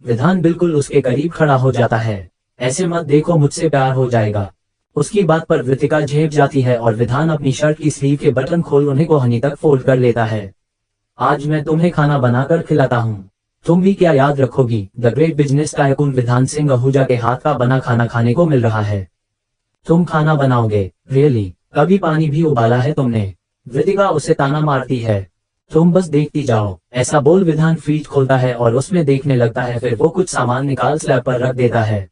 विधान बिल्कुल उसके करीब खड़ा हो जाता है, ऐसे मत देखो, मुझसे प्यार हो जाएगा। उसकी बात पर वृतिका झेप जाती है और विधान अपनी शर्ट की स्लीव के बटन खोल उन्हें कोहनी तक फोल्ड कर लेता है। आज मैं तुम्हें खाना बनाकर खिलाता हूँ, तुम भी क्या याद रखोगी। द ग्रेट बिजनेस टाइकून विधान सिंह आहूजा के हाथ का बना खाना खाने को मिल रहा है। तुम खाना बनाओगे? रियली? कभी पानी भी उबाला है तुमने? वृतिका उसे ताना मारती है, तुम बस देखती जाओ। ऐसा बोल विधान फ्रिज खोलता है और उसमें देखने लगता है। फिर वो कुछ सामान निकाल स्लैब पर रख देता है।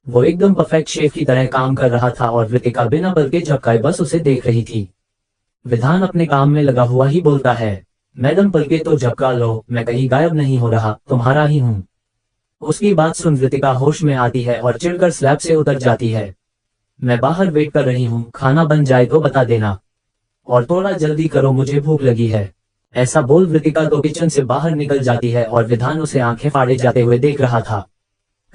वो एकदम परफेक्ट शेफ की तरह काम कर रहा था और वृतिका बिना बल के झपकाए बस उसे देख रही थी। विधान अपने काम में लगा हुआ ही बोलता है, मैडम पलके तो झपका लो, मैं कहीं गायब नहीं हो रहा, तुम्हारा ही हूँ। उसकी बात सुन वृतिका होश में आती है और चिढ़कर स्लैब से उतर जाती है। मैं बाहर वेट कर रही हूँ, खाना बन जाए तो बता देना और थोड़ा जल्दी करो, मुझे भूख लगी है। ऐसा बोल वृतिका तो किचन से बाहर निकल जाती है और विधान उसे आंखें फाड़े जाते हुए देख रहा था।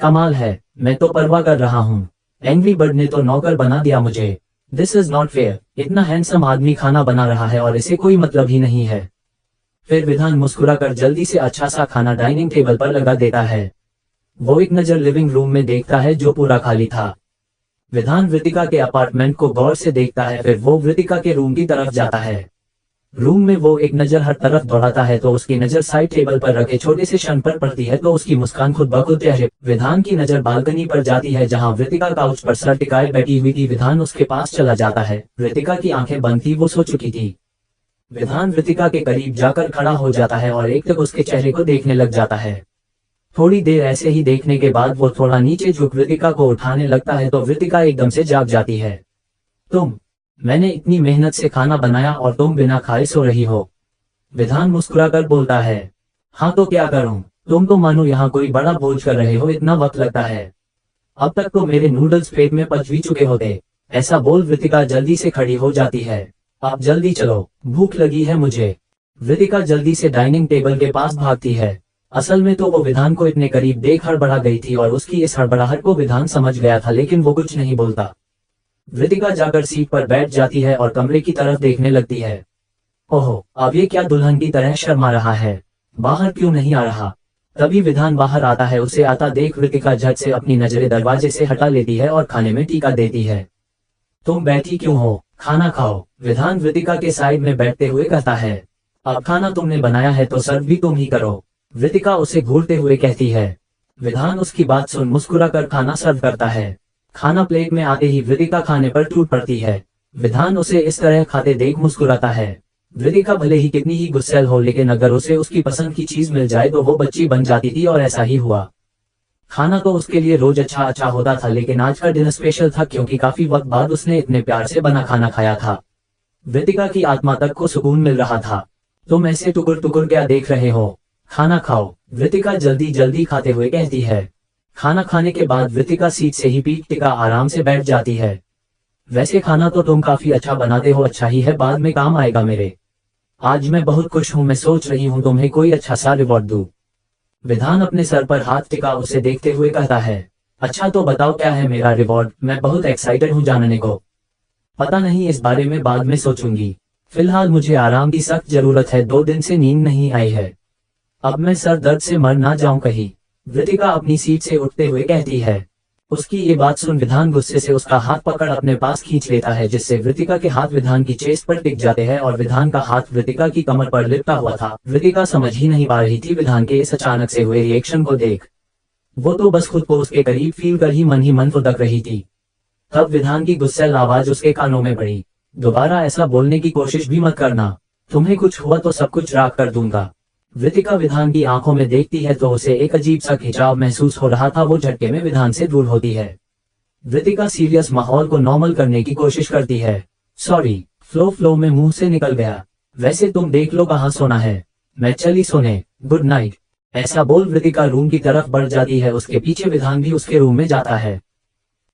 कमाल है, मैं तो परवाह कर रहा हूँ, एंग्री बर्ड ने तो नौकर बना दिया मुझे। दिस इज नॉट फेयर, इतना हैंडसम आदमी खाना बना रहा है और इसे कोई मतलब ही नहीं है। फिर विधान मुस्कुराकर जल्दी से अच्छा सा खाना डाइनिंग टेबल पर लगा देता है। वो एक नजर लिविंग रूम में देखता है जो पूरा खाली था। विधान वृतिका के अपार्टमेंट को गौर से देखता है, फिर वो वृतिका के रूम की तरफ जाता है। रूम में वो एक नजर हर तरफ दौड़ाता है तो उसकी नजर साइड टेबल पर रखे छोटे से क्षण पर पड़ती है तो उसकी मुस्कान खुद ब खुद चेहरे। विधान की नजर बालकनी पर जाती है जहां वृतिका काउच पर सर टिकाए बैठी हुई थी। विधान उसके पास चला जाता है। वृतिका की आंखें बंद थी, वो सो चुकी थी। विधान वृतिका के करीब जाकर खड़ा हो जाता है और एक टक उसके चेहरे को देखने लग जाता है। थोड़ी देर ऐसे ही देखने के बाद वो थोड़ा नीचे झुक वृतिका को उठाने लगता है तो वृतिका एकदम से जाग जाती है। मैंने इतनी मेहनत से खाना बनाया और तुम बिना खाए सो रही हो। विधान मुस्कुराकर बोलता है, हाँ तो क्या करूं, तुम तो मानो यहाँ कोई बड़ा भोज कर रहे हो, इतना वक्त लगता है। अब तक तो मेरे नूडल्स पेट में पच भी चुके होते। ऐसा बोल वृतिका जल्दी से खड़ी हो जाती है। आप जल्दी चलो, भूख लगी है मुझे। वृतिका जल्दी से डाइनिंग टेबल के पास भागती है। असल में तो वो विधान को इतने करीब देख हड़बड़ा गई थी और उसकी इस हड़बड़ाहट को विधान समझ गया था, लेकिन वो कुछ नहीं बोलता। वृतिका जाकर सीट पर बैठ जाती है और कमरे की तरफ देखने लगती है। ओहो, अब ये क्या दुल्हन की तरह शर्मा रहा है, बाहर क्यों नहीं आ रहा। तभी विधान बाहर आता है। उसे आता देख वृतिका झट से अपनी नजरें दरवाजे से हटा लेती है और खाने में टीका देती है। तुम बैठी क्यों हो, खाना खाओ। विधान वृतिका के साइड में बैठते हुए कहता है, अब खाना तुमने बनाया है तो सर्व भी तुम ही करो। वृतिका उसे घूरते हुए कहती है। विधान उसकी बात सुन मुस्कुराकर खाना सर्व करता है। खाना प्लेट में आते ही वृतिका खाने पर टूट पड़ती है। विधान उसे इस तरह खाते देख मुस्कुराता है। वृतिका भले ही कितनी ही गुस्सैल हो, लेकिन अगर उसे उसकी पसंद की चीज मिल जाए तो वो बच्ची बन जाती थी और ऐसा ही हुआ। खाना तो उसके लिए रोज अच्छा होता था, लेकिन आज का डिनर स्पेशल था क्योंकि काफी वक्त बाद उसने इतने प्यार से बना खाना खाया था। वृतिका की आत्मा तक को सुकून मिल रहा था। तुम ऐसे टुकुर टुकुर क्या देख रहे हो, खाना खाओ। वृतिका जल्दी जल्दी खाते हुए कहती है। खाना खाने के बाद वृतिका सीट से ही पीठ टिका आराम से बैठ जाती है। वैसे खाना तो तुम काफी अच्छा बनाते हो, अच्छा ही है, बाद में काम आएगा मेरे। आज मैं बहुत खुश हूँ, मैं सोच रही हूँ तुम्हें कोई अच्छा सा रिवॉर्ड दूं। विधान अपने सर पर हाथ टिका उसे देखते हुए कहता है, अच्छा तो बताओ क्या है मेरा रिवॉर्ड, मैं बहुत एक्साइटेड हूँ जानने को। पता नहीं, इस बारे में बाद में सोचूंगी, फिलहाल मुझे आराम की सख्त जरूरत है, 2 दिन से नींद नहीं आई है। अब मैं सर दर्द से मर ना जाऊं कहीं। वृतिका अपनी सीट से उठते हुए कहती है। उसकी ये बात सुन विधान गुस्से से उसका हाथ पकड़ अपने पास खींच लेता है, जिससे वृतिका के हाथ विधान की चेस्ट पर टिक जाते हैं और विधान का हाथ वृतिका की कमर पर लिपटा हुआ था। वृतिका समझ ही नहीं पा रही थी विधान के इस अचानक से हुए रिएक्शन को देख। वो तो बस खुद को उसके करीब फील कर ही मन फुदक रही थी। तब विधान की गुस्सैल आवाज उसके कानों में पड़ी, दोबारा ऐसा बोलने की कोशिश भी मत करना, तुम्हें कुछ हुआ तो सब कुछ राख कर दूंगा। वृतिका विधान की आंखों में देखती है तो उसे एक अजीब सा खिंचाव महसूस हो रहा था। वो झटके में विधान से दूर होती है। वृतिका सीरियस माहौल को नॉर्मल करने की कोशिश करती है। सॉरी, फ्लो में मुंह से निकल गया। वैसे तुम देख लो कहाँ सोना है, मैं चली सोने, गुड नाइट। ऐसा बोल वृतिका रूम की तरफ बढ़ जाती है। उसके पीछे विधान भी उसके रूम में जाता है।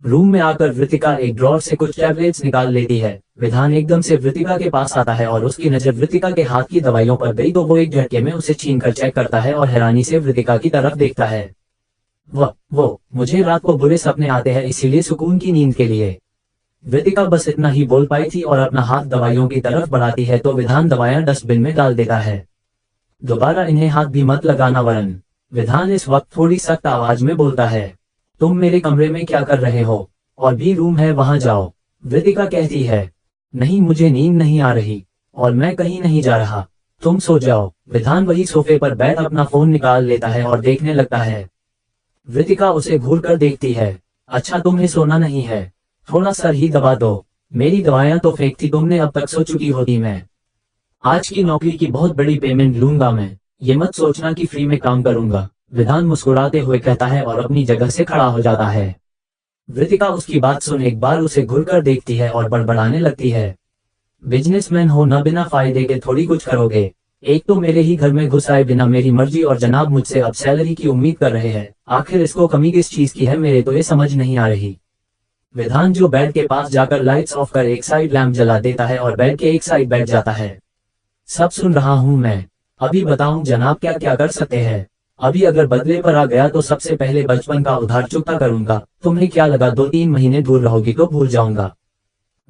रूम में आकर वृतिका एक ड्रॉर से कुछ टैबलेट्स निकाल लेती है। विधान एकदम से वृतिका के पास आता है और उसकी नजर वृतिका के हाथ की दवाइयों पर गई तो वो एक झटके में उसे छीन कर चेक करता है और हैरानी से वृतिका की तरफ देखता है। वो मुझे रात को बुरे सपने आते हैं, इसीलिए सुकून की नींद के लिए। वृतिका बस इतना ही बोल पाई थी और अपना हाथ दवाइयों की तरफ बढ़ाती है तो विधान दवाइयां डस्टबिन में डाल देता है। दोबारा इन्हें हाथ भी मत लगाना वरन। विधान इस वक्त थोड़ी सख्त आवाज में बोलता है, तुम मेरे कमरे में क्या कर रहे हो, और भी रूम है वहां जाओ। वृतिका कहती है, नहीं मुझे नींद नहीं आ रही और मैं कहीं नहीं जा रहा, तुम सो जाओ। विधान वही सोफे पर बैठ अपना फोन निकाल लेता है और देखने लगता है। वृतिका उसे घूर कर देखती है, अच्छा तुम्हें सोना नहीं है, थोड़ा सर ही दबा दो, मेरी दवाइयां तो फेंक थी तुमने, अब तक सो चुकी होती। मैं आज की नौकरी की बहुत बड़ी पेमेंट लूंगा मैं, ये मत सोचना कि फ्री में काम करूंगा। विधान मुस्कुराते हुए कहता है और अपनी जगह से खड़ा हो जाता है। वृतिका उसकी बात सुन एक बार उसे घुरकर देखती है और बड़बड़ाने लगती है, बिजनेसमैन हो ना, बिना फायदे के थोड़ी कुछ करोगे। एक तो मेरे ही घर में घुस आए बिना मेरी मर्जी और जनाब मुझसे अब सैलरी की उम्मीद कर रहे हैं। आखिर इसको कमी किस चीज की है, मेरे तो ये समझ नहीं आ रही। विधान जो बेड के पास जाकर लाइट्स ऑफ कर एक साइड लैंप जला देता है और बेड के एक साइड बैठ जाता है। सब सुन रहा हूँ मैं, अभी बताऊं जनाब क्या क्या कर सकते हैं। अभी अगर बदले पर आ गया तो सबसे पहले बचपन का उधार चुकता करूंगा। तुम्हें क्या लगा 2-3 महीने दूर रहोगी तो भूल जाऊंगा।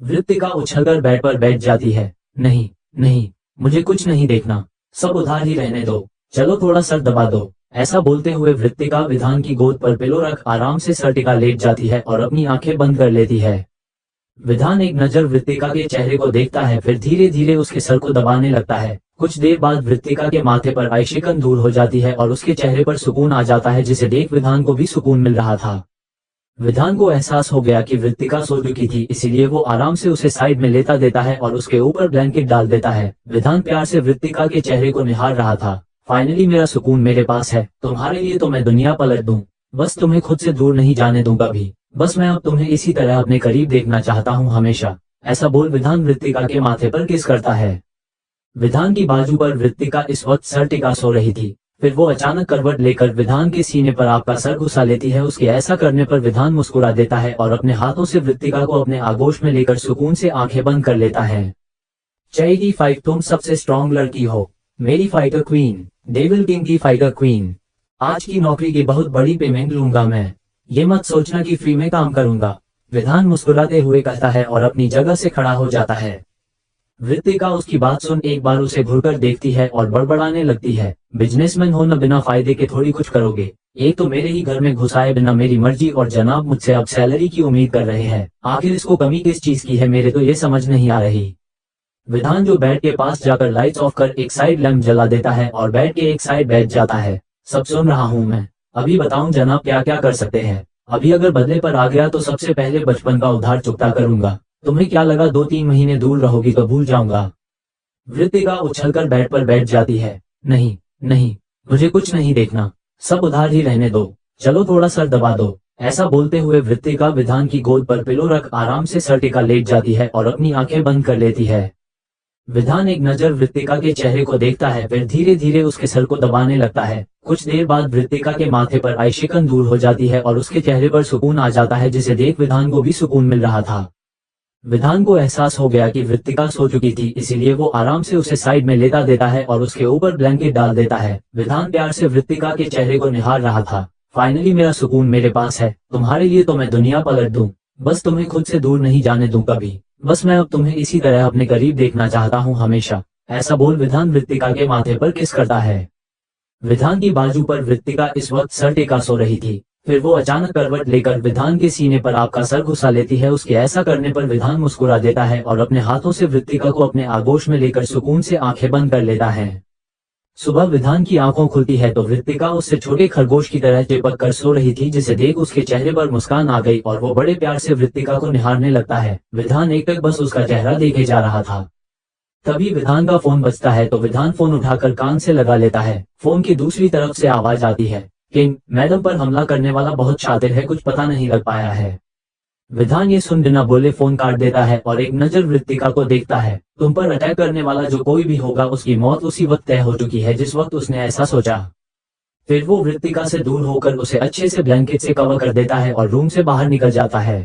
वृतिका उछलकर बेड पर बैठ जाती है। नहीं नहीं, मुझे कुछ नहीं देखना, सब उधार ही रहने दो, चलो थोड़ा सर दबा दो। ऐसा बोलते हुए वृतिका विधान की गोद पर पिलो रख आराम से सर टिका लेट जाती है और अपनी आंखें बंद कर लेती है। विधान एक नजर वृतिका के चेहरे को देखता है, फिर धीरे धीरे उसके सर को दबाने लगता है। कुछ देर बाद वृतिका के माथे पर आई शिकन दूर हो जाती है और उसके चेहरे पर सुकून आ जाता है, जिसे देख विधान को भी सुकून मिल रहा था। विधान को एहसास हो गया कि वृतिका सो चुकी थी, इसीलिए वो आराम से उसे साइड में लेटा देता है और उसके ऊपर ब्लैंकेट डाल देता है। विधान प्यार से वृतिका के चेहरे को निहार रहा था। फाइनली मेरा सुकून मेरे पास है, तुम्हारे लिए तो मैं दुनिया पलट दूं, बस तुम्हें खुद से दूर नहीं जाने दूंगा भी। बस मैं अब तुम्हें इसी तरह अपने करीब देखना चाहता हूँ हमेशा। ऐसा बोल विधान वृतिका के माथे पर किस करता है। विधान की बाजू पर वृतिका इस वक्त सर टिका सो रही थी। फिर वो अचानक करवट लेकर विधान के सीने पर आपका सर घुसा लेती है। उसके ऐसा करने पर विधान मुस्कुरा देता है और अपने हाथों से वृतिका को अपने आगोश में लेकर सुकून से आंखें बंद कर लेता है। चैरिटी 5, तुम सबसे स्ट्रॉन्ग लड़की हो, मेरी फाइटर क्वीन, डेविल किंग की फाइटर क्वीन। आज की नौकरी की बहुत बड़ी पेमेंट लूंगा मैं, ये मत सोचना कि फ्री में काम करूंगा। विधान मुस्कुराते हुए कहता है और अपनी जगह से खड़ा हो जाता है। वृतिका उसकी बात सुन एक बार उसे घुरकर देखती है और बड़बड़ाने लगती है, बिजनेसमैन हो न, बिना फायदे के थोड़ी कुछ करोगे। एक तो मेरे ही घर में घुसाए बिना मेरी मर्जी और जनाब मुझसे अब सैलरी की उम्मीद कर रहे हैं। आखिर इसको कमी किस चीज की है, मेरे तो ये समझ नहीं आ रही। विधान जो बेड के पास जाकर लाइट्स ऑफ कर एक साइड लैंप जला देता है और बेड के एक साइड बैठ जाता है। सब सुन रहा हूँ मैं, अभी बताऊं जनाब क्या क्या कर सकते हैं। अभी अगर बदले पर आ गया तो सबसे पहले बचपन का उधार चुकता करूंगा। तुम्हें क्या लगा 2-3 महीने दूर रहोगी तो भूल जाऊंगा। वृतिका उछलकर बेड पर बैठ जाती है। नहीं नहीं, मुझे कुछ नहीं देखना, सब उधार ही रहने दो, चलो थोड़ा सर दबा दो। ऐसा बोलते हुए वृतिका विधान की गोद पर पिलो रख आराम से सर टिका लेट जाती है और अपनी आंखें बंद कर लेती है। विधान एक नजर वृतिका के चेहरे को देखता है, फिर धीरे धीरे उसके सर को दबाने लगता है। कुछ देर बाद वृतिका के माथे पर आई शिकन दूर हो जाती है और उसके चेहरे पर सुकून आ जाता है, जिसे देख विधान को भी सुकून मिल रहा था। विधान को एहसास हो गया कि वृतिका सो चुकी थी, इसीलिए वो आराम से उसे साइड में लेटा देता है और उसके ऊपर ब्लैंकेट डाल देता है। विधान प्यार से वृतिका के चेहरे को निहार रहा था। फाइनली मेरा सुकून मेरे पास है, तुम्हारे लिए तो मैं दुनिया पलट दूं, बस तुम्हें खुद से दूर नहीं जाने दूं कभी। बस मैं अब तुम्हें इसी तरह अपने करीब देखना चाहता हूँ हमेशा। ऐसा बोल विधान वृतिका के माथे पर किस करता है। विधान की बाजू पर वृतिका इस वक्त सर टेका सो रही थी। फिर वो अचानक करवट लेकर विधान के सीने पर आपका सर घुसा लेती है। उसके ऐसा करने पर विधान मुस्कुरा देता है और अपने हाथों से वृत्तिका को अपने आगोश में लेकर सुकून से आंखें बंद कर लेता है। सुबह विधान की आंखों खुलती है तो वृत्तिका उससे छोटे खरगोश की तरह चिपक कर सो रही थी, जिसे देख उसके चेहरे पर मुस्कान आ गई और वो बड़े प्यार से वृत्तिका को निहारने लगता है। विधान एकटक बस उसका चेहरा देखे जा रहा था। तभी विधान का फोन बजता है तो विधान फोन उठाकर कान से लगा लेता है। फोन की दूसरी तरफ से आवाज आती है, किंग, मैडम पर हमला करने वाला बहुत शातिर है, कुछ पता नहीं लग पाया है। विधान ये सुन बिना बोले फोन काट देता है और एक नजर वृत्तिका को देखता है। तुम पर अटैक करने वाला जो कोई भी होगा उसकी मौत उसी वक्त तय हो चुकी है जिस वक्त उसने ऐसा सोचा। फिर वो वृत्तिका से दूर होकर उसे अच्छे से ब्लैंकेट से कवर कर देता है और रूम से बाहर निकल जाता है।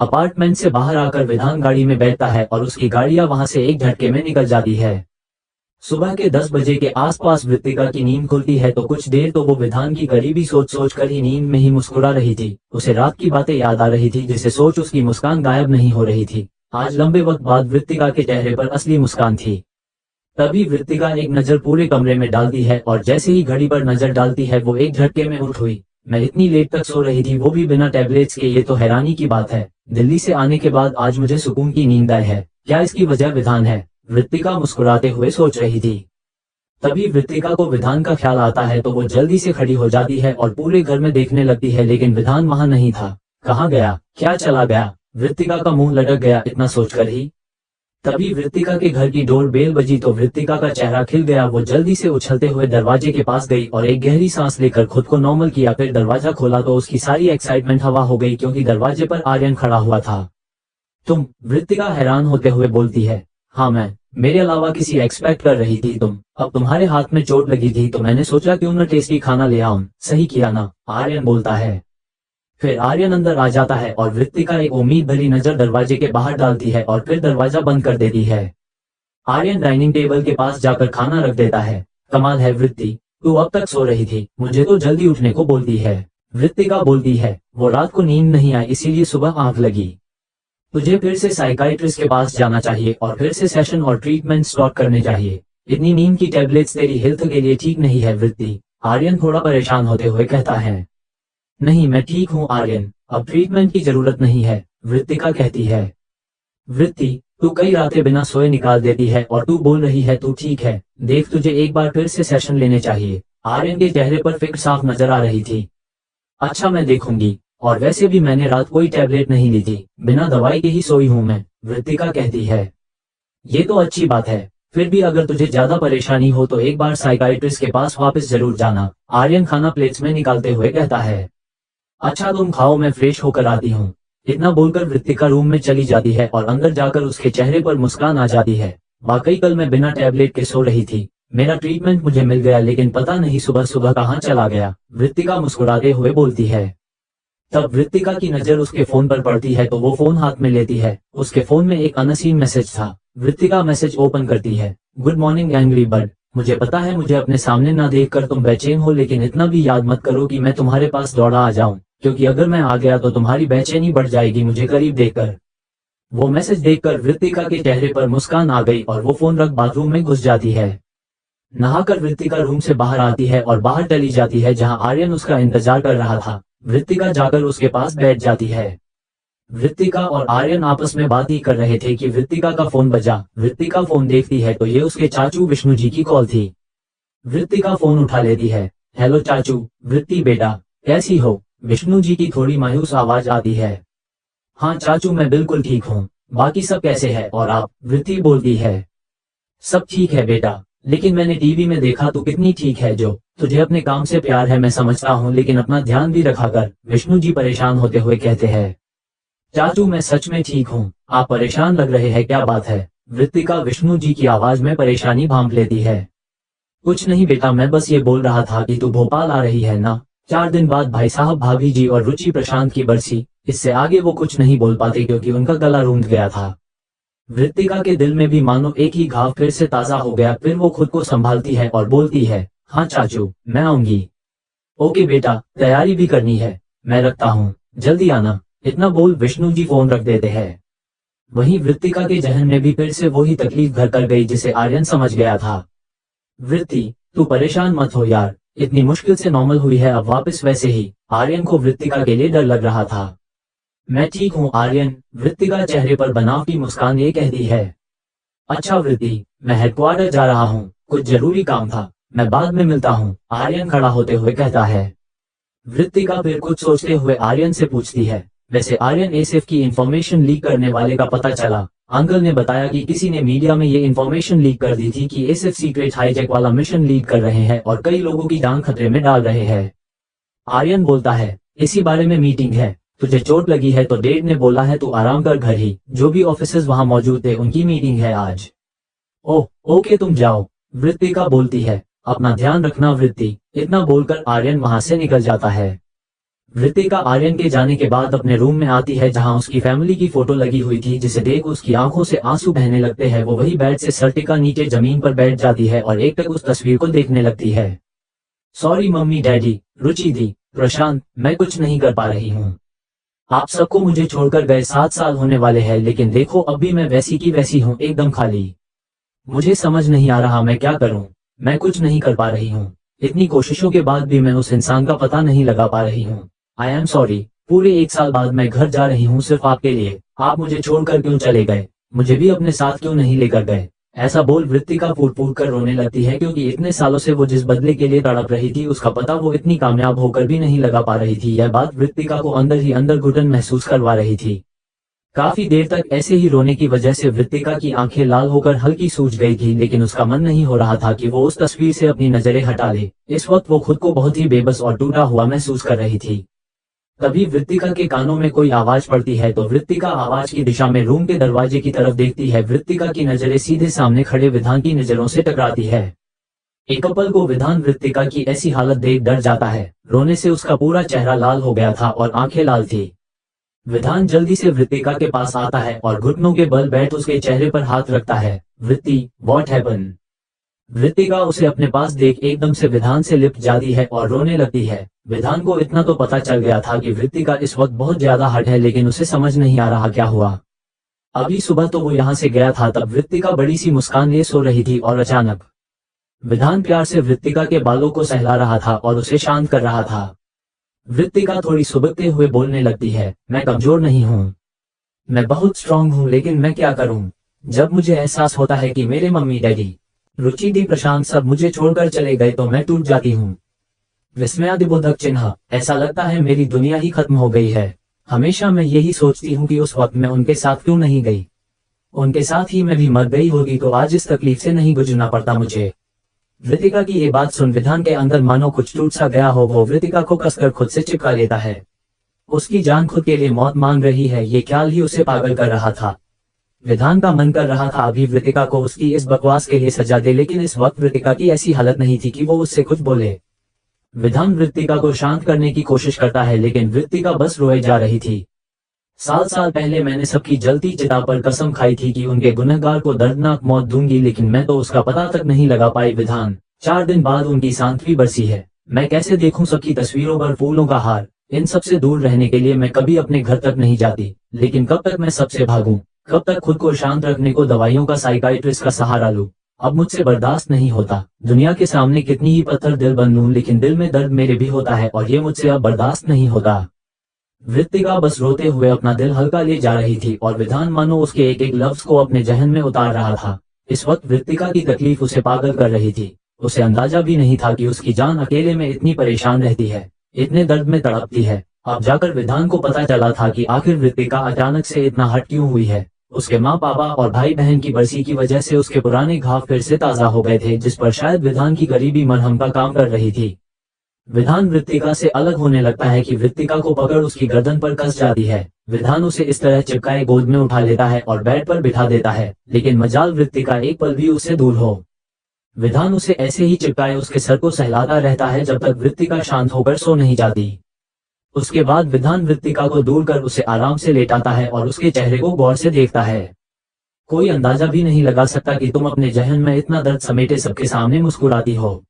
अपार्टमेंट से बाहर आकर विधान गाड़ी में बैठता है और उसकी गाड़ियां वहां से एक झटके में निकल जाती है। सुबह के 10 बजे के आसपास वृत्तिका की नींद खुलती है तो कुछ देर तो वो विधान की गरीबी सोच कर ही नींद में ही मुस्कुरा रही थी। उसे रात की बातें याद आ रही थी जिसे सोच उसकी मुस्कान गायब नहीं हो रही थी। आज लंबे वक्त बाद वृत्तिका के चेहरे पर असली मुस्कान थी। तभी वृत्तिका एक नजर पूरे कमरे में डालती है और जैसे ही घड़ी पर नजर डालती है वो एक झटके में उठ हुई। मैं इतनी लेट तक सो रही थी, वो भी बिना टैबलेट्स के, ये तो हैरानी की बात है। दिल्ली से आने के बाद आज मुझे सुकून की नींद आई है। क्या इसकी वजह विधान है? वृत्तिका मुस्कुराते हुए सोच रही थी। तभी वृत्तिका को विधान का ख्याल आता है तो वो जल्दी से खड़ी हो जाती है और पूरे घर में देखने लगती है, लेकिन विधान वहां नहीं था। कहाँ गया? क्या चला गया? वृत्तिका का मुंह लटक गया इतना सोचकर ही। तभी वृत्तिका के घर की डोर बेल बजी तो वृत्तिका का चेहरा खिल गया। वो जल्दी से उछलते हुए दरवाजे के पास गई और एक गहरी सांस लेकर खुद को नॉर्मल किया। फिर दरवाजा खोला तो उसकी सारी एक्साइटमेंट हवा हो गई क्योंकि दरवाजे पर आर्यन खड़ा हुआ था। तुम? वृत्तिका हैरान होते हुए बोलती है। हाँ मैं, मेरे अलावा किसी एक्सपेक्ट कर रही थी तुम? अब तुम्हारे हाथ में चोट लगी थी तो मैंने सोचा क्यों न टेस्टी खाना ले आऊं। सही किया ना? आर्यन बोलता है। फिर आर्यन अंदर आ जाता है और वृत्तिका एक उम्मीद भरी नजर दरवाजे के बाहर डालती है और फिर दरवाजा बंद कर देती है। आर्यन डाइनिंग टेबल के पास जाकर खाना रख देता है। कमाल है वृत्ति, तू अब तक सो रही थी, मुझे तो जल्दी उठने को बोलती है। वृत्तिका बोलती है, वो रात को नींद नहीं आई इसीलिए सुबह आंख लगी। तुझे फिर से साइकाइट्रिस्ट के पास जाना चाहिए और फिर से सेशन और ट्रीटमेंट स्टार्ट करने चाहिए। इतनी नींद की टैबलेट्स तेरी हेल्थ के लिए ठीक नहीं है वृत्ति, आर्यन थोड़ा परेशान होते हुए कहता है। नहीं मैं ठीक हूँ आर्यन, अब ट्रीटमेंट की जरूरत नहीं है, वृत्तिका कहती है। वृत्ति, तू कई रातें बिना सोए निकाल देती है और तू बोल रही है तू ठीक है। देख तुझे एक बार फिर से सेशन लेने चाहिए। आर्यन के चेहरे पर फिक्र साफ नजर आ रही थी। अच्छा मैं देखूंगी, और वैसे भी मैंने रात कोई टैबलेट नहीं ली थी, बिना दवाई के ही सोई हूँ मैं, वृत्तिका कहती है। ये तो अच्छी बात है, फिर भी अगर तुझे ज्यादा परेशानी हो तो एक बार साइकाइट्रिस्ट के पास वापस जरूर जाना, आर्यन खाना प्लेट्स में निकालते हुए कहता है। अच्छा तुम खाओ, मैं फ्रेश होकर आती हूँ। इतना बोलकर वृत्तिका रूम में चली जाती है और अंदर जाकर उसके चेहरे पर मुस्कान आ जाती है। वाकई कल मैं बिना टैबलेट के सो रही थी, मेरा ट्रीटमेंट मुझे मिल गया, लेकिन पता नहीं सुबह सुबह कहाँ चला गया, वृत्तिका मुस्कुराते हुए बोलती है। तब वृत्तिका की नजर उसके फोन पर पड़ती है तो वो फोन हाथ में लेती है। उसके फोन में एक अनसीन मैसेज था। वृत्तिका मैसेज ओपन करती है। गुड मॉर्निंग एंग्री बर्ड, मुझे पता है मुझे अपने सामने ना देखकर तुम बेचैन हो, लेकिन इतना भी याद मत करो कि मैं तुम्हारे पास दौड़ा आ जाऊं, क्योंकि अगर मैं आ गया तो तुम्हारी बेचैनी बढ़ जाएगी मुझे करीब देखकर। वो मैसेज देखकर वृत्तिका के चेहरे पर मुस्कान आ गई और वो फोन रख बाथरूम में घुस जाती है। नहाकर वृत्तिका रूम से बाहर आती है और बाहर चली जाती है जहां आर्यन उसका इंतजार कर रहा था। वृत्तिका जाकर उसके पास बैठ जाती है। वृत्तिका और आर्यन आपस में बात ही कर रहे थे कि वृत्तिका का फोन बजा। वृत्तिका फोन देखती है तो ये उसके चाचू विष्णु जी की कॉल थी। वृत्तिका फोन उठा लेती है। हेलो चाचू। वृत्ति बेटा कैसी हो? विष्णु जी की थोड़ी मायूस आवाज आती है। हाँ चाचू मैं बिल्कुल ठीक हूँ, बाकी सब कैसे है और आप? वृत्ति बोलती है। सब ठीक है बेटा, लेकिन मैंने टीवी में देखा तू कितनी ठीक है, जो तुझे अपने काम से प्यार है मैं समझता हूँ, लेकिन अपना ध्यान भी रखा कर, विष्णु जी परेशान होते हुए कहते हैं। चाचू मैं सच में ठीक हूँ, आप परेशान लग रहे हैं, क्या बात है? वृत्तिका विष्णु जी की आवाज में परेशानी भांप लेती है। कुछ नहीं बेटा, मैं बस ये बोल रहा था कि तू भोपाल आ रही है ना, 4 दिन बाद भाई साहब भाभी जी और रुचि प्रशांत की बरसी। इससे आगे वो कुछ नहीं बोल पाते क्योंकि उनका गला रूंध गया था। वृत्तिका के दिल में भी मानो एक ही घाव फिर से ताजा हो गया। फिर वो खुद को संभालती है और बोलती है, हाँ चाचू मैं आऊंगी। ओके बेटा, तैयारी भी करनी है, मैं रखता हूँ, जल्दी आना। इतना बोल विष्णु जी फोन रख देते हैं। वहीं वृत्तिका के जहन में भी फिर से वही तकलीफ घर कर गई जिसे आर्यन समझ गया था। वृत्ति तू परेशान मत हो यार, इतनी मुश्किल से नॉर्मल हुई है अब वापस वैसे ही। आर्यन को वृत्तिका के लिए डर लग रहा था। मैं ठीक हूँ आर्यन, वृत्तिका चेहरे पर बनावटी मुस्कान ये कहती है। अच्छा वृत्ति, मैं हेडक्वार्टर जा रहा हूँ, कुछ जरूरी काम था, मैं बाद में मिलता हूँ, आर्यन खड़ा होते हुए कहता है। वृत्तिका फिर कुछ सोचते हुए आर्यन से पूछती है, वैसे आर्यन एसएफ की इंफॉर्मेशन लीक करने वाले का पता चला? अंकल ने बताया कि किसी ने मीडिया में ये इंफॉर्मेशन लीक कर दी थी कि एसएफ सीक्रेट हाईजैक वाला मिशन लीड कर रहे हैं और कई लोगों की जान खतरे में डाल रहे हैं। आर्यन बोलता है, इसी बारे में मीटिंग है, तुझे चोट लगी है तो डैड ने बोला है तू आराम कर घर ही, जो भी ऑफिसर्स वहां मौजूद थे उनकी मीटिंग है आज। ओह ओके तुम जाओ, वृत्तिका बोलती है, अपना ध्यान रखना वृत्ति। इतना बोलकर आर्यन वहां से निकल जाता है। वृत्तिका आर्यन के जाने के बाद अपने रूम में आती है जहां उसकी फैमिली की फोटो लगी हुई थी, जिसे देख उसकी आंखों से आंसू बहने लगते हैं। वो वही बेड से सर टिका नीचे जमीन पर बैठ जाती है और एक टक उस तस्वीर को देखने लगती है। सॉरी मम्मी डैडी, रुचि दी, प्रशांत, मैं कुछ नहीं कर पा रही हूँ। आप सबको मुझे छोड़कर गए 7 साल होने वाले हैं, लेकिन देखो अब भी मैं वैसी की वैसी हूँ, एकदम खाली। मुझे समझ नहीं आ रहा मैं क्या करूँ, मैं कुछ नहीं कर पा रही हूँ। इतनी कोशिशों के बाद भी मैं उस इंसान का पता नहीं लगा पा रही हूँ। आई एम सॉरी, पूरे 1 साल बाद मैं घर जा रही हूँ सिर्फ आपके लिए। आप मुझे छोड़कर क्यों चले गए, मुझे भी अपने साथ क्यों नहीं लेकर गए? ऐसा बोल वृत्तिका फूट फूट कर रोने लगती है, क्योंकि इतने सालों से वो जिस बदले के लिए तड़प रही थी उसका पता वो इतनी कामयाब होकर भी नहीं लगा पा रही थी। यह बात वृत्तिका को अंदर ही अंदर घुटन महसूस करवा रही थी। काफी देर तक ऐसे ही रोने की वजह से वृत्तिका की आंखें लाल होकर हल्की सूज गई थी, लेकिन उसका मन नहीं हो रहा था कि वो उस तस्वीर से अपनी नजरें हटा ले। इस वक्त वो खुद को बहुत ही बेबस और टूटा हुआ महसूस कर रही थी। तभी वृत्तिका के कानों में कोई आवाज पड़ती है तो वृत्तिका आवाज की दिशा में रूम के दरवाजे की तरफ देखती है। वृत्तिका की नजरें सीधे सामने खड़े विधान की नजरों से टकराती है। एक पल को विधान वृत्तिका की ऐसी हालत देख डर जाता है। रोने से उसका पूरा चेहरा लाल हो गया था और आंखें लाल थी। विधान जल्दी से वृत्तिका के पास आता है और घुटनों के बल बैठ उसके चेहरे पर हाथ रखता है। वृत्ति, व्हाट हैपन? वृत्तिका उसे अपने पास देख एकदम से विधान से लिपट जाती है और रोने लगती है। विधान को इतना तो पता चल गया था कि वृत्तिका इस वक्त बहुत ज्यादा हर्ट है, लेकिन उसे समझ नहीं आ रहा क्या हुआ। अभी सुबह तो वो यहाँ से गया था, तब वृत्तिका बड़ी सी मुस्कान लिए सो रही थी और अचानक विधान प्यार से वृत्तिका के बालों को सहला रहा था और उसे शांत कर रहा था। वृत्तिका थोड़ी सुबकते हुए बोलने लगती है, मैं कमजोर नहीं हूँ, मैं बहुत स्ट्रांग हूँ, लेकिन मैं क्या करूँ? जब मुझे एहसास होता है कि मेरे मम्मी डैडी, रुचि दी, प्रशांत सब मुझे छोड़कर चले गए तो मैं टूट जाती हूँ। विस्मयादिबोधक चिन्ह, ऐसा लगता है मेरी दुनिया ही खत्म हो गई है। हमेशा मैं यही सोचती हूँ कि उस वक्त मैं उनके साथ क्यों नहीं गई। उनके साथ ही मैं भी मर गई होगी तो आज इस तकलीफ से नहीं गुजरना पड़ता मुझे। वृत्तिका की ये बात सुन विधान के अंदर मानो कुछ टूट सा गया हो। वो वृत्तिका को कसकर खुद से चिपका लेता है। उसकी जान खुद के लिए मौत मांग रही है, ये ख्याल ही उसे पागल कर रहा था। विधान का मन कर रहा था अभी वृत्तिका को उसकी इस बकवास के लिए सजा दे, लेकिन इस वक्त वृत्तिका की ऐसी हालत नहीं थी कि वो उससे कुछ बोले। विधान वृत्तिका को शांत करने की कोशिश करता है, लेकिन वृत्तिका बस रोए जा रही थी। साल पहले मैंने सबकी जलती चिता पर कसम खाई थी कि उनके गुनहगार को दर्दनाक मौत दूंगी, लेकिन मैं तो उसका पता तक नहीं लगा पाई। विधान, 4 दिन बाद उनकी सांत्वी बरसी है। मैं कैसे देखूं सबकी तस्वीरों पर फूलों का हार? इन सब से दूर रहने के लिए मैं कभी अपने घर तक नहीं जाती, लेकिन कब तक मैं सबसे भागूं? कब तक खुद को शांत रखने को दवाइयों का साइकाइट्रिस्ट का सहारा लूं? अब मुझसे बर्दाश्त नहीं होता। दुनिया के सामने कितनी ही पत्थर दिल बन लूं, लेकिन दिल में दर्द मेरे भी होता है और ये मुझसे अब बर्दाश्त नहीं होता। वृत्तिका बस रोते हुए अपना दिल हल्का ले जा रही थी और विधान मानो उसके एक एक लफ्ज को अपने जहन में उतार रहा था। इस वक्त वृत्तिका की तकलीफ उसे पागल कर रही थी। उसे अंदाजा भी नहीं था कि उसकी जान अकेले में इतनी परेशान रहती है, इतने दर्द में तड़पती है। अब जाकर विधान को पता चला था कि आखिर वृत्तिका अचानक से इतना हट क्यों हुई है। उसके माँ पापा और भाई बहन की बरसी की वजह से उसके पुराने घाव फिर से ताजा हो गए थे, जिस पर शायद विधान की गरीबी मरहम का काम कर रही थी। विधान वृत्तिका से अलग होने लगता है कि वृत्तिका को पकड़ उसकी गर्दन पर कस जाती है। विधान उसे इस तरह चिपकाए गोद में उठा लेता है और बेड पर बिठा देता है, लेकिन मजाल वृत्तिका एक पल भी उससे दूर हो। विधान उसे ऐसे ही चिपकाए उसके सर को सहलाता रहता है जब तक वृत्तिका शांत होकर सो नहीं जाती। उसके बाद विधान वृत्तिका को दूर कर उसे आराम से लेटाता है और उसके चेहरे को गौर से देखता है। कोई अंदाजा भी नहीं लगा सकता कि तुम अपने जहन में इतना दर्द समेटे सबके सामने मुस्कुराती हो।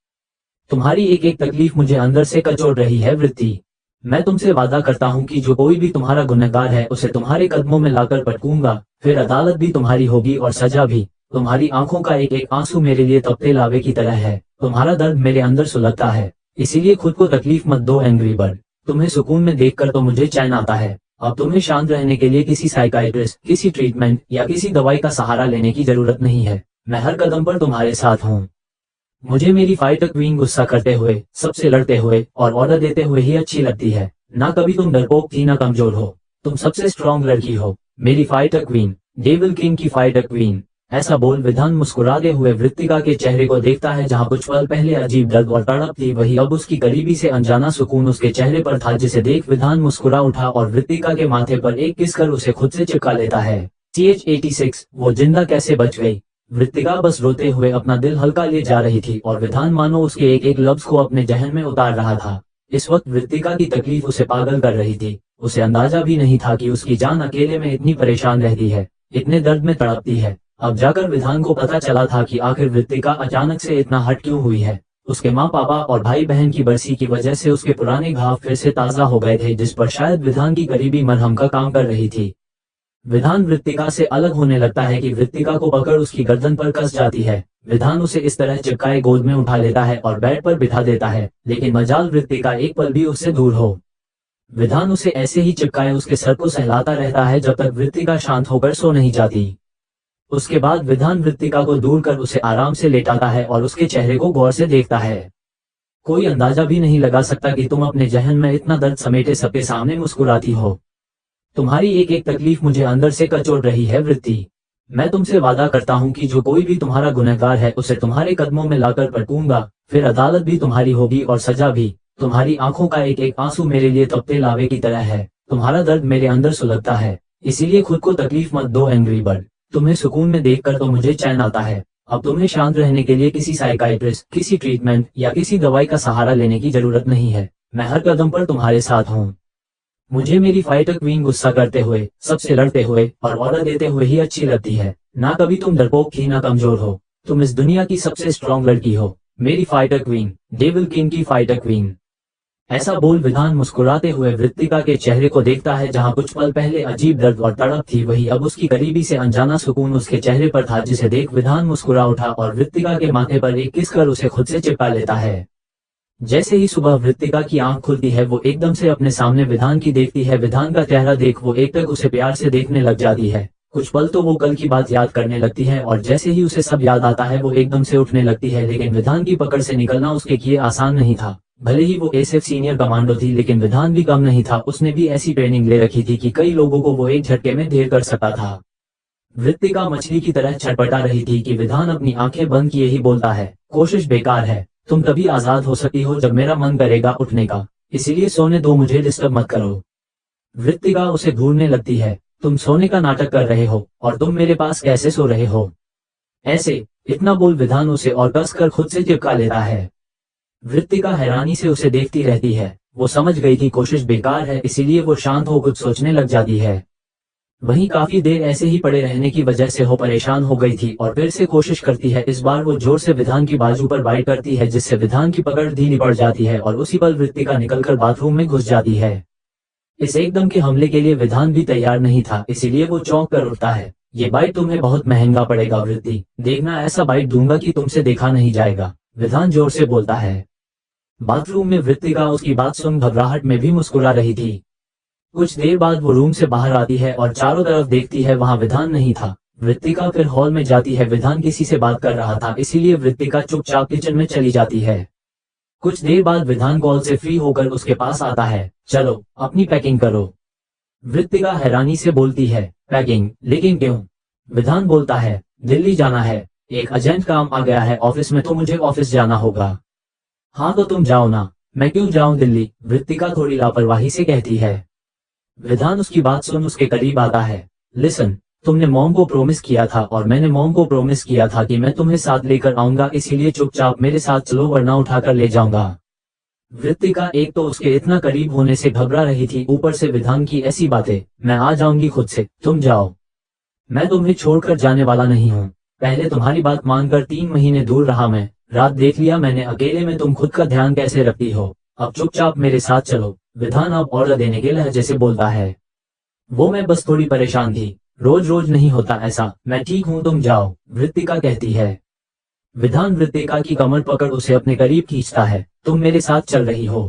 तुम्हारी एक एक तकलीफ मुझे अंदर से कचोट रही है वृत्ति। मैं तुमसे वादा करता हूँ कि जो कोई भी तुम्हारा गुनहगार है उसे तुम्हारे कदमों में लाकर पटकूंगा, फिर अदालत भी तुम्हारी होगी और सजा भी। तुम्हारी आंखों का एक एक आंसू मेरे लिए तपते लावे की तरह है। तुम्हारा दर्द मेरे अंदर सुलगता है, इसीलिए खुद को तकलीफ मत दो एंग्री बर्ड। तुम्हें सुकून में देखकर तो मुझे चैन आता है। अब तुम्हें शांत रहने के लिए किसी साइकाइट्रिस्ट, किसी ट्रीटमेंट या किसी दवाई का सहारा लेने की जरूरत नहीं है। मैं हर कदम पर तुम्हारे साथ हूँ। मुझे मेरी फाइटर क्वीन गुस्सा करते हुए, सबसे लड़ते हुए और ऑर्डर देते हुए ही अच्छी लगती है। ना कभी तुम डरपोक थी ना कमजोर हो, तुम सबसे स्ट्रॉन्ग लड़की हो, मेरी फाइटर क्वीन, डेविल किंग की फाइटर क्वीन। ऐसा बोल विधान मुस्कुराते हुए वृत्तिका के चेहरे को देखता है। जहां कुछ पल पहले अजीब दर्द और तड़प थी, वही अब उसकी करीबी से अनजाना सुकून उसके चेहरे पर था, जिसे देख विधान मुस्कुरा उठा और वृत्तिका के माथे पर एक किस कर उसे खुद से चिपका लेता है। CH-86 वो जिंदा कैसे बच गई? वृत्तिका बस रोते हुए अपना दिल हल्का ले जा रही थी और विधान मानो उसके एक एक लफ्ज को अपने जहन में उतार रहा था। इस वक्त वृत्तिका की तकलीफ उसे पागल कर रही थी। उसे अंदाजा भी नहीं था कि उसकी जान अकेले में इतनी परेशान रहती है, इतने दर्द में तड़पती है। अब जाकर विधान को पता चला था कि आखिर वृत्तिका अचानक से इतना हट क्यों हुई है। उसके माँ पापा और भाई बहन की बरसी की वजह से उसके पुराने घाव फिर से ताजा हो गए थे, जिस पर शायद विधान की करीबी मरहम का काम कर रही थी। विधान वृत्तिका से अलग होने लगता है कि वृत्तिका को पकड़ उसकी गर्दन पर कस जाती है। विधान उसे इस तरह चिपकाए गोद में उठा लेता है और बेड पर बिठा देता है, लेकिन मजाल वृत्तिका एक पल भी उससे दूर हो। विधान उसे ऐसे ही चिपकाए उसके सर को सहलाता रहता है जब तक वृत्तिका शांत होकर सो नहीं जाती। उसके बाद विधान वृत्तिका को दूर कर उसे आराम से लेटाता है और उसके चेहरे को गौर से देखता है। कोई अंदाजा भी नहीं लगा सकता कि तुम अपने जहन में इतना दर्द समेटे सबके सामने मुस्कुराती हो। तुम्हारी एक एक तकलीफ मुझे अंदर से कचोट रही है वृत्ति। मैं तुमसे वादा करता हूँ कि जो कोई भी तुम्हारा गुनहगार है उसे तुम्हारे कदमों में लाकर पटकूंगा, फिर अदालत भी तुम्हारी होगी और सजा भी। तुम्हारी आंखों का एक एक आंसू मेरे लिए तपते लावे की तरह है। तुम्हारा दर्द मेरे अंदर सुलगता है, इसीलिए खुद को तकलीफ मत दो एंग्री बर्ड। तुम्हें सुकून में देखकर तो मुझे चैन आता है। अब तुम्हें शांत रहने के लिए किसी साइकाइट्रिस्ट, किसी ट्रीटमेंट या किसी दवाई का सहारा लेने की जरूरत नहीं है। मैं हर कदम पर तुम्हारे साथ हूँ। मुझे मेरी फाइटर क्वीन गुस्सा करते हुए, सबसे लड़ते हुए और ऑर्डर देते हुए ही अच्छी लगती है। ना कभी तुम डरपोक थी ना कमजोर हो, तुम इस दुनिया की सबसे स्ट्रॉन्ग लड़की हो, मेरी फाइटर क्वीन, डेविल किंग की फाइटर क्वीन। ऐसा बोल विधान मुस्कुराते हुए वृत्तिका के चेहरे को देखता है। जहां कुछ पल पहले अजीब दर्द और तड़प थी, वही अब उसकी करीबी से अनजाना सुकून उसके चेहरे पर था, जिसे देख विधान मुस्कुरा उठा और वृत्तिका के माथे पर एक किस कर उसे खुद से चिपका लेता है। जैसे ही सुबह वृत्तिका की आंख खुलती है, वो एकदम से अपने सामने विधान की देखती है। विधान का चेहरा देख वो एक टक उसे प्यार से देखने लग जाती है। कुछ पल तो वो कल की बात याद करने लगती है और जैसे ही उसे सब याद आता है वो एकदम से उठने लगती है। लेकिन विधान की पकड़ से निकलना उसके लिए आसान नहीं था। भले ही वो SF सीनियर कमांडो थी, लेकिन विधान भी कम नहीं था। उसने भी ऐसी ट्रेनिंग ले रखी थी कि कई लोगों को वो एक झटके में ढेर कर सकता था। वृत्तिका मछली की तरह छटपटा रही थी कि विधान अपनी आंखें बंद किए ही बोलता है, कोशिश बेकार है। तुम तभी आजाद हो सकती हो जब मेरा मन करेगा उठने का, इसीलिए सोने दो, मुझे डिस्टर्ब मत करो। वृत्तिका उसे घूरने लगती है। तुम सोने का नाटक कर रहे हो और तुम मेरे पास कैसे सो रहे हो? ऐसे इतना बोल विधान उसे और कस कर खुद से चिपका लेता है। वृत्तिका हैरानी से उसे देखती रहती है। वो समझ गई थी कोशिश बेकार है, इसीलिए वो शांत हो कुछ सोचने लग जाती है। वहीं काफी देर ऐसे ही पड़े रहने की वजह से वो परेशान हो गई थी और फिर से कोशिश करती है। इस बार वो जोर से विधान की बाजू पर बाइट करती है, जिससे विधान की पकड़ ढीली पड़ जाती है और उसी पल वृत्तिका निकलकर बाथरूम में घुस जाती है। इस एकदम के हमले के लिए विधान भी तैयार नहीं था, इसीलिए वो चौंक कर उठता है। ये बाइट तुम्हें बहुत महंगा पड़ेगा वृत्ति, देखना ऐसा बाइट दूंगा कि तुमसे देखा नहीं जाएगा, विधान जोर से बोलता है। बाथरूम में वृत्तिका उसकी बात सुन घबराहट में भी मुस्कुरा रही थी। कुछ देर बाद वो रूम से बाहर आती है और चारों तरफ देखती है, वहां विधान नहीं था। वृत्तिका फिर हॉल में जाती है। विधान किसी से बात कर रहा था, इसीलिए वृत्तिका चुपचाप किचन में चली जाती है। कुछ देर बाद विधान कॉल से फ्री होकर उसके पास आता है। चलो अपनी पैकिंग करो। वृत्तिका हैरानी से बोलती है, पैकिंग? लेकिन क्यों? विधान बोलता है, दिल्ली जाना है, एक अर्जेंट काम आ गया है ऑफिस में, तो मुझे ऑफिस जाना होगा। हाँ तो तुम जाओ ना। मैं क्यों जाऊं दिल्ली? वृत्तिका थोड़ी लापरवाही से कहती है। विधान उसकी बात सुन उसके करीब आता है। लिसन, तुमने मॉम को प्रॉमिस किया था और मैंने मॉम को प्रॉमिस किया था कि मैं तुम्हें साथ लेकर आऊंगा, इसीलिए चुपचाप मेरे साथ चलो वरना उठाकर ले जाऊंगा। वृत्तिका एक तो उसके इतना करीब होने से घबरा रही थी, ऊपर से विधान की ऐसी बातें। मैं आ जाऊंगी खुद से, तुम जाओ। मैं तुम्हें छोड़कर जाने वाला नहीं हूँ। पहले तुम्हारी बात मानकर 3 महीने दूर रहा मैं, रात देख लिया मैंने अकेले में तुम खुद का ध्यान कैसे रखती हो। अब चुपचाप मेरे साथ चलो, विधान अब ऑर्डर देने के लहजे से बोलता है। वो मैं बस थोड़ी परेशान थी, रोज रोज नहीं होता ऐसा, मैं ठीक हूँ तुम जाओ, वृत्तिका कहती है। विधान वृत्तिका की कमर पकड़ उसे अपने करीब खींचता है। तुम मेरे साथ चल रही हो।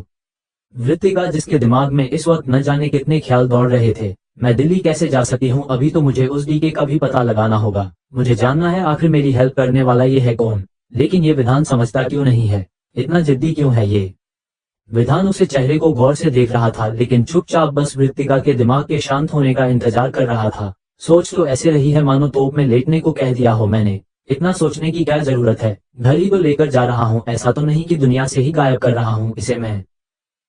वृत्तिका, जिसके दिमाग में इस वक्त न जाने कितने ख्याल दौड़ रहे थे। मैं दिल्ली कैसे जा सकती हूँ? अभी तो मुझे उस डीके का भी पता लगाना होगा। मुझे जानना है आखिर मेरी हेल्प करने वाला ये है कौन। लेकिन ये विधान समझता क्यों नहीं है? इतना जिद्दी क्यों है ये? विधान उसे चेहरे को गौर से देख रहा था, लेकिन चुपचाप बस वृत्तिका के दिमाग के शांत होने का इंतजार कर रहा था। सोच तो ऐसे रही है मानो तोप में लेटने को कह दिया हो मैंने। इतना सोचने की क्या जरूरत है? घर ही तो लेकर जा रहा हूँ, ऐसा तो नहीं कि दुनिया से ही गायब कर रहा हूँ इसे मैं।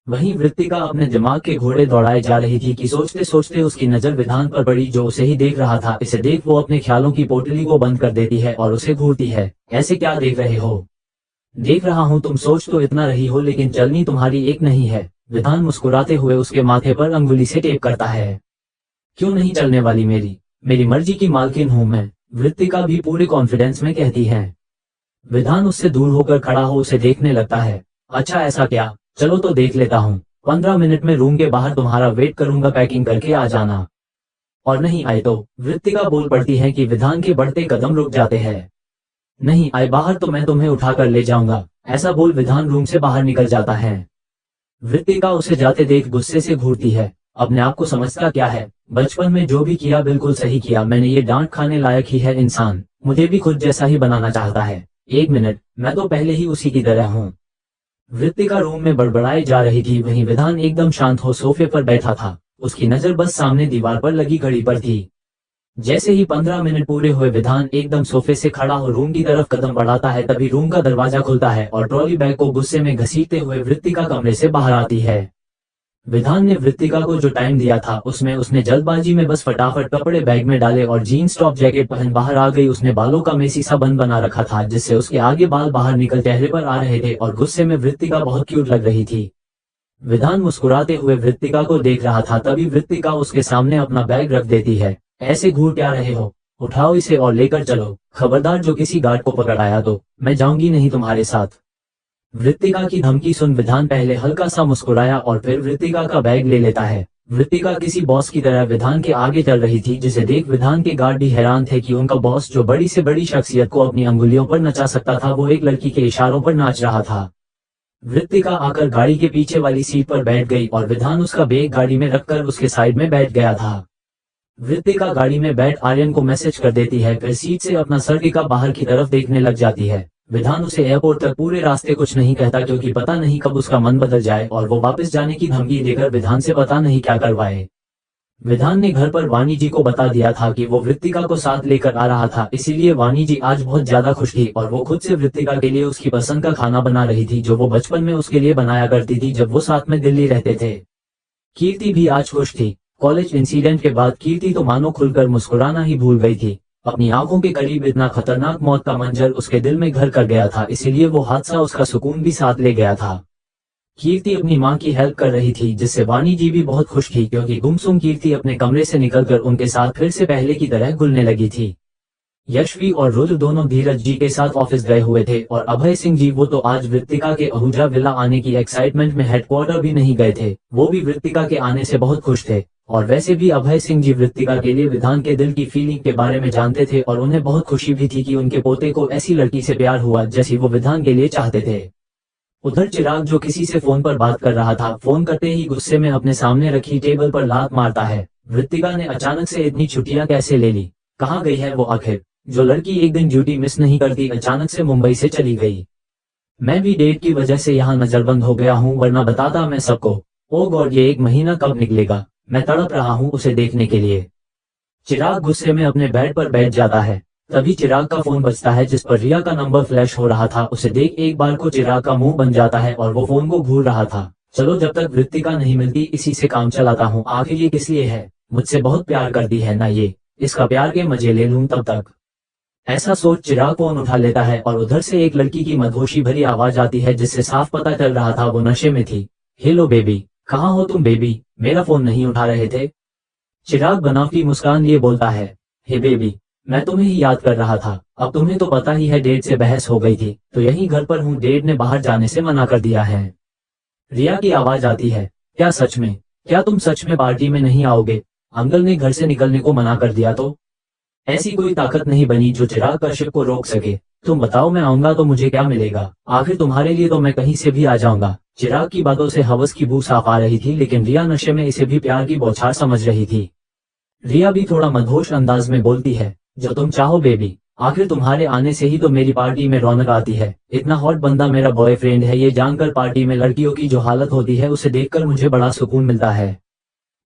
वहीं वृत्तिका अपने दिमाग के घोड़े दौड़ाए जा रही थी कि सोचते सोचते उसकी नजर विधान पर पड़ी, जो उसे ही देख रहा था। इसे देख वो अपने ख्यालों की पोटली को बंद कर देती है और उसे घूरती है। ऐसे क्या देख रहे हो? देख रहा हूँ, तुम सोच तो इतना रही हो लेकिन चलनी तुम्हारी एक नहीं है। विधान मुस्कुराते हुए उसके माथे पर अंगुली से टेप करता है। क्यों नहीं चलने वाली? मेरी मर्जी की मालकिन हूँ मैं, वृत्तिका भी पूरे कॉन्फिडेंस में कहती है। विधान उससे दूर होकर खड़ा हो उसे देखने लगता है। अच्छा ऐसा क्या? चलो तो देख लेता हूँ। 15 मिनट में रूम के बाहर तुम्हारा वेट करूंगा, पैकिंग करके आ जाना। और नहीं आए तो? वृत्तिका बोल पड़ती है कि विधान के बढ़ते कदम रुक जाते हैं। नहीं आए बाहर तो मैं तुम्हें उठाकर ले जाऊंगा। ऐसा बोल विधान रूम से बाहर निकल जाता है। वृत्तिका उसे जाते देख गुस्से से घूरती है। अपने आप को समझता क्या है? बचपन में जो भी किया बिल्कुल सही किया मैंने, ये डांट खाने लायक ही है इंसान। मुझे भी खुद जैसा ही बनाना चाहता है। एक मिनट, मैं तो पहले ही उसी की तरह हूँ। वृत्तिका रूम में बड़बड़ाई जा रही थी, वहीं विधान एकदम शांत हो सोफे पर बैठा था। उसकी नजर बस सामने दीवार पर लगी घड़ी पर थी। जैसे ही 15 मिनट पूरे हुए विधान एकदम सोफे से खड़ा हो रूम की तरफ कदम बढ़ाता है, तभी रूम का दरवाजा खुलता है और ट्रॉली बैग को गुस्से में घसीटते हुए वृत्तिका कमरे से बाहर आती है। विधान ने वृत्तिका को जो टाइम दिया था उसमें उसने जल्दबाजी में बस फटाफट कपड़े बैग में डाले और जीन्स टॉप जैकेट पहन बाहर आ गई। उसने बालों का मेसी सा बन बना रखा था जिससे उसके आगे बाल बाहर निकल चेहरे पर आ रहे थे और गुस्से में वृत्तिका बहुत क्यूट लग रही थी। विधान मुस्कुराते हुए वृत्तिका को देख रहा था, तभी वृत्तिका उसके सामने अपना बैग रख देती है। ऐसे घूर क्या रहे हो? उठाओ इसे और लेकर चलो। खबरदार जो किसी गार्ड को पकड़ आया तो मैं जाऊंगी नहीं तुम्हारे साथ। वृत्तिका की धमकी सुन विधान पहले हल्का सा मुस्कुराया और फिर वृत्तिका का बैग ले लेता है। वृत्तिका किसी बॉस की तरह विधान के आगे चल रही थी, जिसे देख विधान के गार्ड भी हैरान थे कि उनका बॉस जो बड़ी से बड़ी शख्सियत को अपनी अंगुलियों पर नचा सकता था, वो एक लड़की के इशारों पर नाच रहा था। वृत्तिका आकर गाड़ी के पीछे वाली सीट पर बैठ गई और विधान उसका बैग गाड़ी में रखकर उसके साइड में बैठ गया था। वृत्तिका गाड़ी में बैठ आर्यन को मैसेज कर देती है, फिर सीट से अपना सर टिका बाहर की तरफ देखने लग जाती है। विधान उसे एयरपोर्ट तक पूरे रास्ते कुछ नहीं कहता, क्योंकि पता नहीं कब उसका मन बदल जाए और वो वापस जाने की धमकी देकर विधान से पता नहीं क्या करवाए। विधान ने घर पर वाणी जी को बता दिया था कि वो वृत्तिका को साथ लेकर आ रहा था, इसीलिए वाणी जी आज बहुत ज्यादा खुश थी और वो खुद से वृत्तिका के लिए उसकी पसंद का खाना बना रही थी, जो वो बचपन में उसके लिए बनाया करती थी जब वो साथ में दिल्ली रहते थे। कीर्ति भी आज खुश थी। कॉलेज इंसिडेंट के बाद कीर्ति तो मानो खुलकर मुस्कुराना ही भूल गई थी। अपनी आंखों के करीब इतना खतरनाक मौत का मंजर उसके दिल में घर कर गया था, इसीलिए वो हादसा उसका सुकून भी साथ ले गया था। कीर्ति अपनी मां की हेल्प कर रही थी, जिससे वाणी जी भी बहुत खुश थी, क्योंकि गुमसुम कीर्ति अपने कमरे से निकलकर उनके साथ फिर से पहले की तरह घुलने लगी थी। यशवी और रुद्र दोनों धीरज जी के साथ ऑफिस गए हुए थे और अभय सिंह जी वो तो आज वृत्तिका के आहूजा विला आने की एक्साइटमेंट में हेडक्वार्टर भी नहीं गए थे। वो भी वृत्तिका के आने से बहुत खुश थे और वैसे भी अभय सिंह जी वृत्तिका के लिए विधान के दिल की फीलिंग के बारे में जानते थे और उन्हें बहुत खुशी भी थी कि उनके पोते को ऐसी लड़की से प्यार हुआ जैसी वो विधान के लिए चाहते थे। उधर चिराग जो किसी से फोन पर बात कर रहा था, फोन करते ही गुस्से में अपने सामने रखी टेबल पर लात मारता है। वृत्तिका ने अचानक से इतनी छुट्टियां कैसे ले ली? कहाँ गई है वो आखिर? जो लड़की एक दिन ड्यूटी मिस नहीं करती अचानक से मुंबई से चली गई। मैं भी डेट की वजह से यहाँ नजरबंद हो गया हूँ, वरना बताता मैं सबको। ओ गॉड, ये 1 महीना कब निकलेगा? मैं तड़प रहा हूँ उसे देखने के लिए। चिराग गुस्से में अपने बेड पर बैठ जाता है। तभी चिराग का फोन बजता है, जिस पर रिया का नंबर फ्लैश हो रहा था। उसे देख एक बार को चिराग का मुंह बन जाता है और वो फोन को घूर रहा था। चलो जब तक वृत्तिका नहीं मिलती इसी से काम चलाता हूँ। आखिर ये किस लिए है? मुझसे बहुत प्यार करती है ना ये, इसका प्यार के मजे ले लूं तब तक। ऐसा सोच चिराग फोन उठा लेता है और उधर से एक लड़की की मदहोशी भरी आवाज आती है, जिससे साफ पता चल रहा था वो नशे में थी। हेलो बेबी, कहाँ हो तुम बेबी? मेरा फोन नहीं उठा रहे थे? चिराग बनावटी मुस्कान लिए बोलता है, हे बेबी, मैं तुम्हें ही याद कर रहा था। अब तुम्हें तो पता ही है डेड से बहस हो गई थी, तो यहीं घर पर हूँ। डेड ने बाहर जाने से मना कर दिया है। रिया की आवाज आती है, क्या सच में? क्या तुम सच में पार्टी में नहीं आओगे? अंकल ने घर से निकलने को मना कर दिया तो? ऐसी कोई ताकत नहीं बनी जो चिराग कश्यप को रोक सके। तुम बताओ, मैं आऊंगा तो मुझे क्या मिलेगा? आखिर तुम्हारे लिए तो मैं कहीं से भी आ जाऊंगा। चिराग की बातों से हवस की बू साफ आ रही थी, लेकिन रिया नशे में इसे भी प्यार की बौछार समझ रही थी। रिया भी थोड़ा मदहोश अंदाज में बोलती है, जो तुम चाहो बेबी। आखिर तुम्हारे आने से ही तो मेरी पार्टी में रौनक आती है। इतना हॉट बंदा मेरा बॉयफ्रेंड है, ये जानकर पार्टी में लड़कियों की जो हालत होती है उसे देखकर मुझे बड़ा सुकून मिलता है।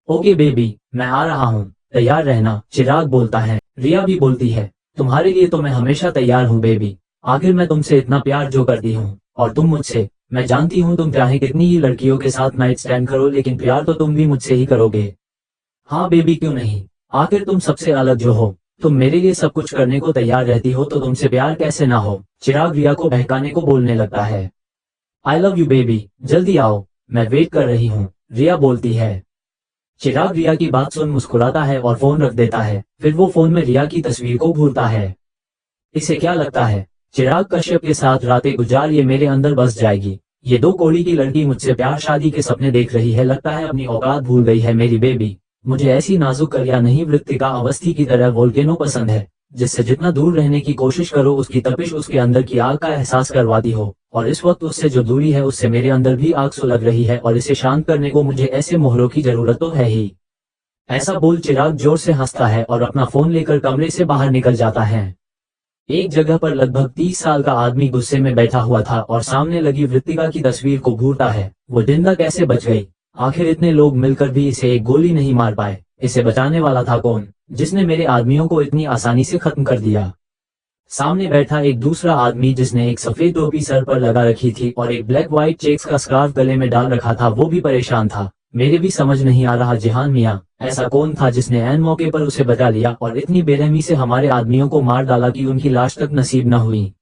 ओके बेबी, मैं आ रहा हूँ, तैयार रहना, चिराग बोलता है। रिया भी बोलती है, तुम्हारे लिए तो मैं हमेशा तैयार हूँ बेबी। आखिर मैं तुमसे इतना प्यार जो करती हूँ, और तुम मुझसे। मैं जानती हूँ तुम चाहे कितनी ही लड़कियों के साथ नाइट स्टैंड करो, लेकिन प्यार तो तुम भी मुझसे ही करोगे। हाँ बेबी, क्यों नहीं। आखिर तुम सबसे अलग जो हो, तुम मेरे लिए सब कुछ करने को तैयार रहती हो, तो तुमसे प्यार कैसे ना हो। चिराग रिया को बहकाने को बोलने लगता है। आई लव यू बेबी, जल्दी आओ, मैं वेट कर रही हूँ, रिया बोलती है। चिराग रिया की बात सुन मुस्कुराता है और फोन रख देता है। फिर वो फोन में रिया की तस्वीर को घूरता है। इसे क्या लगता है, चिराग कश्यप के साथ रातें गुजार ये मेरे अंदर बस जाएगी। ये दो कौड़ी की लड़की मुझसे प्यार शादी के सपने देख रही है, लगता है अपनी औकात भूल गई है मेरी बेबी। मुझे ऐसी नाजुक कलिया नहीं, वृत्तिका अवस्थी की तरह वोल्केनो पसंद है, जिससे जितना दूर रहने की कोशिश करो उसकी तपिश उसके अंदर की आग का एहसास करवाती हो। और इस वक्त उससे जो दूरी है उससे मेरे अंदर भी आग सुलग रही है, और इसे शांत करने को मुझे ऐसे मोहरों की जरूरत तो है ही। ऐसा बोल चिराग जोर से हंसता है और अपना फोन लेकर कमरे से बाहर निकल जाता है। एक जगह पर लगभग 30 साल का आदमी गुस्से में बैठा हुआ था और सामने लगी वृत्तिका की तस्वीर को घूरता है। वो जिंदा कैसे बच गई? आखिर इतने लोग मिलकर भी इसे एक गोली नहीं मार पाए। इसे बचाने वाला था कौन, जिसने मेरे आदमियों को इतनी आसानी से खत्म कर दिया? सामने बैठा एक दूसरा आदमी जिसने एक सफेद टोपी सर पर लगा रखी थी और एक ब्लैक व्हाइट चेक्स का स्कार्फ गले में डाल रखा था, वो भी परेशान था। मेरे भी समझ नहीं आ रहा जिहान मियां, ऐसा कौन था जिसने ऐन मौके पर उसे बचा लिया और इतनी बेरहमी से हमारे आदमियों को मार डाला कि उनकी लाश तक नसीब न हुई।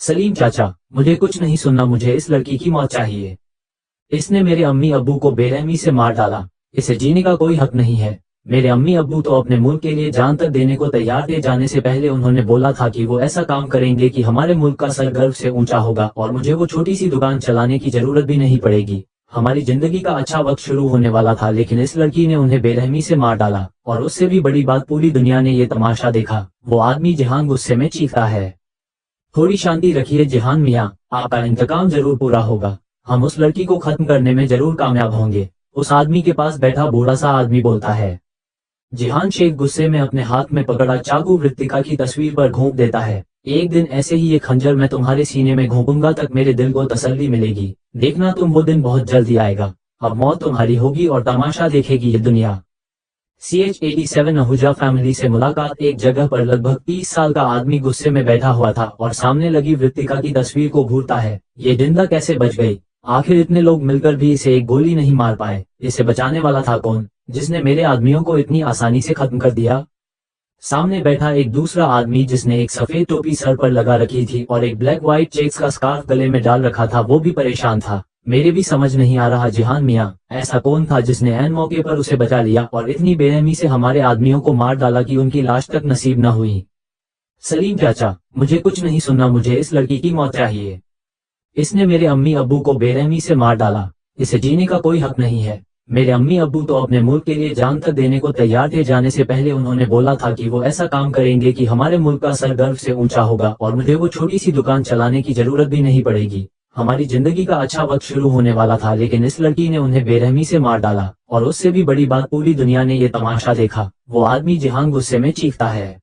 सलीम चाचा, मुझे कुछ नहीं सुनना, मुझे इस लड़की की मौत चाहिए। इसने मेरे अम्मी अब्बू को बेरहमी से मार डाला, इसे जीने का कोई हक नहीं है। मेरे अम्मी अब्बू तो अपने मुल्क के लिए जान तक देने को तैयार थे। जाने से पहले उन्होंने बोला था कि वो ऐसा काम करेंगे कि हमारे मुल्क का सर गर्व से ऊंचा होगा और मुझे वो छोटी सी दुकान चलाने की जरूरत भी नहीं पड़ेगी। हमारी जिंदगी का अच्छा वक्त शुरू होने वाला था, लेकिन इस लड़की ने उन्हें बेरहमी से मार डाला। और उससे भी बड़ी बात, पूरी दुनिया ने ये तमाशा देखा। वो आदमी जिहान गुस्से में चीखता है। थोड़ी शांति रखिए जिहान मियां, आपका इंतकाम जरूर पूरा होगा। हम उस लड़की को खत्म करने में जरूर कामयाब होंगे, उस आदमी के पास बैठा बूढ़ा सा आदमी बोलता है। जिहान शेख गुस्से में अपने हाथ में पकड़ा चाकू वृत्तिका की तस्वीर पर घोंप देता है। एक दिन ऐसे ही ये खंजर मैं तुम्हारे सीने में घोंपूंगा तक मेरे दिल को तसल्ली मिलेगी। देखना तुम, वो दिन बहुत जल्दी आएगा। अब मौत तुम्हारी होगी और तमाशा देखेगी ये दुनिया। CH87 अहूजा फैमिली से मुलाकात। एक जगह पर लगभग 30 साल का आदमी गुस्से में बैठा हुआ था और सामने लगी वृत्तिका की तस्वीर को घूरता है। ये जिंदा कैसे बच गई? आखिर इतने लोग मिलकर भी इसे एक गोली नहीं मार पाए। इसे बचाने वाला था कौन, जिसने मेरे आदमियों को इतनी आसानी से खत्म कर दिया? सामने बैठा एक दूसरा आदमी जिसने एक सफेद टोपी सर पर लगा रखी थी और एक ब्लैक व्हाइट चेक्स का स्कार्फ गले में डाल रखा था, वो भी परेशान था। मेरे भी समझ नहीं आ रहा जिहान मियां, ऐसा कौन था जिसने ऐन मौके पर उसे बचा लिया और इतनी बेरहमी से हमारे आदमियों को मार डाला कि उनकी लाश तक नसीब न हुई। सलीम चाचा, मुझे कुछ नहीं सुनना, मुझे इस लड़की की मौत चाहिए। इसने मेरे अम्मी अब्बू को बेरहमी से मार डाला, इसे जीने का कोई हक नहीं है। मेरे अम्मी अब्बू तो अपने मुल्क के लिए जान तक देने को तैयार थे। जाने से पहले उन्होंने बोला था कि वो ऐसा काम करेंगे कि हमारे मुल्क का सर गर्व से ऊंचा होगा और मुझे वो छोटी सी दुकान चलाने की जरूरत भी नहीं पड़ेगी। हमारी जिंदगी का अच्छा वक्त शुरू होने वाला था, लेकिन इस लड़की ने उन्हें बेरहमी से मार डाला। और उससे भी बड़ी बात, पूरी दुनिया ने ये तमाशा देखा। वो आदमी जिहान गुस्से में चीखता है।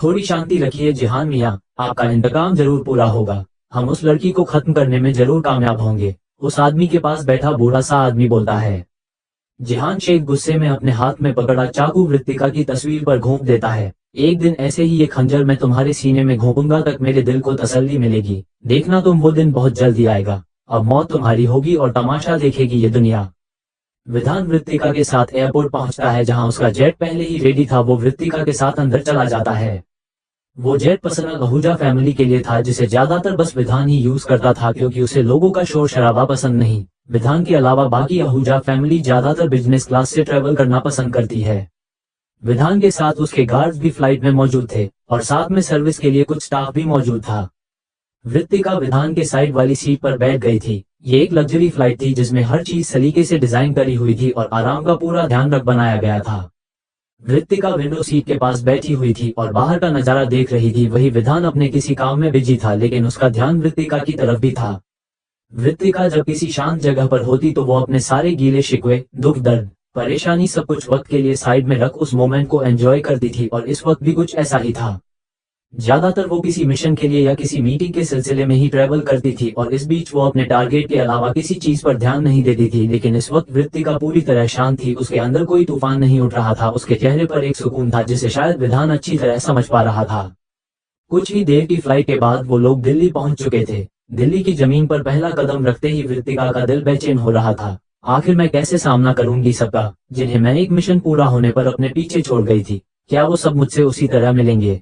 थोड़ी शांति रखिए जिहान मियां, आपका इंतकाम जरूर पूरा होगा। हम उस लड़की को खत्म करने में जरूर कामयाब होंगे, उस आदमी के पास बैठा बूढ़ा सा आदमी बोलता है। जिहान शेख गुस्से में अपने हाथ में पकड़ा चाकू वृत्तिका की तस्वीर पर घोंप देता है। एक दिन ऐसे ही ये खंजर मैं तुम्हारे सीने में घोंपूंगा तक मेरे दिल को तसल्ली मिलेगी। देखना तुम, वो दिन बहुत जल्दी आएगा। अब मौत तुम्हारी होगी और तमाशा देखेगी ये दुनिया। विधान वृत्तिका के साथ एयरपोर्ट पहुंचता है, जहां उसका जेट पहले ही रेडी था। वो वृत्तिका के साथ अंदर चला जाता है। वो जेट पर्सनल अहूजा फैमिली के लिए था, जिसे ज्यादातर बस विधान ही यूज करता था, क्योंकि उसे लोगों का शोर शराबा पसंद नहीं। विधान के अलावा बाकी अहूजा फैमिली ज्यादातर बिजनेस क्लास से ट्रेवल करना पसंद करती है। विधान के साथ उसके गार्ड्स भी फ्लाइट में मौजूद थे और साथ में सर्विस के लिए कुछ स्टाफ भी मौजूद था। वृत्तिका विधान के साइड वाली सीट पर बैठ गई थी। ये एक लग्जरी फ्लाइट थी जिसमें हर चीज सलीके से डिजाइन करी हुई थी और आराम का पूरा ध्यान रख बनाया गया था। वृत्तिका विंडो सीट के पास बैठी हुई थी और बाहर का नजारा देख रही थी। वही विधान अपने किसी काम में बिजी था, लेकिन उसका ध्यान वृत्तिका की तरफ भी था। वृत्तिका जब किसी शांत जगह पर होती तो वो अपने सारे गीले शिकवे, दुख, दर्द, परेशानी सब कुछ वक्त के लिए साइड में रख उस मोमेंट को एंजॉय करती थी, और इस वक्त भी कुछ ऐसा ही था। ज्यादातर वो किसी मिशन के लिए या किसी मीटिंग के सिलसिले में ही ट्रैवल करती थी, और इस बीच वो अपने टारगेट के अलावा किसी चीज पर ध्यान नहीं देती थी। लेकिन इस वक्त वृत्तिका पूरी तरह शांत थी। उसके अंदर कोई तूफान नहीं उठ रहा था। उसके चेहरे पर एक सुकून था जिसे शायद विधान अच्छी तरह समझ पा रहा था। कुछ ही देर की फ्लाइट के बाद वो लोग दिल्ली पहुंच चुके थे। दिल्ली की जमीन पर पहला कदम रखते ही वृत्तिका का दिल बेचैन हो रहा था। आखिर मैं कैसे सामना करूंगी सबका, जिन्हें मैं एक मिशन पूरा होने पर अपने पीछे छोड़ गई थी? क्या वो सब मुझसे उसी तरह मिलेंगे?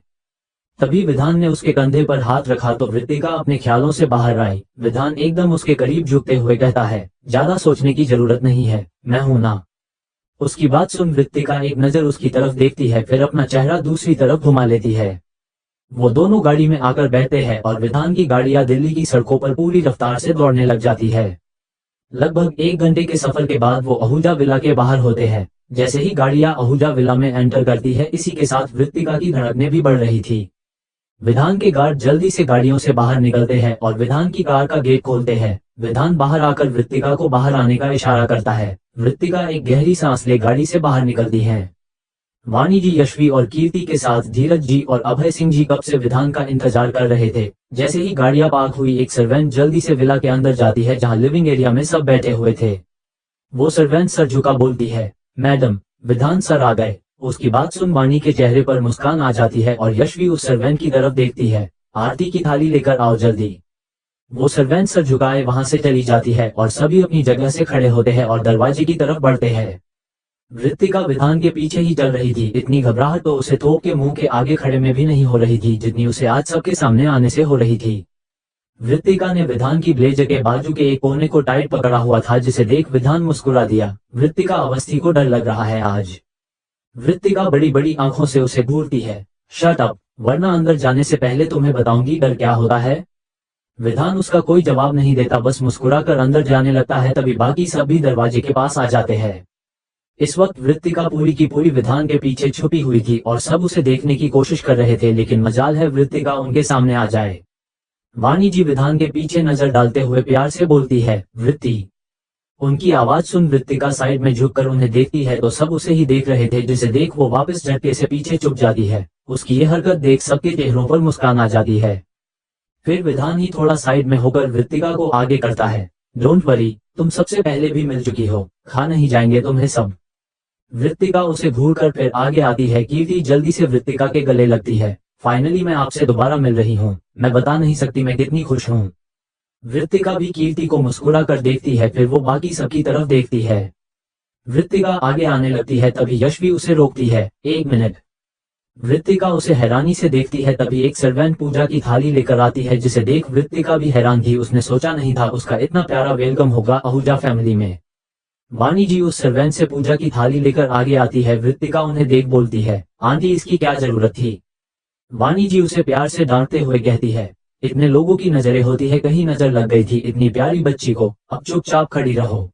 तभी विधान ने उसके कंधे पर हाथ रखा तो वृत्तिका अपने ख्यालों से बाहर आई। विधान एकदम उसके करीब झुकते हुए कहता है, ज्यादा सोचने की जरूरत नहीं है, मैं हूं ना। उसकी बात सुन वृत्तिका एक नजर उसकी तरफ देखती है, फिर अपना चेहरा दूसरी तरफ घुमा लेती है। वो दोनों गाड़ी में आकर बैठते हैं और विधान की गाड़ियां दिल्ली की सड़कों पर पूरी रफ्तार से दौड़ने लग जाती है। लगभग 1 घंटे के सफर के बाद वो आहूजा विला के बाहर होते हैं। जैसे ही गाड़ियां आहूजा विला में एंटर करती है, इसी के साथ वृत्तिका की धड़कनें भी बढ़ रही थी। विधान के गार्ड जल्दी से गाड़ियों से बाहर निकलते हैं और विधान की कार का गेट खोलते हैं। विधान बाहर आकर वृत्तिका को बाहर आने का इशारा करता है। वृत्तिका एक गहरी सांस ले गाड़ी से बाहर निकलती है। वाणी जी, यशवी और कीर्ति के साथ धीरज जी और अभय सिंह जी कब से विधान का इंतजार कर रहे थे। जैसे ही गाड़ियां पार्क हुई, एक सर्वेंट जल्दी से विला के अंदर जाती है जहां लिविंग एरिया में सब बैठे हुए थे। वो सर्वेंट सर झुका बोलती है, मैडम, विधान सर आ गए। उसकी बात सुन वाणी के चेहरे पर मुस्कान आ जाती है और यशवी उस सर्वेंट की तरफ देखती है। आरती की थाली लेकर आओ जल्दी। वो सर्वेंट सर झुकाए वहां से चली जाती है और सभी अपनी जगह से खड़े होते हैं और दरवाजे की तरफ बढ़ते हैं। वृत्तिका विधान के पीछे ही चल रही थी। इतनी घबराहट तो उसे थोक के मुंह के आगे खड़े में भी नहीं हो रही थी जितनी उसे आज सबके सामने आने से हो रही थी। वृत्तिका ने विधान की ब्लेजर के बाजू के एक कोने को टाइट पकड़ा हुआ था, जिसे देख विधान मुस्कुरा दिया। वृत्तिका अवस्थी को डर लग रहा है आज। वृत्तिका बड़ी बड़ी आंखों से उसे घूरती है। शट अप, वरना अंदर जाने से पहले तुम्हें बताऊंगी डर क्या होता है। विधान उसका कोई जवाब नहीं देता, बस मुस्कुरा कर अंदर जाने लगता है। तभी बाकी सभी दरवाजे के पास आ जाते हैं। इस वक्त वृत्तिका पूरी की पूरी विधान के पीछे छुपी हुई थी और सब उसे देखने की कोशिश कर रहे थे, लेकिन मजाल है वृत्तिका उनके सामने आ जाए। वाणी जी विधान के पीछे नजर डालते हुए प्यार से बोलती है, वृत्ति। उनकी आवाज सुन वृत्तिका साइड में झुककर उन्हें देखती है तो सब उसे ही देख रहे थे, जिसे देख वो वापस झटके से पीछे छुप जाती है। उसकी ये हरकत देख सबके चेहरों पर मुस्कान आ जाती है। फिर विधान ही थोड़ा साइड में होकर वृत्तिका को आगे करता है, डोंट वरी, तुम सबसे पहले भी मिल चुकी हो, खा नहीं जाएंगे तुम्हें सब। वृत्तिका उसे घूर कर फिर आगे आती है। कीर्ति जल्दी से वृत्तिका के गले लगती है। फाइनली मैं आपसे दोबारा मिल रही हूँ, मैं बता नहीं सकती मैं कितनी खुश हूँ। वृत्तिका भी कीर्ति को मुस्कुरा कर देखती है, फिर वो बाकी सबकी तरफ देखती है। वृत्तिका आगे आने लगती है, तभी यशवी उसे रोकती है, 1 मिनट। वृत्तिका उसे हैरानी से देखती है, तभी एक सर्वेंट पूजा की थाली लेकर आती है, जिसे देख वृत्तिका भी हैरान थी। उसने सोचा नहीं था उसका इतना प्यारा वेलकम होगा आहूजा फैमिली में। वाणी जी उस सर्वेंट से पूजा की थाली लेकर आगे आती है। वृत्तिका उन्हें देख बोलती है, आंटी इसकी क्या जरूरत थी। वाणी जी उसे प्यार से डांटते हुए कहती है, इतने लोगों की नजरें होती है, कहीं नजर लग गई थी इतनी प्यारी बच्ची को, अब चुपचाप खड़ी रहो।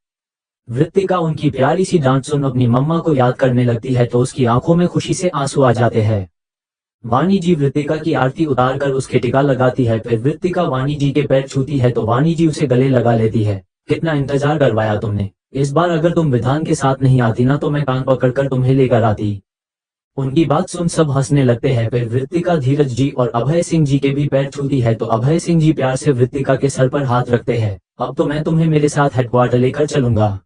वृत्तिका उनकी प्यारी सी डांट सुन अपनी मम्मा को याद करने लगती है तो उसकी आंखों में खुशी से आंसू आ जाते हैं। वाणी जी वृत्तिका की आरती उतार कर उसके टिका लगाती है। फिर वृत्तिका वाणी जी के पैर छूती है तो वाणी जी उसे गले लगा लेती है। कितना इंतजार करवाया तुमने, इस बार अगर तुम विधान के साथ नहीं आती ना तो मैं कान पकड़कर तुम्हें लेकर आती। उनकी बात सुन सब हंसने लगते हैं। फिर वृत्तिका धीरज जी और अभय सिंह जी के भी पैर छूती है तो अभय सिंह जी प्यार से वृत्तिका के सर पर हाथ रखते हैं। अब तो मैं तुम्हें मेरे साथ हेडक्वार्टर लेकर चलूंगा।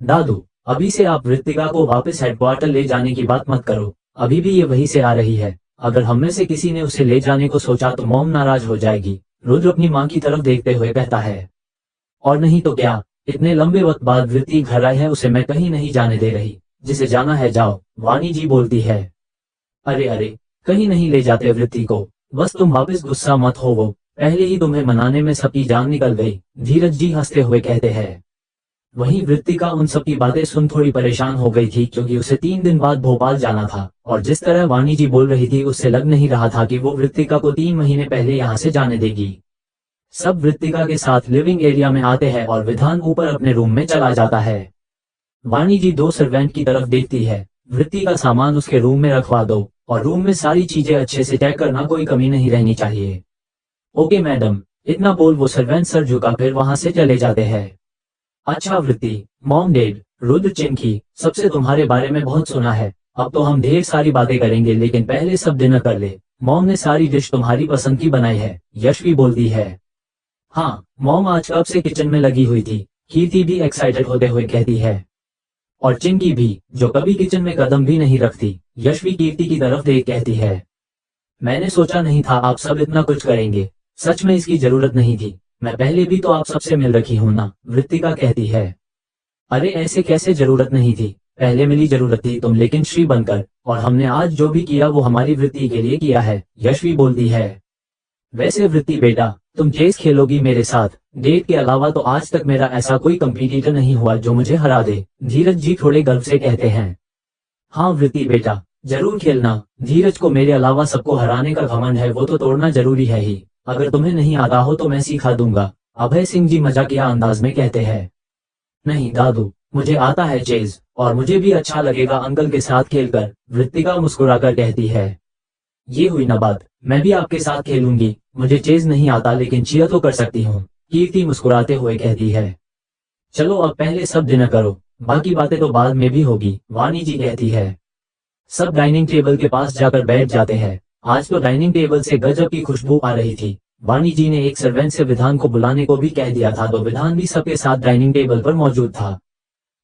दादू, अभी से आप वृत्तिका को वापस हेडक्वार्टर ले जाने की बात मत करो, अभी भी ये वहीं से आ रही है। अगर हम में से किसी ने उसे ले जाने को सोचा तो मॉम नाराज हो जाएगी। रुद्र अपनी माँ की तरफ देखते हुए कहता है, और नहीं तो क्या, इतने लंबे वक्त बाद वृत्ति घर आई है, उसे मैं कहीं नहीं जाने दे रही, जिसे जाना है जाओ। वाणी जी बोलती है, अरे अरे, कहीं नहीं ले जाते वृत्ति को, बस तुम वापस गुस्सा मत हो, वो पहले ही तुम्हें मनाने में सबकी जान निकल गई। धीरज जी हंसते हुए कहते हैं। वहीं वृत्तिका उन सब की बातें सुन थोड़ी परेशान हो गई थी, क्योंकि उसे 3 दिन बाद भोपाल जाना था और जिस तरह वाणी जी बोल रही थी उससे लग नहीं रहा था कि वो वृत्तिका को 3 महीने पहले यहाँ से जाने देगी। सब वृत्तिका के साथ लिविंग एरिया में आते हैं और विधान ऊपर अपने रूम में चला जाता है। वाणी जी 2 सर्वेंट की तरफ देखती है। वृत्ति का सामान उसके रूम में रखवा दो और रूम में सारी चीजें अच्छे से चेक करना, कोई कमी नहीं रहनी चाहिए। Okay madam. इतना बोल वो सर्वेंट सर झुका फिर वहां से चले जाते हैं। अच्छा वृत्ति, मॉम डैड, रुद्र चिंकी, सबसे तुम्हारे बारे में बहुत सुना है। अब तो हम ढेर सारी बातें करेंगे, लेकिन पहले सब डिनर कर ले। मॉम ने सारी डिश तुम्हारी पसंद की बनाई है, यशवी बोलती है। हाँ मॉम, आज कब से किचन में लगी हुई थी, कीर्ति भी एक्साइटेड होते हुए कहती है। और चिंकी भी, जो कभी किचन में कदम भी नहीं रखती। यशवी कीर्ति की तरफ देख कहती है, मैंने सोचा नहीं था आप सब इतना कुछ करेंगे। सच में इसकी जरूरत नहीं थी, मैं पहले भी तो आप सबसे मिल रखी हूं ना, वृत्तिका कहती है। अरे ऐसे कैसे जरूरत नहीं थी, पहले मिली जरूरत थी तुम लेकिन श्री बनकर, और हमने आज जो भी किया वो हमारी वृत्ति के लिए किया है, यशवी बोलती है। वैसे वृत्ति बेटा, तुम चेस खेलोगी मेरे साथ। डेट के अलावा तो आज तक मेरा ऐसा कोई कंपटीटर नहीं हुआ जो मुझे हरा दे, धीरज जी थोड़े गर्व से कहते हैं। हाँ वृत्ति बेटा, जरूर खेलना। धीरज को मेरे अलावा सबको हराने का घमंड है, वो तो तोड़ना जरूरी है ही। अगर तुम्हें नहीं आता हो तो मैं सिखा दूंगा, अभय सिंह जी मजाकिया अंदाज में कहते हैं। नहीं दादू, मुझे आता है चेस, और मुझे भी अच्छा लगेगा अंकल के साथ खेलकर, वृत्तिका मुस्कुराकर कहती है। ये हुई ना बात, मैं भी आपके साथ खेलूंगी। मुझे चेस नहीं आता लेकिन चीयर तो कर सकती हूँ, कीर्ति मुस्कुराते हुए कहती है। चलो अब पहले सब डिनर करो, बाकी बातें तो बाद में भी होगी, वाणी जी कहती है। सब डाइनिंग टेबल के पास जाकर बैठ जाते हैं। आज तो डाइनिंग टेबल से गजब की खुशबू आ रही थी। वाणी जी ने एक सर्वेंट से विधान को बुलाने को भी कह दिया था, तो विधान भी सबके साथ डाइनिंग टेबल पर मौजूद था।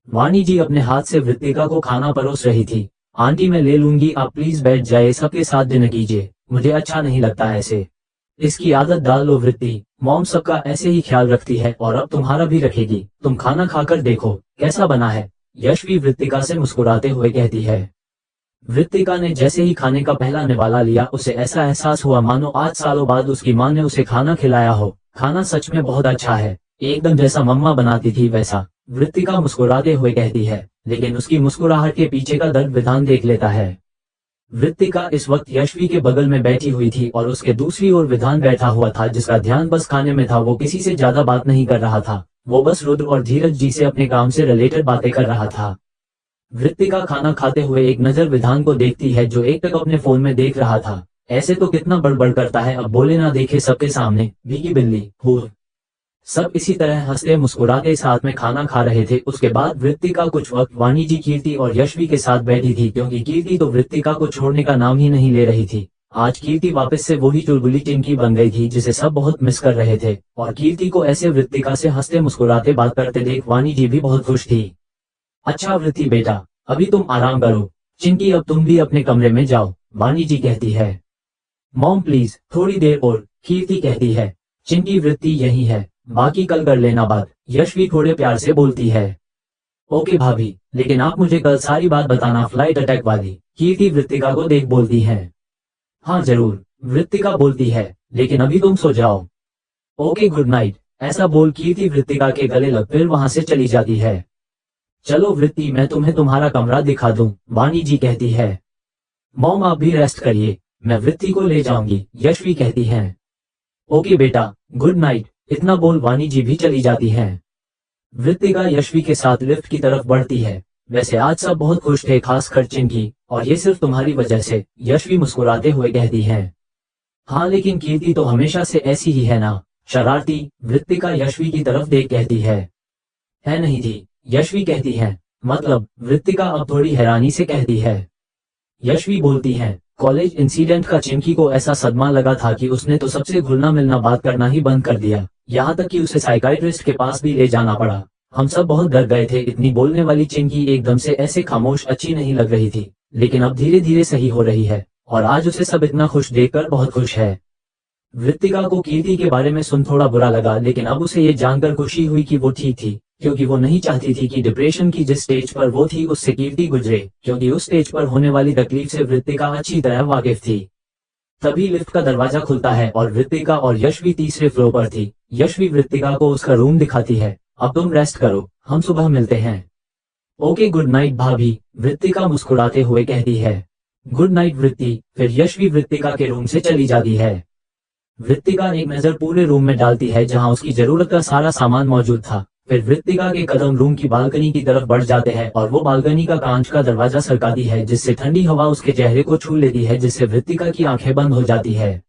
वाणी जी अपने हाथ से वृत्तिका को खाना परोस रही थी। आंटी मैं ले लूंगी, आप प्लीज बैठ जाए, सबके साथ डिनर कीजिए, मुझे अच्छा नहीं लगता ऐसे। इसकी आदत डाल लो वृत्ति, मॉम सबका ऐसे ही ख्याल रखती है और अब तुम्हारा भी रखेगी। तुम खाना खाकर देखो कैसा बना है, यशवी वृत्तिका से मुस्कुराते हुए कहती है। वृत्तिका ने जैसे ही खाने का पहला निवाला लिया, उसे ऐसा एहसास हुआ मानो आज सालों बाद उसकी माँ ने उसे खाना खिलाया हो। खाना सच में बहुत अच्छा है, एकदम जैसा मम्मा बनाती थी वैसा, वृत्तिका मुस्कुराते हुए कहती है। लेकिन उसकी मुस्कुराहट के पीछे का दर्द विधान देख लेता है। वृत्तिका इस वक्त यशवी के बगल में बैठी हुई थी और उसके दूसरी ओर विधान बैठा हुआ था, जिसका ध्यान बस खाने में था। वो किसी से ज्यादा बात नहीं कर रहा था, वो बस रुद्र और धीरज जी से अपने काम से रिलेटेड बातें कर रहा था। वृत्तिका खाना खाते हुए एक नजर विधान को देखती है, जो एक तक अपने फोन में देख रहा था। ऐसे तो कितना बड़बड़ करता है, अब बोले ना देखे सबके सामने, भीगी बिल्ली हो। सब इसी तरह हंसते मुस्कुराते साथ में खाना खा रहे थे। उसके बाद वृत्तिका कुछ वक्त वाणी जी, कीर्ति और यशवी के साथ बैठी थी, क्योंकि कीर्ति तो वृत्तिका को छोड़ने का नाम ही नहीं ले रही थी। आज कीर्ति वापस से वही चुलबुली चिंकी बन गई थी जिसे सब बहुत मिस कर रहे थे, और कीर्ति को ऐसे वृत्तिका से हंसते मुस्कुराते बात करते देख वाणी जी भी बहुत खुश थी। अच्छा वृत्ति बेटा, अभी तुम आराम करो, चिंकी अब तुम भी अपने कमरे में जाओ, वाणी जी कहती है। मॉम प्लीज थोड़ी देर और, कीर्ति कहती है। चिंकी वृत्ति यही है, बाकी कल कर लेना बात, यशवी थोड़े प्यार से बोलती है। ओके भाभी, लेकिन आप मुझे कल सारी बात बताना, फ्लाइट अटैक वाली, कीर्ति वृत्तिका को देख बोलती है। हाँ जरूर, वृत्तिका बोलती है, लेकिन अभी तुम सो जाओ। ओके गुड नाइट, ऐसा बोल कीर्ति वृत्तिका के गले लग फिर वहां से चली जाती है। चलो वृत्ति मैं तुम्हें तुम्हारा कमरा दिखा दूं, वाणी जी कहती है। मॉम आप भी रेस्ट करिए, मैं वृत्ति को ले जाऊंगी, यशवी कहती है। ओके बेटा, गुड नाइट, इतना बोल वाणी जी भी चली जाती है। वृत्तिका यशवी के साथ लिफ्ट की तरफ बढ़ती है। वैसे आज सब बहुत खुश थे, खासकर चिंकी, और ये सिर्फ तुम्हारी वजह से, यशवी मुस्कुराते हुए कहती है। हाँ लेकिन कीर्ति तो हमेशा से ऐसी ही है ना, शरारती, वृत्तिका यशवी की तरफ देख कहती है नहीं थी, यशवी कहती है। मतलब, वृत्तिका अब थोड़ी हैरानी से कहती है। यशवी बोलती है, कॉलेज इंसिडेंट का चिंकी को ऐसा सदमा लगा था कि उसने तो सबसे घुलना मिलना बात करना ही बंद कर दिया, यहाँ तक कि उसे साइकाइट्रिस्ट के पास भी ले जाना पड़ा। हम सब बहुत डर गए थे, इतनी बोलने वाली चिंकी एकदम से ऐसे खामोश अच्छी नहीं लग रही थी, लेकिन अब धीरे धीरे सही हो रही है, और आज उसे सब इतना खुश देखकर बहुत खुश है। वृत्तिका को कीर्ति के बारे में सुन थोड़ा बुरा लगा, लेकिन अब उसे ये जानकर खुशी हुई कि वो ठीक थी, क्योंकि वो नहीं चाहती थी कि डिप्रेशन की जिस स्टेज पर वो थी उससे कीर्ति गुजरे, क्योंकि उस स्टेज पर होने वाली तकलीफ से वृत्तिका अच्छी तरह वाकिफ थी। तभी लिफ्ट का दरवाजा खुलता है और वृत्तिका और यशवी तीसरे फ्लोर पर थी। यशवी वृत्तिका को उसका रूम दिखाती है। अब तुम रेस्ट करो, हम सुबह मिलते हैं। ओके गुड नाइट भाभी, वृत्तिका मुस्कुराते हुए कहती है। गुड नाइट वृत्ति। फिर यशवी वृत्तिका के रूम से चली जाती है। वृत्तिका एक नजर पूरे रूम में डालती है, जहां उसकी जरूरत का सारा सामान मौजूद था। फिर वृत्तिका के कदम रूम की बालकनी की तरफ बढ़ जाते हैं और वो बालकनी का कांच का दरवाजा सरकाती है, जिससे ठंडी हवा उसके चेहरे को छू लेती है, जिससे वृत्तिका की आंखें बंद हो जाती है।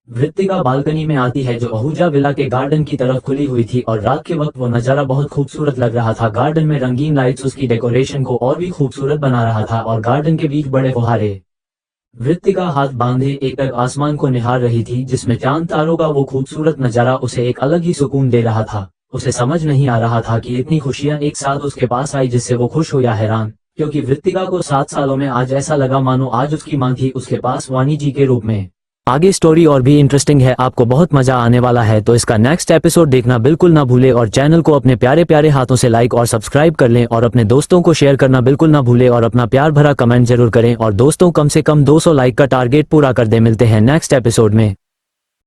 वृत्तिका बालकनी में आती है जो आहूजा विला के गार्डन की तरफ खुली हुई थी और रात के वक्त वो नजारा बहुत खूबसूरत लग रहा था। गार्डन में रंगीन लाइट्स उसकी डेकोरेशन को और भी खूबसूरत बना रहा था और गार्डन के बीच बड़े फुहारे। वृत्तिका हाथ बांधे एकटक आसमान को निहार रही थी, जिसमें चांद तारों का वो खूबसूरत नजारा उसे एक अलग ही सुकून दे रहा था। उसे समझ नहीं आ रहा था कि इतनी खुशियां एक साथ उसके पास आई, जिससे वो खुश हो या हैरान, क्योंकि वृत्तिका को 7 सालों में आज ऐसा लगा मानो आज उसकी मां थी उसके पास वाणी जी के रूप में। आगे स्टोरी और भी इंटरेस्टिंग है, आपको बहुत मजा आने वाला है, तो इसका नेक्स्ट एपिसोड देखना बिल्कुल ना भूले और चैनल को अपने प्यारे प्यारे हाथों से लाइक और सब्सक्राइब कर लें और अपने दोस्तों को शेयर करना बिल्कुल ना भूले और अपना प्यार भरा कमेंट जरूर करें और दोस्तों कम से कम 200 लाइक का टारगेट पूरा कर दे। मिलते हैं नेक्स्ट एपिसोड में।